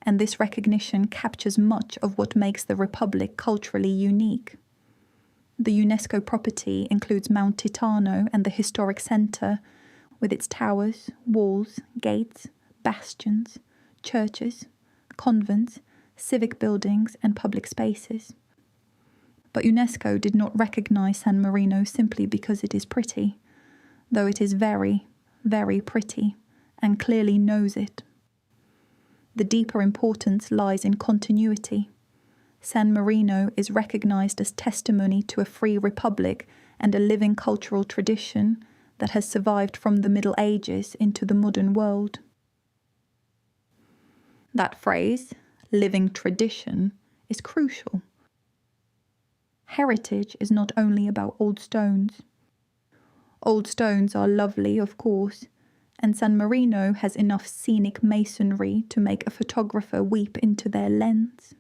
and this recognition captures much of what makes the Republic culturally unique. The UNESCO property includes Mount Titano and the historic centre, with its towers, walls, gates, bastions, churches, convents, civic buildings, and public spaces. But UNESCO did not recognise San Marino simply because it is pretty, though it is very, very pretty, and clearly knows it. The deeper importance lies in continuity. San Marino is recognised as testimony to a free republic and a living cultural tradition that has survived from the Middle Ages into the modern world. That phrase, living tradition, is crucial. Heritage is not only about old stones. Old stones are lovely, of course, and San Marino has enough scenic masonry to make a photographer weep into their lens.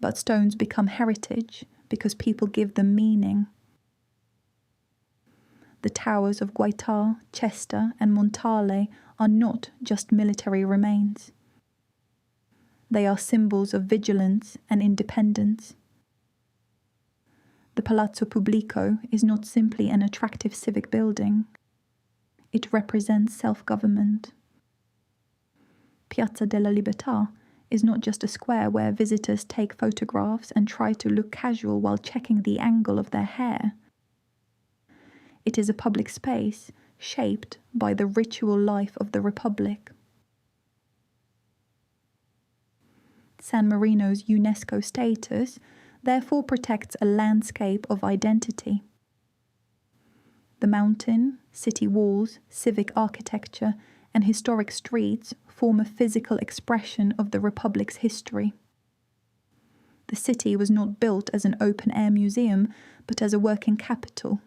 But stones become heritage because people give them meaning. The towers of Guaitá, Chester, and Montale are not just military remains. They are symbols of vigilance and independence. The Palazzo Pubblico is not simply an attractive civic building. It represents self-government. Piazza della Libertà is not just a square where visitors take photographs and try to look casual while checking the angle of their hair. It is a public space shaped by the ritual life of the Republic. San Marino's UNESCO status therefore protects a landscape of identity. The mountain, city walls, civic architecture, and historic streets form a physical expression of the Republic's history. The city was not built as an open-air museum, but as a working capital.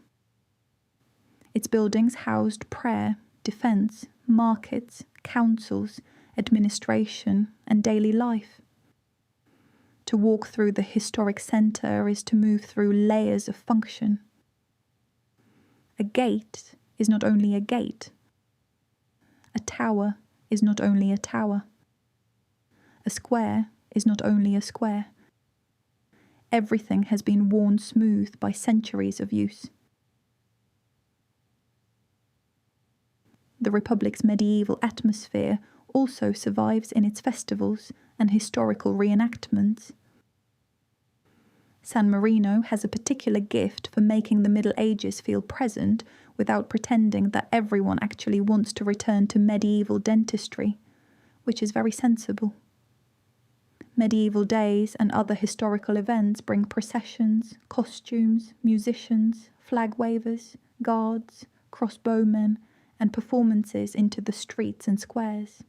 Its buildings housed prayer, defence, markets, councils, administration, and daily life. To walk through the historic centre is to move through layers of function. A gate is not only a gate. A tower is not only a tower. A square is not only a square. Everything has been worn smooth by centuries of use. The Republic's medieval atmosphere also survives in its festivals and historical reenactments. San Marino has a particular gift for making the Middle Ages feel present without pretending that everyone actually wants to return to medieval dentistry, which is very sensible. Medieval days and other historical events bring processions, costumes, musicians, flag wavers, guards, crossbowmen, and performances into the streets and squares.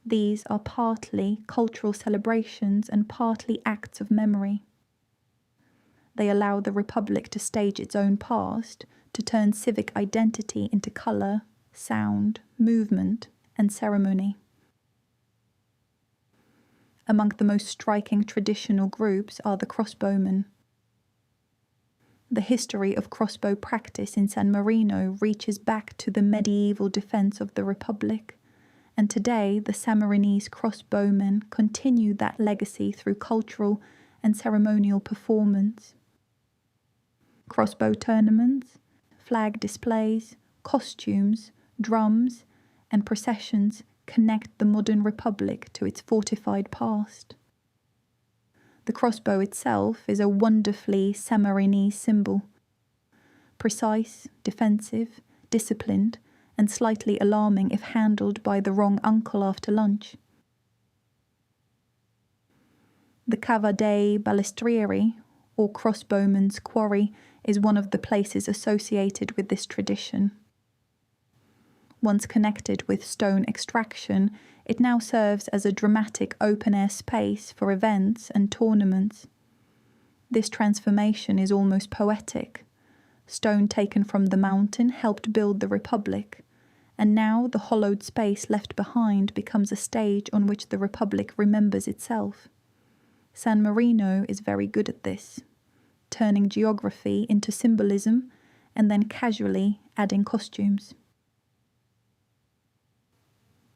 These are partly cultural celebrations and partly acts of memory. They allow the Republic to stage its own past, to turn civic identity into colour, sound, movement, and ceremony. Among the most striking traditional groups are the crossbowmen. the history of crossbow practice in San Marino reaches back to the medieval defence of the Republic, and today the Sammarinese crossbowmen continue that legacy through cultural and ceremonial performance. Crossbow tournaments, flag displays, costumes, drums, and processions connect the modern Republic to its fortified past. The crossbow itself is a wonderfully Sammarinese symbol. Precise, defensive, disciplined, and slightly alarming if handled by the wrong uncle after lunch. The Cava dei Balestrieri, or crossbowman's quarry, is one of the places associated with this tradition. Once connected with stone extraction, it now serves as a dramatic open-air space for events and tournaments. This transformation is almost poetic. Stone taken from the mountain helped build the Republic, and now the hollowed space left behind becomes a stage on which the Republic remembers itself. San Marino is very good at this, turning geography into symbolism and then casually adding costumes.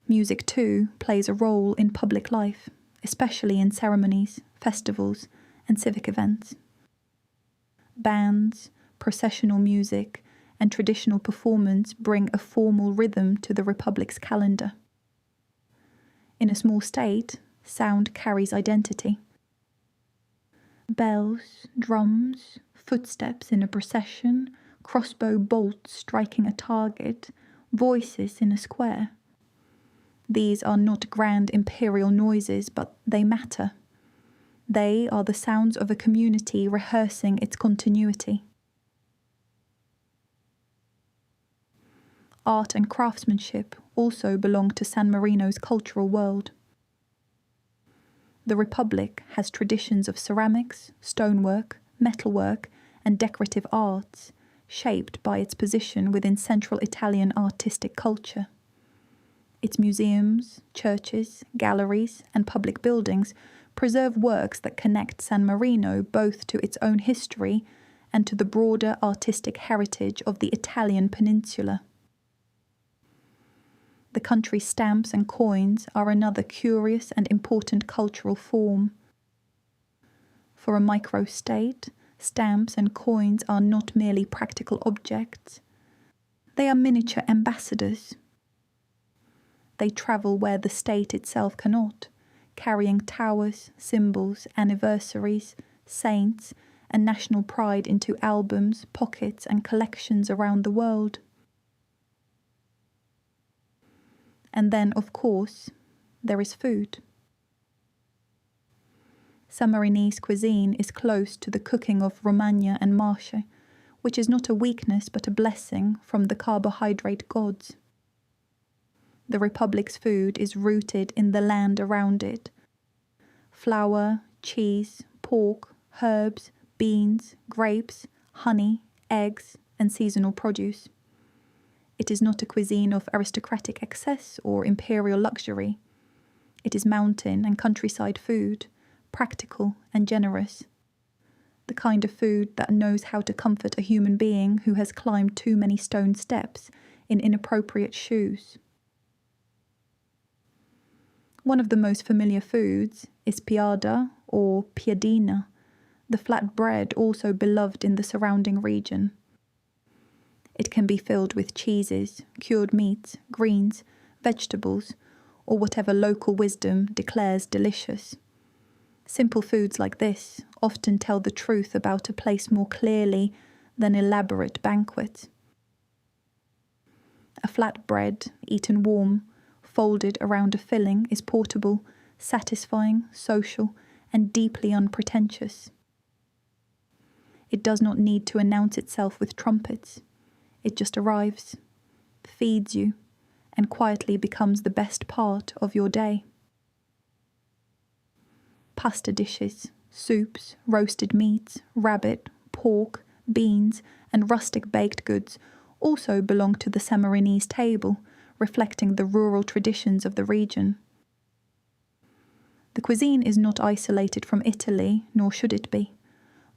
Music, too, plays a role in public life, especially in ceremonies, festivals, and civic events. Bands, processional music, and traditional performance bring a formal rhythm to the Republic's calendar. In a small state, sound carries identity. Bells, drums, footsteps in a procession, crossbow bolts striking a target, voices in a square. These are not grand imperial noises, but they matter. They are the sounds of a community rehearsing its continuity. Art and craftsmanship also belong to San Marino's cultural world. The Republic has traditions of ceramics, stonework, metalwork, and decorative arts, shaped by its position within central Italian artistic culture. Its museums, churches, galleries, and public buildings preserve works that connect San Marino both to its own history and to the broader artistic heritage of the Italian peninsula. The country's stamps and coins are another curious and important cultural form. For a microstate, stamps and coins are not merely practical objects. They are miniature ambassadors. They travel where the state itself cannot, carrying towers, symbols, anniversaries, saints, and national pride into albums, pockets, and collections around the world. And then, of course, there is food. Sammarinese cuisine is close to the cooking of Romagna and Marche, which is not a weakness but a blessing from the carbohydrate gods. The Republic's food is rooted in the land around it. Flour, cheese, pork, herbs, beans, grapes, honey, eggs, and seasonal produce. It is not a cuisine of aristocratic excess or imperial luxury. It is mountain and countryside food, practical and generous. The kind of food that knows how to comfort a human being who has climbed too many stone steps in inappropriate shoes. One of the most familiar foods is piada or piadina, the flat bread also beloved in the surrounding region. It can be filled with cheeses, cured meats, greens, vegetables, or whatever local wisdom declares delicious. Simple foods like this often tell the truth about a place more clearly than elaborate banquets. A flat bread, eaten warm, folded around a filling, is portable, satisfying, social, and deeply unpretentious. It does not need to announce itself with trumpets. It just arrives, feeds you, and quietly becomes the best part of your day. Pasta dishes, soups, roasted meats, rabbit, pork, beans, and rustic baked goods also belong to the Sammarinese table, reflecting the rural traditions of the region. The cuisine is not isolated from Italy, nor should it be.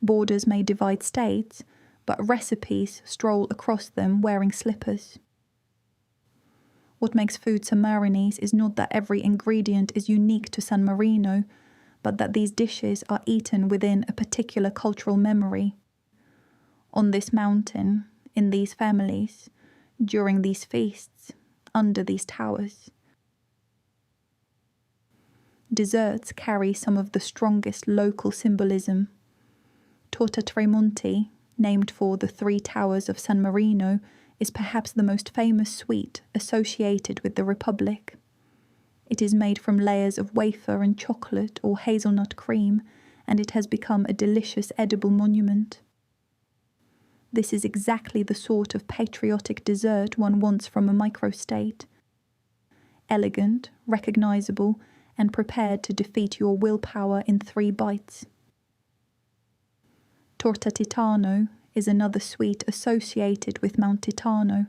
Borders may divide states, but recipes stroll across them wearing slippers. What makes food Sammarinese is not that every ingredient is unique to San Marino, but that these dishes are eaten within a particular cultural memory. On this mountain, in these families, during these feasts, under these towers. Desserts carry some of the strongest local symbolism. Torta Tremonti, named for the 3 towers of San Marino, is perhaps the most famous sweet associated with the Republic. It is made from layers of wafer and chocolate or hazelnut cream, and it has become a delicious edible monument. This is exactly the sort of patriotic dessert one wants from a microstate. Elegant, recognizable, and prepared to defeat your willpower in 3 bites. Torta Titano is another sweet associated with Mount Titano,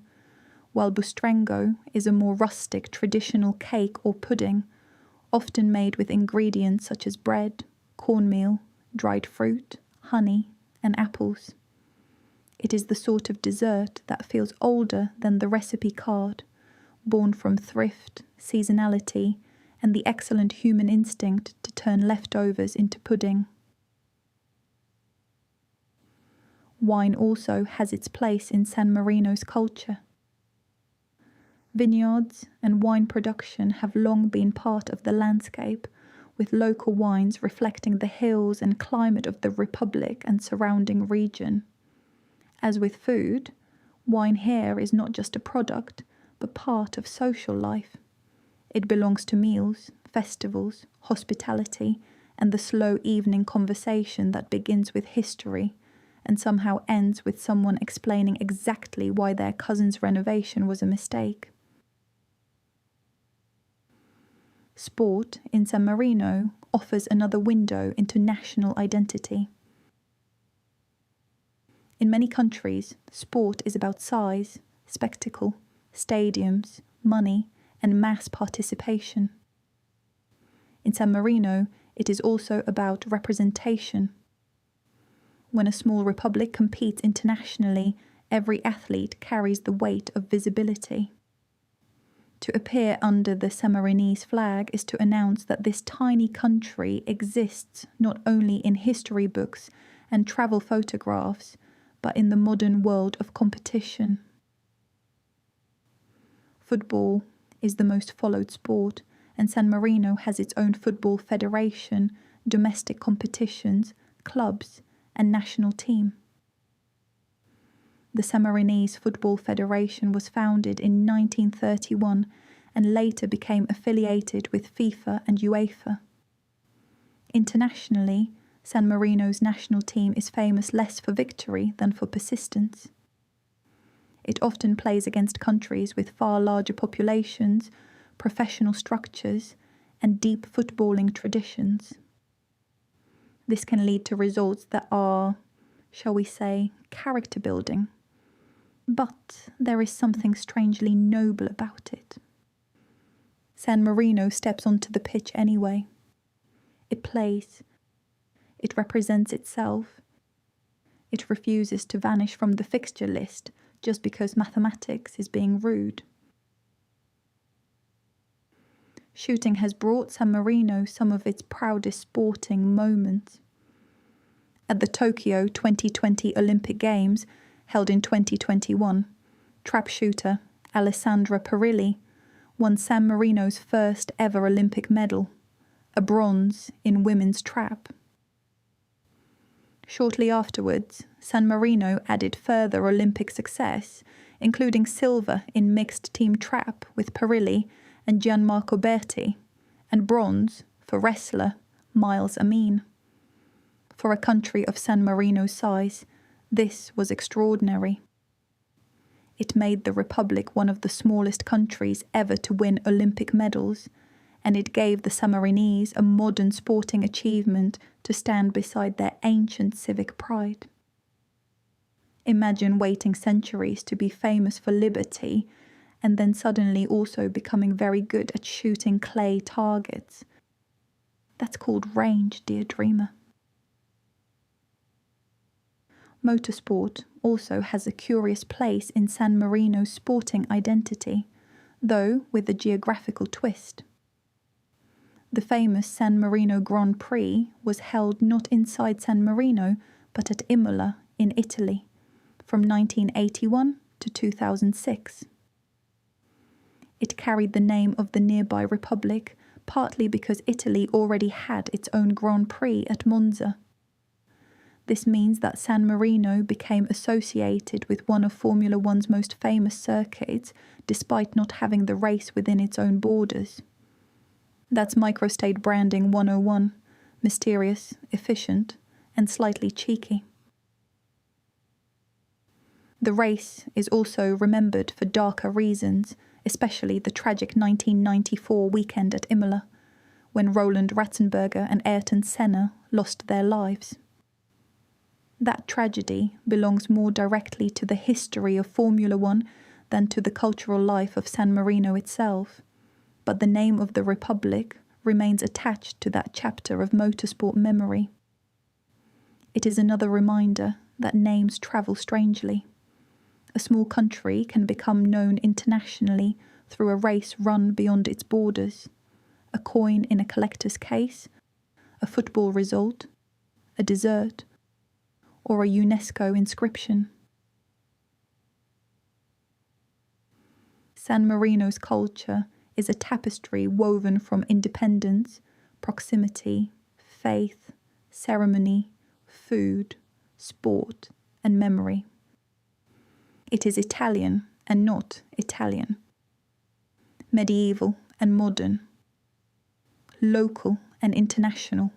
while bustrengo is a more rustic traditional cake or pudding, often made with ingredients such as bread, cornmeal, dried fruit, honey, and apples. It is the sort of dessert that feels older than the recipe card, born from thrift, seasonality, and the excellent human instinct to turn leftovers into pudding. Wine also has its place in San Marino's culture. Vineyards and wine production have long been part of the landscape, with local wines reflecting the hills and climate of the Republic and surrounding region. As with food, wine here is not just a product, but part of social life. It belongs to meals, festivals, hospitality, and the slow evening conversation that begins with history and somehow ends with someone explaining exactly why their cousin's renovation was a mistake. Sport in San Marino offers another window into national identity. In many countries, sport is about size, spectacle, stadiums, money, and mass participation. In San Marino, it is also about representation. When a small republic competes internationally, every athlete carries the weight of visibility. To appear under the Sammarinese flag is to announce that this tiny country exists not only in history books and travel photographs, but in the modern world of competition. Football is the most followed sport, and San Marino has its own football federation, domestic competitions, clubs, and national team. The Sammarinese Football Federation was founded in 1931 and later became affiliated with FIFA and UEFA. Internationally, San Marino's national team is famous less for victory than for persistence. It often plays against countries with far larger populations, professional structures, and deep footballing traditions. This can lead to results that are, shall we say, character building. But there is something strangely noble about it. San Marino steps onto the pitch anyway. It plays. It represents itself. It refuses to vanish from the fixture list just because mathematics is being rude. Shooting has brought San Marino some of its proudest sporting moments. At the Tokyo 2020 Olympic Games, held in 2021, trap shooter Alessandra Perilli won San Marino's first ever Olympic medal, a bronze in women's trap. Shortly afterwards, San Marino added further Olympic success, including silver in mixed team trap with Perilli and Gianmarco Berti, and bronze for wrestler Miles Amin. For a country of San Marino's size, this was extraordinary. It made the Republic one of the smallest countries ever to win Olympic medals, and it gave the Sammarinese a modern sporting achievement to stand beside their ancient civic pride. Imagine waiting centuries to be famous for liberty, and then suddenly also becoming very good at shooting clay targets. That's called range, dear dreamer. Motorsport also has a curious place in San Marino's sporting identity, though with a geographical twist. The famous San Marino Grand Prix was held not inside San Marino, but at Imola in Italy, from 1981 to 2006. It carried the name of the nearby republic, partly because Italy already had its own Grand Prix at Monza. This means that San Marino became associated with one of Formula One's most famous circuits, despite not having the race within its own borders. That's microstate branding 101, mysterious, efficient, and slightly cheeky. The race is also remembered for darker reasons, especially the tragic 1994 weekend at Imola, when Roland Ratzenberger and Ayrton Senna lost their lives. That tragedy belongs more directly to the history of Formula One than to the cultural life of San Marino itself, but the name of the Republic remains attached to that chapter of motorsport memory. It is another reminder that names travel strangely. A small country can become known internationally through a race run beyond its borders, a coin in a collector's case, a football result, a dessert, or a UNESCO inscription. San Marino's culture is a tapestry woven from independence, proximity, faith, ceremony, food, sport, and memory. It is Italian and not Italian, medieval and modern, local and international,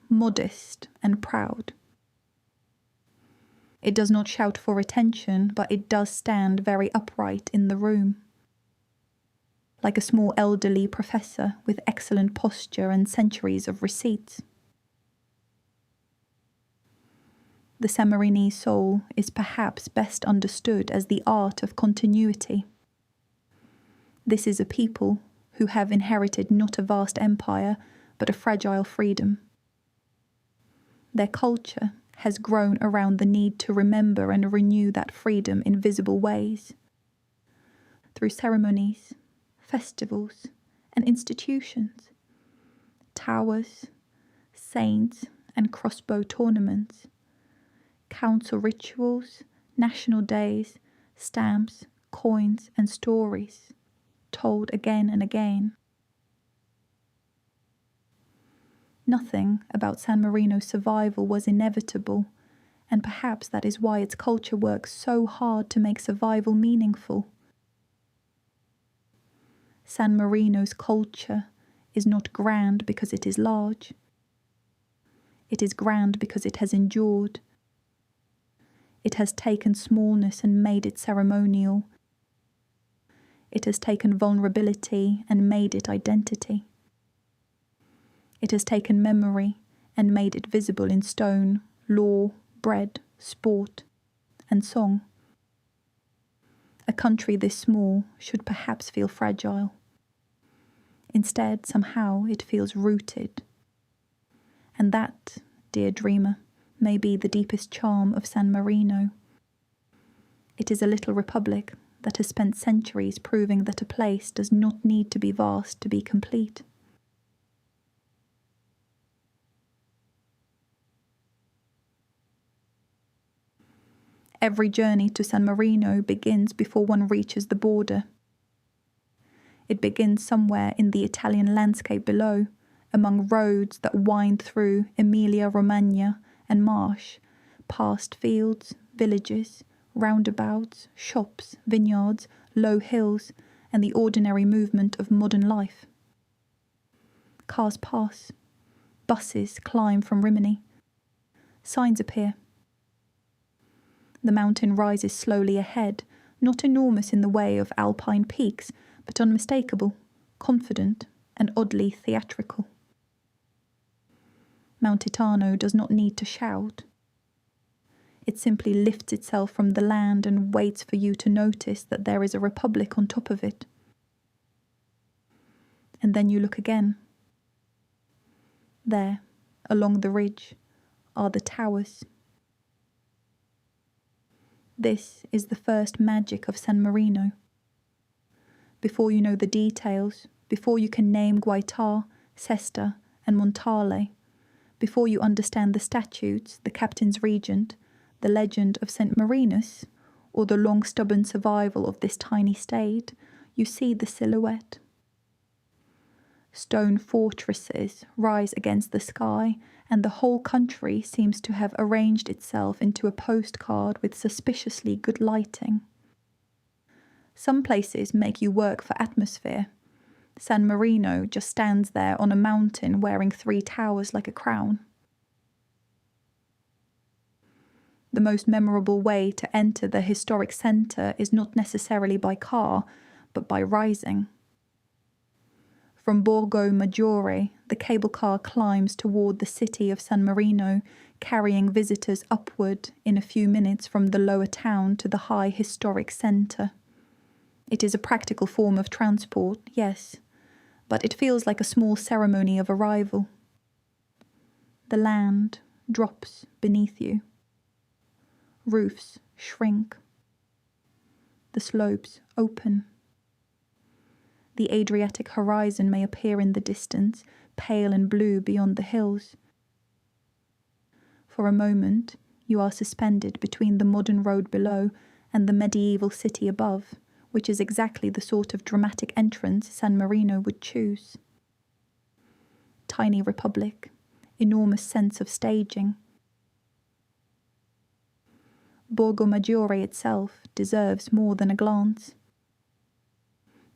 modest and proud. It does not shout for attention, but it does stand very upright in the room, like a small elderly professor with excellent posture and centuries of receipts. The Sammarinese soul is perhaps best understood as the art of continuity. This is a people who have inherited not a vast empire, but a fragile freedom. Their culture has grown around the need to remember and renew that freedom in visible ways, through ceremonies, festivals, and institutions, towers, saints, and crossbow tournaments, council rituals, national days, stamps, coins, and stories, told again and again. Nothing about San Marino's survival was inevitable, and perhaps that is why its culture works so hard to make survival meaningful. San Marino's culture is not grand because it is large. It is grand because it has endured. It has taken smallness and made it ceremonial. It has taken vulnerability and made it identity. It has taken memory and made it visible in stone, law, bread, sport, and song. A country this small should perhaps feel fragile. Instead, somehow it feels rooted. And that, dear dreamer, may be the deepest charm of San Marino. It is a little republic that has spent centuries proving that a place does not need to be vast to be complete. Every journey to San Marino begins before one reaches the border. It begins somewhere in the Italian landscape below, among roads that wind through Emilia-Romagna and marsh, past fields, villages, roundabouts, shops, vineyards, low hills, and the ordinary movement of modern life. Cars pass. Buses climb from Rimini. Signs appear. The mountain rises slowly ahead, not enormous in the way of alpine peaks, but unmistakable, confident, and oddly theatrical. Mount Titano does not need to shout. It simply lifts itself from the land and waits for you to notice that there is a republic on top of it. And then you look again. There, along the ridge, are the towers. This is the first magic of San Marino. Before you know the details, before you can name Guaitar, Sesta, and Montale, before you understand the statutes, the captain's regent, the legend of Saint Marinus, or the long stubborn survival of this tiny state, you see the silhouette. Stone fortresses rise against the sky, and the whole country seems to have arranged itself into a postcard with suspiciously good lighting. Some places make you work for atmosphere. San Marino just stands there on a mountain wearing 3 towers like a crown. The most memorable way to enter the historic centre is not necessarily by car, but by rising. From Borgo Maggiore, the cable car climbs toward the city of San Marino, carrying visitors upward in a few minutes from the lower town to the high historic centre. It is a practical form of transport, yes, but it feels like a small ceremony of arrival. The land drops beneath you. Roofs shrink. The slopes open. The Adriatic horizon may appear in the distance, pale and blue beyond the hills. For a moment, you are suspended between the modern road below and the medieval city above, which is exactly the sort of dramatic entrance San Marino would choose. Tiny republic, enormous sense of staging. Borgo Maggiore itself deserves more than a glance.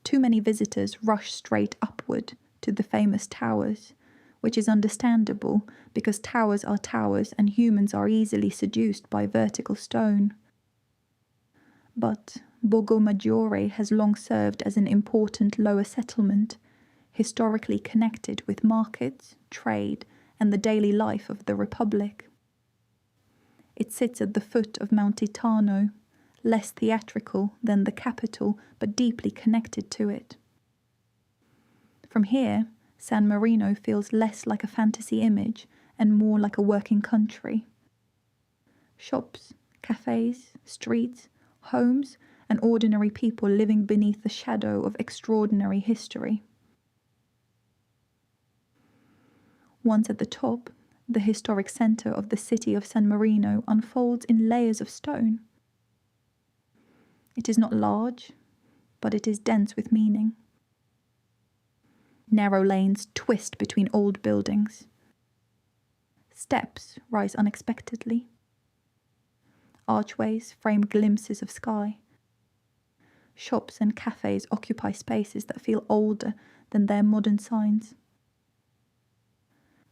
Too many visitors rush straight upward to the famous towers, which is understandable because towers are towers and humans are easily seduced by vertical stone. But Borgo Maggiore has long served as an important lower settlement, historically connected with markets, trade, and the daily life of the Republic. It sits at the foot of Mount Titano, less theatrical than the capital, but deeply connected to it. From here, San Marino feels less like a fantasy image and more like a working country. Shops, cafes, streets, homes, and ordinary people living beneath the shadow of extraordinary history. Once at the top, the historic centre of the city of San Marino unfolds in layers of stone. It is not large, but it is dense with meaning. Narrow lanes twist between old buildings. Steps rise unexpectedly. Archways frame glimpses of sky. Shops and cafes occupy spaces that feel older than their modern signs.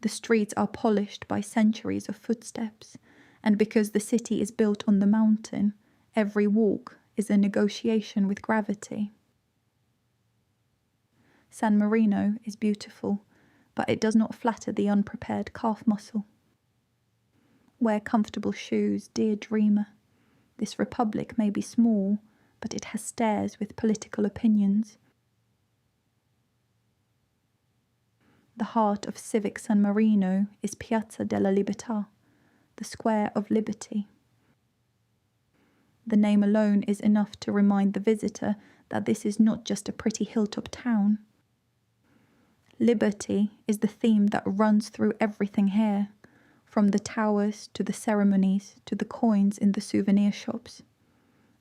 The streets are polished by centuries of footsteps, and because the city is built on the mountain, every walk is a negotiation with gravity. San Marino is beautiful, but it does not flatter the unprepared calf muscle. Wear comfortable shoes, dear dreamer. This republic may be small, but it has stairs with political opinions. The heart of civic San Marino is Piazza della Libertà, the Square of Liberty. The name alone is enough to remind the visitor that this is not just a pretty hilltop town. Liberty is the theme that runs through everything here, from the towers to the ceremonies to the coins in the souvenir shops.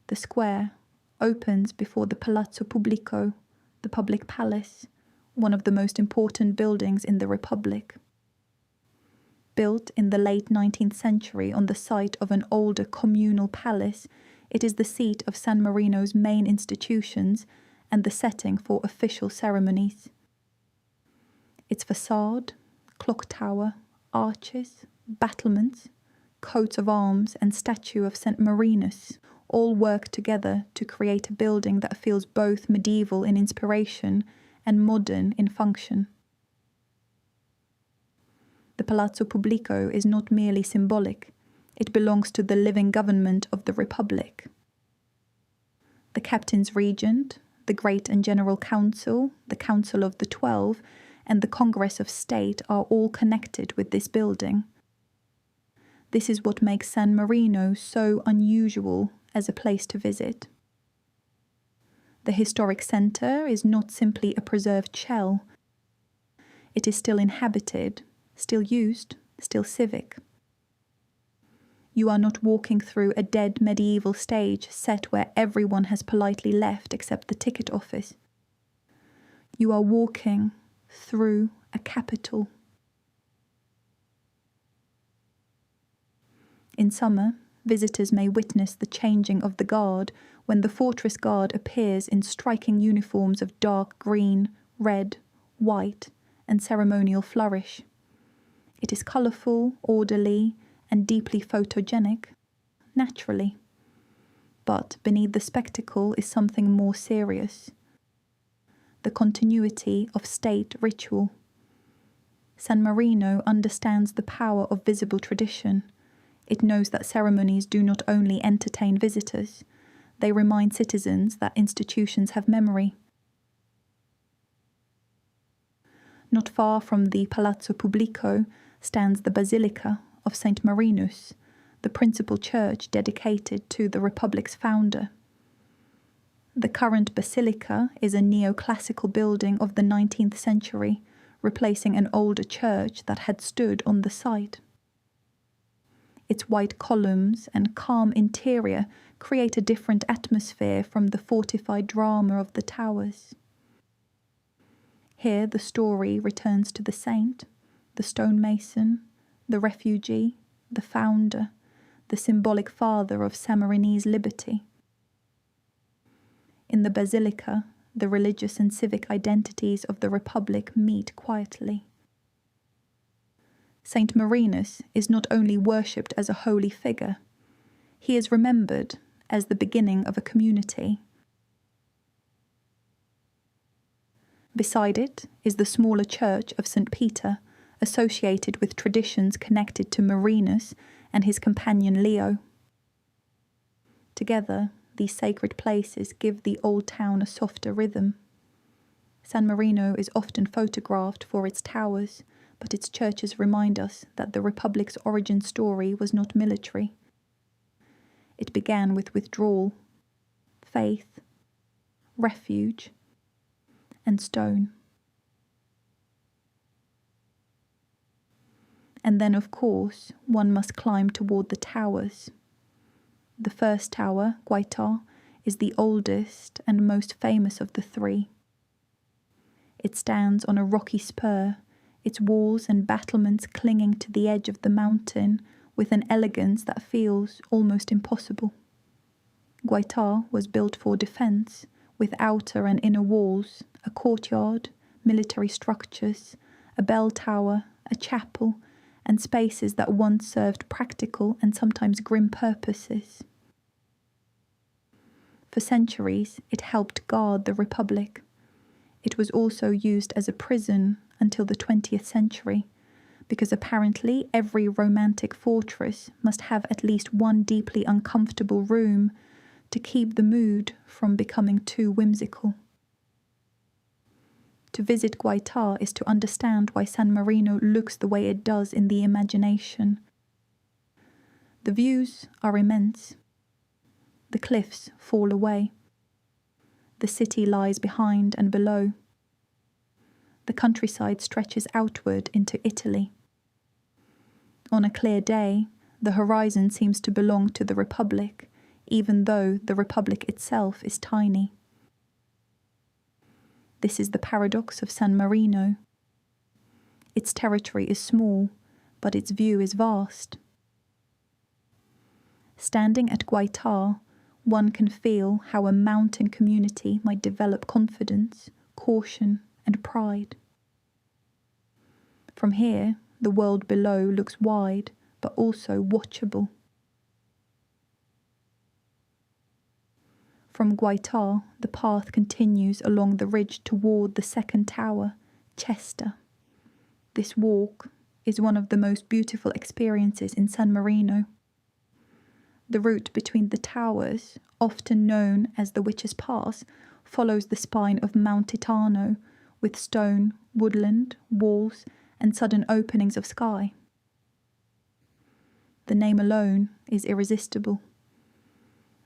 The square opens before the Palazzo Pubblico, the public palace, one of the most important buildings in the Republic. Built in the late 19th century on the site of an older communal palace, it is the seat of San Marino's main institutions and the setting for official ceremonies. Its facade, clock tower, arches, battlements, coats of arms and statue of Saint Marinus all work together to create a building that feels both medieval in inspiration and modern in function. The Palazzo Pubblico is not merely symbolic, it belongs to the living government of the Republic. The Captain's Regent, the Great and General Council, the Council of the 12, and the Congress of State are all connected with this building. This is what makes San Marino so unusual as a place to visit. The historic centre is not simply a preserved shell. It is still inhabited, still used, still civic. You are not walking through a dead medieval stage set where everyone has politely left except the ticket office. You are walking through a capital. In summer, visitors may witness the changing of the guard when the fortress guard appears in striking uniforms of dark green, red, white, and ceremonial flourish. It is colourful, orderly, and deeply photogenic, naturally. But beneath the spectacle is something more serious: the continuity of state ritual. San Marino understands the power of visible tradition. It knows that ceremonies do not only entertain visitors, they remind citizens that institutions have memory. Not far from the Palazzo Pubblico stands the Basilica of Saint Marinus, the principal church dedicated to the Republic's founder. The current basilica is a neoclassical building of the 19th century, replacing an older church that had stood on the site. Its white columns and calm interior create a different atmosphere from the fortified drama of the towers. Here the story returns to the saint, the stonemason, the refugee, the founder, the symbolic father of Sammarinese liberty. In the basilica, the religious and civic identities of the Republic meet quietly. Saint Marinus is not only worshipped as a holy figure, he is remembered as the beginning of a community. Beside it is the smaller church of St. Peter, associated with traditions connected to Marinus and his companion Leo. Together, these sacred places give the old town a softer rhythm. San Marino is often photographed for its towers, but its churches remind us that the Republic's origin story was not military. It began with withdrawal, faith, refuge, and stone. And then, of course, one must climb toward the towers. The first tower, Guaita, is the oldest and most famous of the three. It stands on a rocky spur, its walls and battlements clinging to the edge of the mountain with an elegance that feels almost impossible. Guaita was built for defence, with outer and inner walls, a courtyard, military structures, a bell tower, a chapel, and spaces that once served practical and sometimes grim purposes. For centuries, it helped guard the Republic. It was also used as a prison until the 20th century, because apparently every romantic fortress must have at least one deeply uncomfortable room to keep the mood from becoming too whimsical. To visit Guaita is to understand why San Marino looks the way it does in the imagination. The views are immense. The cliffs fall away. The city lies behind and below. The countryside stretches outward into Italy. On a clear day, the horizon seems to belong to the Republic, even though the Republic itself is tiny. This is the paradox of San Marino. Its territory is small, but its view is vast. Standing at Guaita, one can feel how a mountain community might develop confidence, caution, and pride. From here, the world below looks wide, but also watchable. From Guaita, the path continues along the ridge toward the second tower, Chester. This walk is one of the most beautiful experiences in San Marino. The route between the towers, often known as the Witch's Pass, follows the spine of Mount Titano, with stone, woodland, walls, and sudden openings of sky. The name alone is irresistible.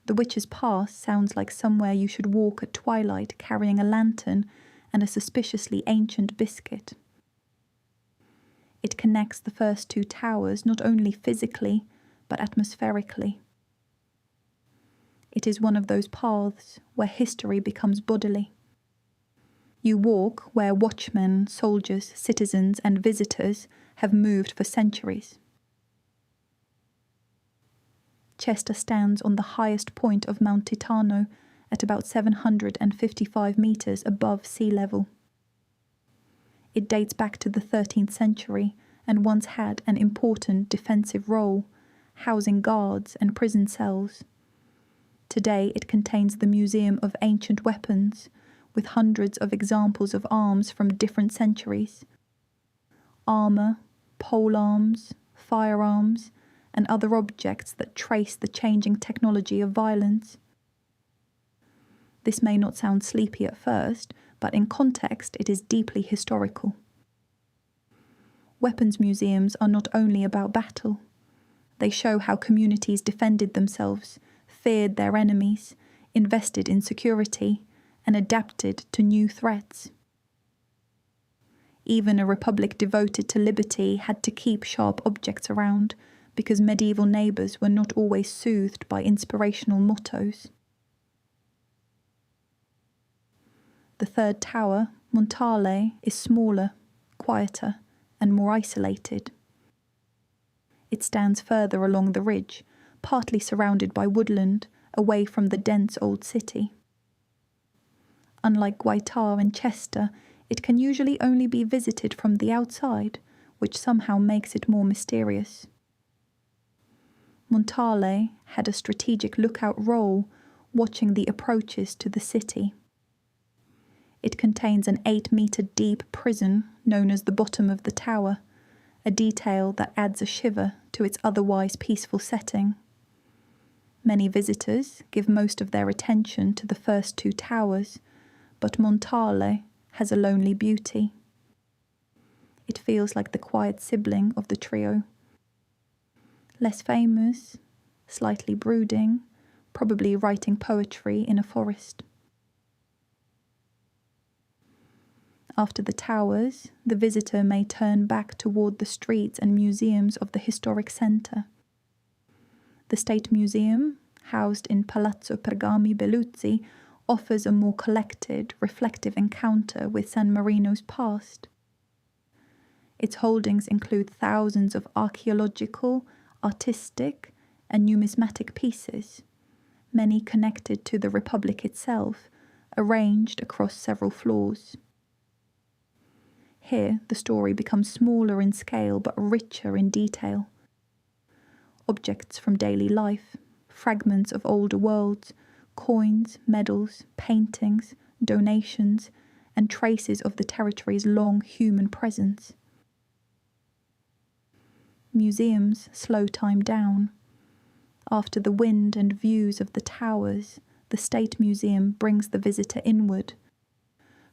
The Witch's Pass sounds like somewhere you should walk at twilight carrying a lantern and a suspiciously ancient biscuit. It connects the first two towers not only physically, but atmospherically. It is one of those paths where history becomes bodily. You walk where watchmen, soldiers, citizens, and visitors have moved for centuries. Chester stands on the highest point of Mount Titano at about 755 metres above sea level. It dates back to the 13th century and once had an important defensive role, housing guards and prison cells. Today it contains the Museum of Ancient Weapons, with hundreds of examples of arms from different centuries. Armour, polearms, firearms, and other objects that trace the changing technology of violence. This may not sound sleepy at first, but in context it is deeply historical. Weapons museums are not only about battle. They show how communities defended themselves, feared their enemies, invested in security, and adapted to new threats. Even a republic devoted to liberty had to keep sharp objects around, because medieval neighbours were not always soothed by inspirational mottos. The third tower, Montale, is smaller, quieter, and more isolated. It stands further along the ridge, partly surrounded by woodland, away from the dense old city. Unlike Guaitar and Chester, it can usually only be visited from the outside, which somehow makes it more mysterious. Montale had a strategic lookout role, watching the approaches to the city. It contains an 8-metre deep prison known as the bottom of the tower, a detail that adds a shiver to its otherwise peaceful setting. Many visitors give most of their attention to the first two towers, but Montale has a lonely beauty. It feels like the quiet sibling of the trio. Less famous, slightly brooding, probably writing poetry in a forest. After the towers, the visitor may turn back toward the streets and museums of the historic centre. The State Museum, housed in Palazzo Pergami Beluzzi, offers a more collected, reflective encounter with San Marino's past. Its holdings include thousands of archaeological, artistic, and numismatic pieces, many connected to the Republic itself, arranged across several floors. Here, the story becomes smaller in scale but richer in detail. Objects from daily life, fragments of older worlds, coins, medals, paintings, donations, and traces of the territory's long human presence. Museums slow time down. After the wind and views of the towers, the State Museum brings the visitor inward,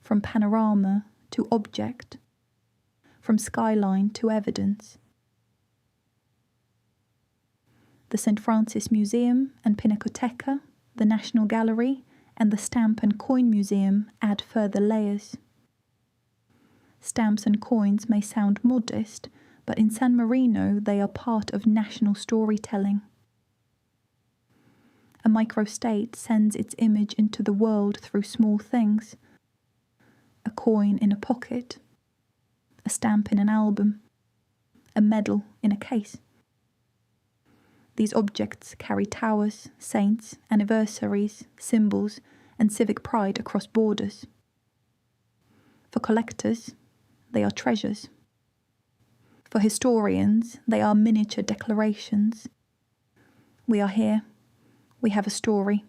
from panorama to object, from skyline to evidence. The St. Francis Museum and Pinacoteca, the National Gallery, and the Stamp and Coin Museum add further layers. Stamps and coins may sound modest, but in San Marino they are part of national storytelling. A microstate sends its image into the world through small things. A coin in a pocket, a stamp in an album, a medal in a case. These objects carry towers, saints, anniversaries, symbols, and civic pride across borders. For collectors, they are treasures. For historians, they are miniature declarations. We are here, we have a story,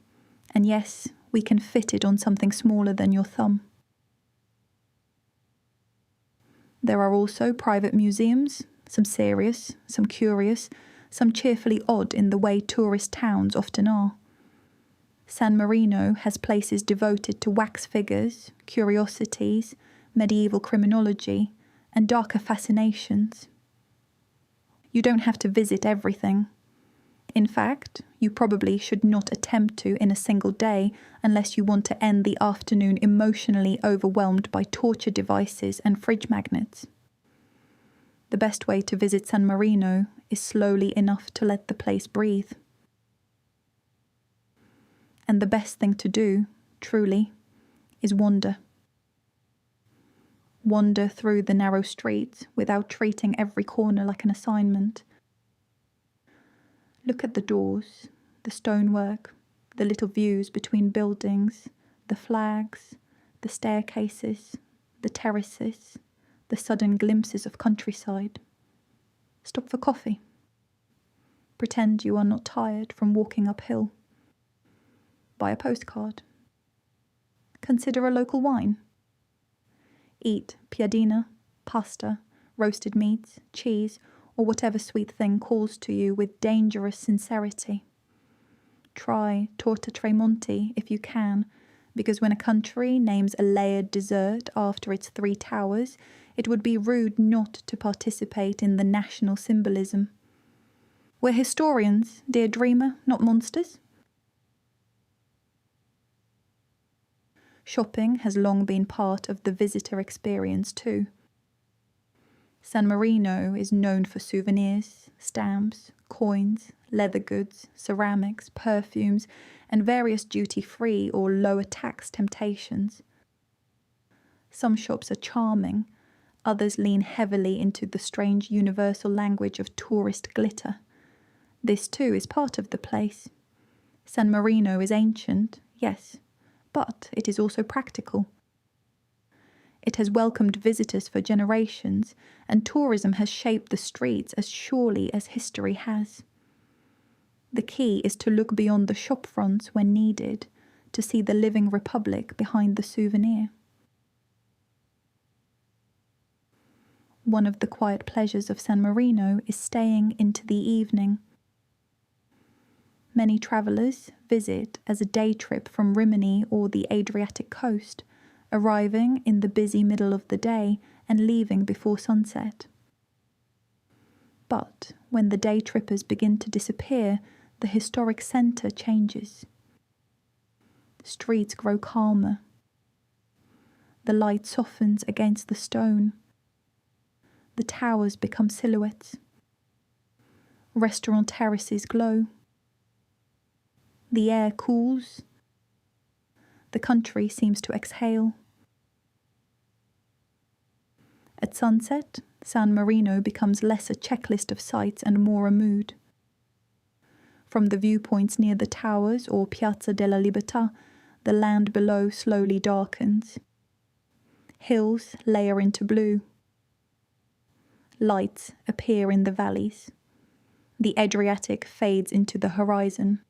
and yes, we can fit it on something smaller than your thumb. There are also private museums, some serious, some curious, some cheerfully odd in the way tourist towns often are. San Marino has places devoted to wax figures, curiosities, medieval criminology, and darker fascinations. You don't have to visit everything. In fact, you probably should not attempt to in a single day unless you want to end the afternoon emotionally overwhelmed by torture devices and fridge magnets. The best way to visit San Marino is slowly enough to let the place breathe. And the best thing to do, truly, is wander. Wander through the narrow streets without treating every corner like an assignment. Look at the doors, the stonework, the little views between buildings, the flags, the staircases, the terraces, the sudden glimpses of countryside. Stop for coffee. Pretend you are not tired from walking uphill. Buy a postcard. Consider a local wine. Eat piadina, pasta, roasted meats, cheese, or whatever sweet thing calls to you with dangerous sincerity. Try torta tremonti if you can, because when a country names a layered dessert after its 3 towers, it would be rude not to participate in the national symbolism. We're historians, dear dreamer, not monsters. Shopping has long been part of the visitor experience too. San Marino is known for souvenirs, stamps, coins, leather goods, ceramics, perfumes, and various duty-free or lower tax temptations. Some shops are charming, others lean heavily into the strange universal language of tourist glitter. This too is part of the place. San Marino is ancient, yes, but it is also practical. It has welcomed visitors for generations, and tourism has shaped the streets as surely as history has. The key is to look beyond the shop fronts when needed, to see the living republic behind the souvenir. One of the quiet pleasures of San Marino is staying into the evening. Many travellers visit as a day trip from Rimini or the Adriatic coast, arriving in the busy middle of the day and leaving before sunset. But when the day trippers begin to disappear, the historic centre changes. Streets grow calmer. The light softens against the stone. The towers become silhouettes. Restaurant terraces glow. The air cools. The country seems to exhale. At sunset, San Marino becomes less a checklist of sights and more a mood. From the viewpoints near the towers or Piazza della Libertà, the land below slowly darkens. Hills layer into blue. Lights appear in the valleys. The Adriatic fades into the horizon.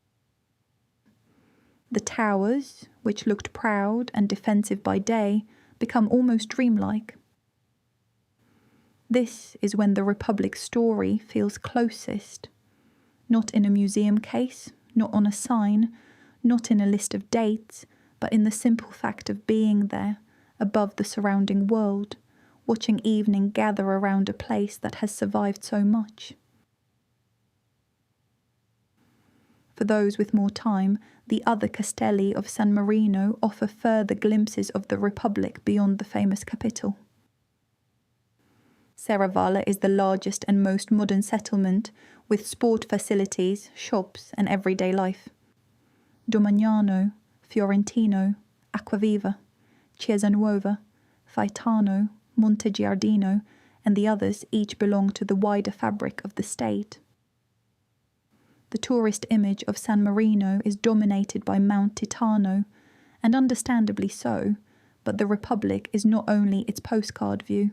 The towers, which looked proud and defensive by day, become almost dreamlike. This is when the Republic's story feels closest, not in a museum case, not on a sign, not in a list of dates, but in the simple fact of being there, above the surrounding world, watching evening gather around a place that has survived so much. For those with more time, the other castelli of San Marino offer further glimpses of the Republic beyond the famous capital. Serravalle is the largest and most modern settlement, with sport facilities, shops, and everyday life. Domagnano, Fiorentino, Acquaviva, Chiesa Nuova, Faetano, Montegiardino, and the others each belong to the wider fabric of the state. The tourist image of San Marino is dominated by Mount Titano, and understandably so, but the Republic is not only its postcard view.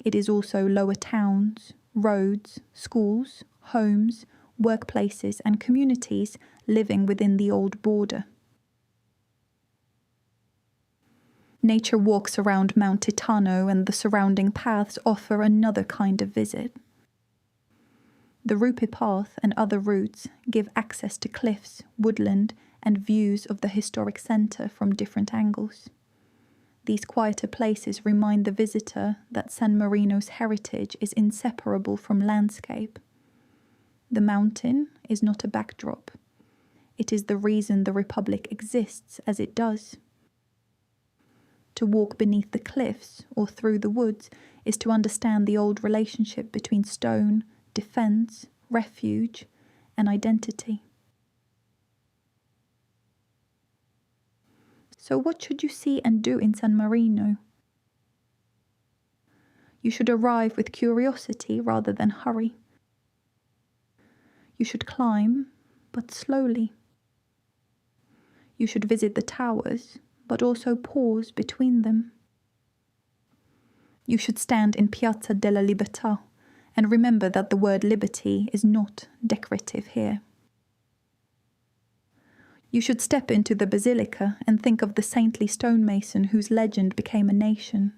It is also lower towns, roads, schools, homes, workplaces, and communities living within the old border. Nature walks around Mount Titano and the surrounding paths offer another kind of visit. The Rupi path and other routes give access to cliffs, woodland, and views of the historic centre from different angles. These quieter places remind the visitor that San Marino's heritage is inseparable from landscape. The mountain is not a backdrop. It is the reason the Republic exists as it does. To walk beneath the cliffs or through the woods is to understand the old relationship between stone, defence, refuge, and identity. So what should you see and do in San Marino? You should arrive with curiosity rather than hurry. You should climb, but slowly. You should visit the towers, but also pause between them. You should stand in Piazza della Libertà and remember that the word liberty is not decorative here. You should step into the basilica and think of the saintly stonemason whose legend became a nation.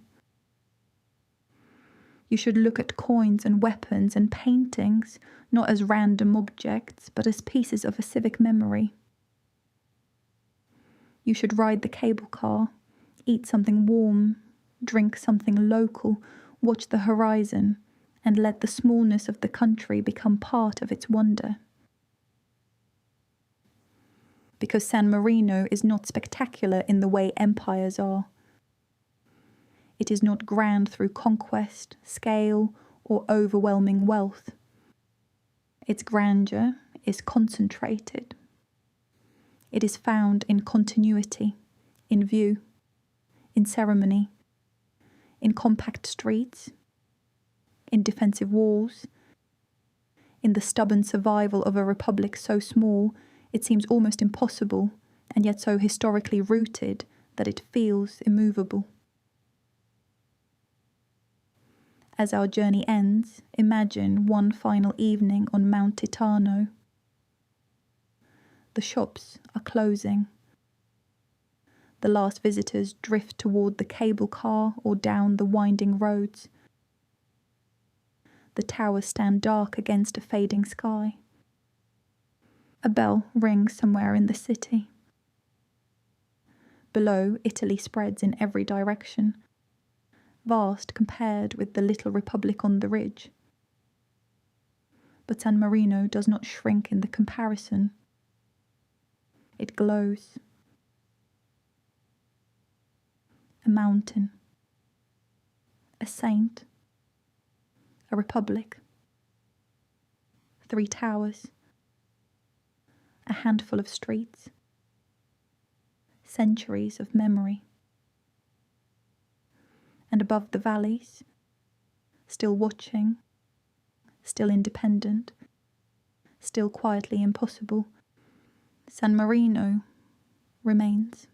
You should look at coins and weapons and paintings, not as random objects, but as pieces of a civic memory. You should ride the cable car, eat something warm, drink something local, watch the horizon, and let the smallness of the country become part of its wonder. Because San Marino is not spectacular in the way empires are. It is not grand through conquest, scale, or overwhelming wealth. Its grandeur is concentrated. It is found in continuity, in view, in ceremony, in compact streets, in defensive walls, in the stubborn survival of a republic so small it seems almost impossible, and yet so historically rooted that it feels immovable. As our journey ends, imagine one final evening on Mount Titano. The shops are closing. The last visitors drift toward the cable car or down the winding roads. The towers stand dark against a fading sky. A bell rings somewhere in the city. Below, Italy spreads in every direction, vast compared with the little republic on the ridge. But San Marino does not shrink in the comparison. It glows. A mountain, a saint, a republic, 3 towers, a handful of streets, centuries of memory. And above the valleys, still watching, still independent, still quietly impossible, San Marino remains.